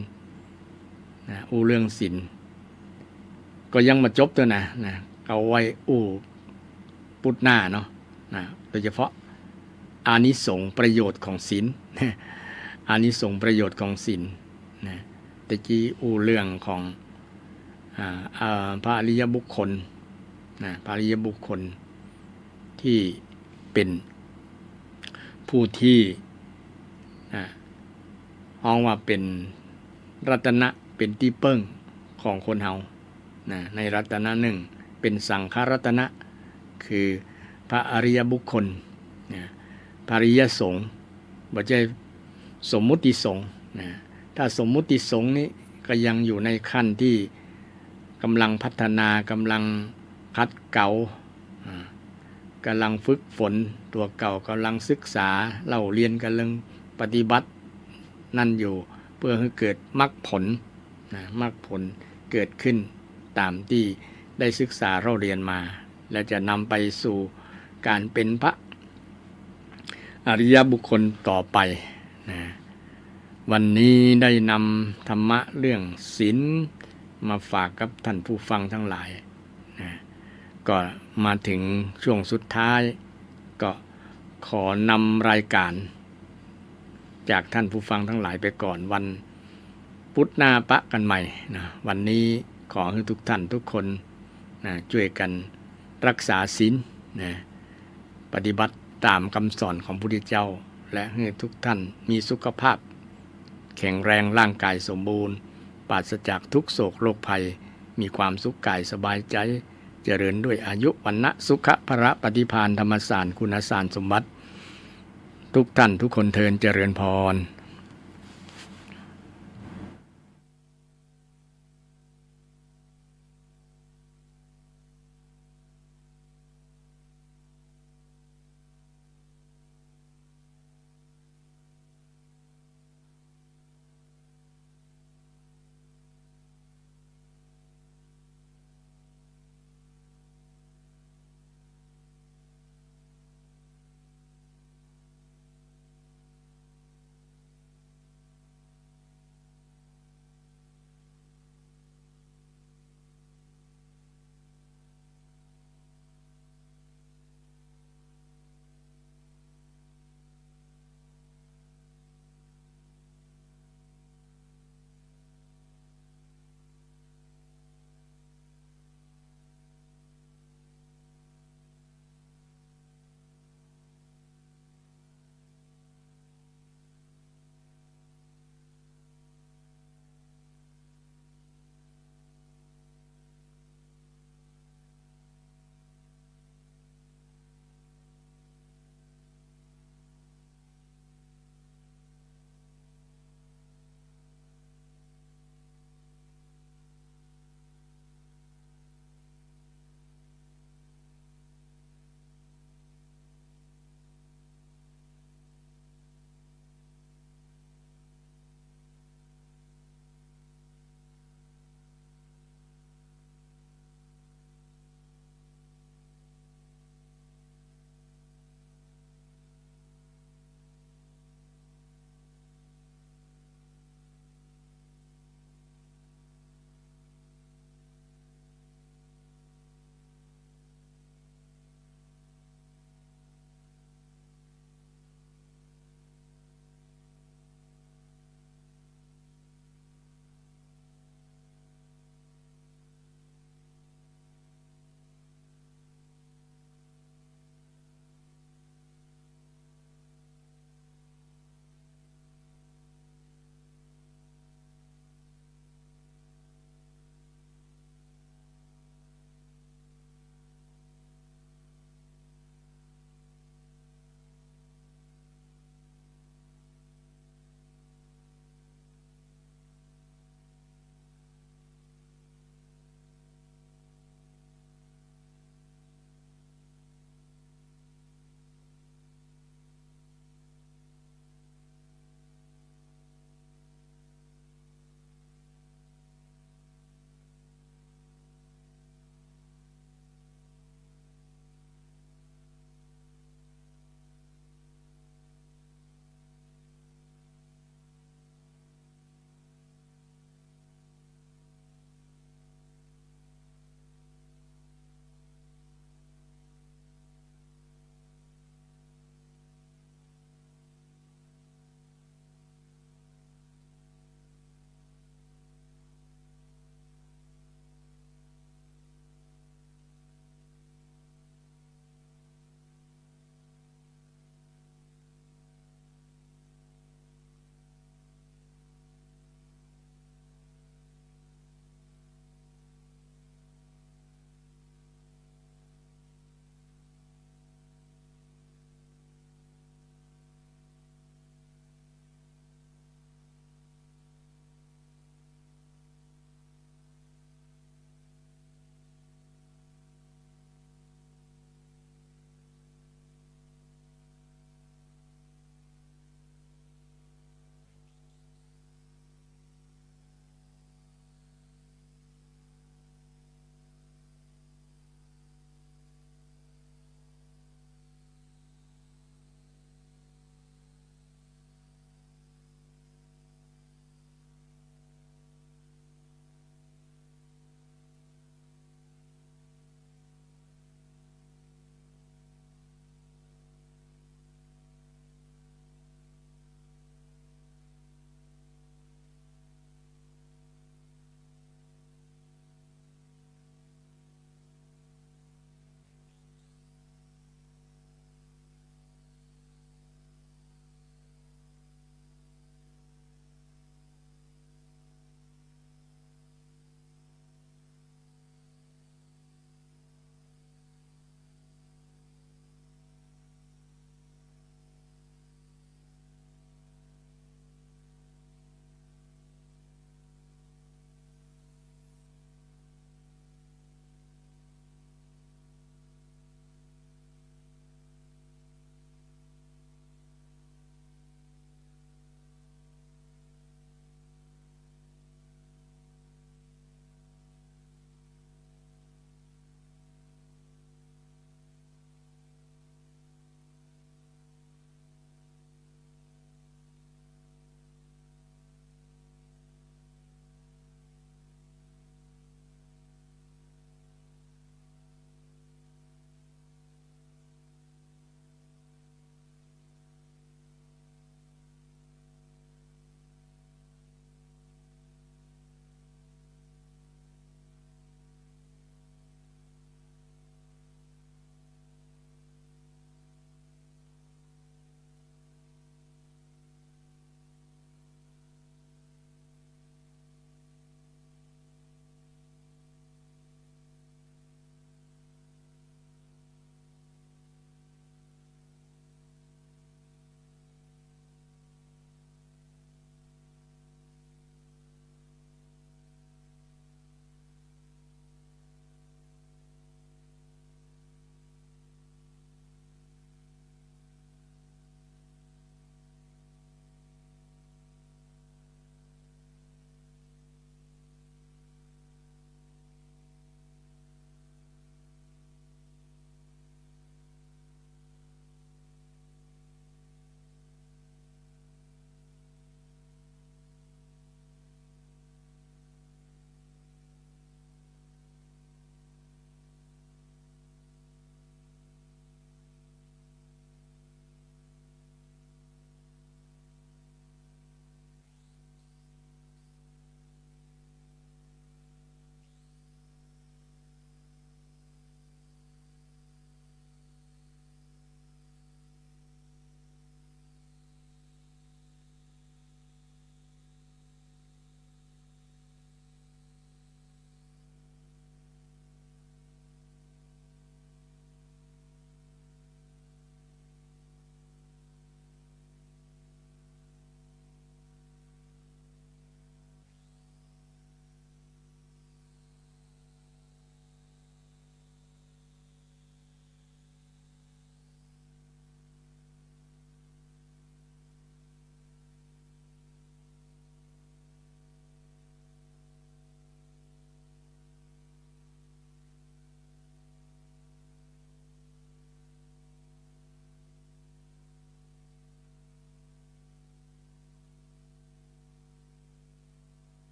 นะเรื่องศีลก็ยังมาจบตัวนะเอาไว้พุทธหน้าเนาะนะโดยเฉพาะอานิสงส์ประโยชน์ของศีลอานิสงส์ประโยชน์ของศีลนะตะกี้เรื่องของพระอริยบุคคลนะพระอริยบุคคลที่เป็นผู้ที่ฮ้องว่าเป็นรัตนะเป็นที่เปิ้งของคนเฮานะในรัตนะหนึ่งเป็นสังฆรัตนะคือพระอริยบุคคลนะพระอริยสงฆ์บ่ใช่สมมุติสงฆ์นะถ้าสมมุติสงฆ์นี้ก็ยังอยู่ในขั้นที่กำลังพัฒนากำลังคัดเก่ากำลังฝึกฝนตัวเก่ากำลังศึกษาเล่าเรียนกำลังปฏิบัตินั่นอยู่เพื่อให้เกิดมรรคผลนะมรรคผลเกิดขึ้นตามที่ได้ศึกษาเราเรียนมาและจะนำไปสู่การเป็นพระ อริยบุคคลต่อไปนะวันนี้ได้นำธรรมะเรื่องศีลมาฝากกับท่านผู้ฟังทั้งหลายนะก็มาถึงช่วงสุดท้ายก็ขอนำรายการจากท่านผู้ฟังทั้งหลายไปก่อนวันพุธหน้าปะกันใหม่นะวันนี้ขอให้ทุกท่านทุกคนนะช่วยกันรักษาศีลนะปฏิบัติตามคำสอนของพระพุทธเจ้าและให้ทุกท่านมีสุขภาพแข็งแรงร่างกายสมบูรณ์ปราศจากทุกโศกโรคภัยมีความสุขกายสบายใจเจริญด้วยอายุวันนะสุขะพระปฏิภาณธรรมสารคุณสารสมบัติทุกท่านทุกคนเทินเจริญพร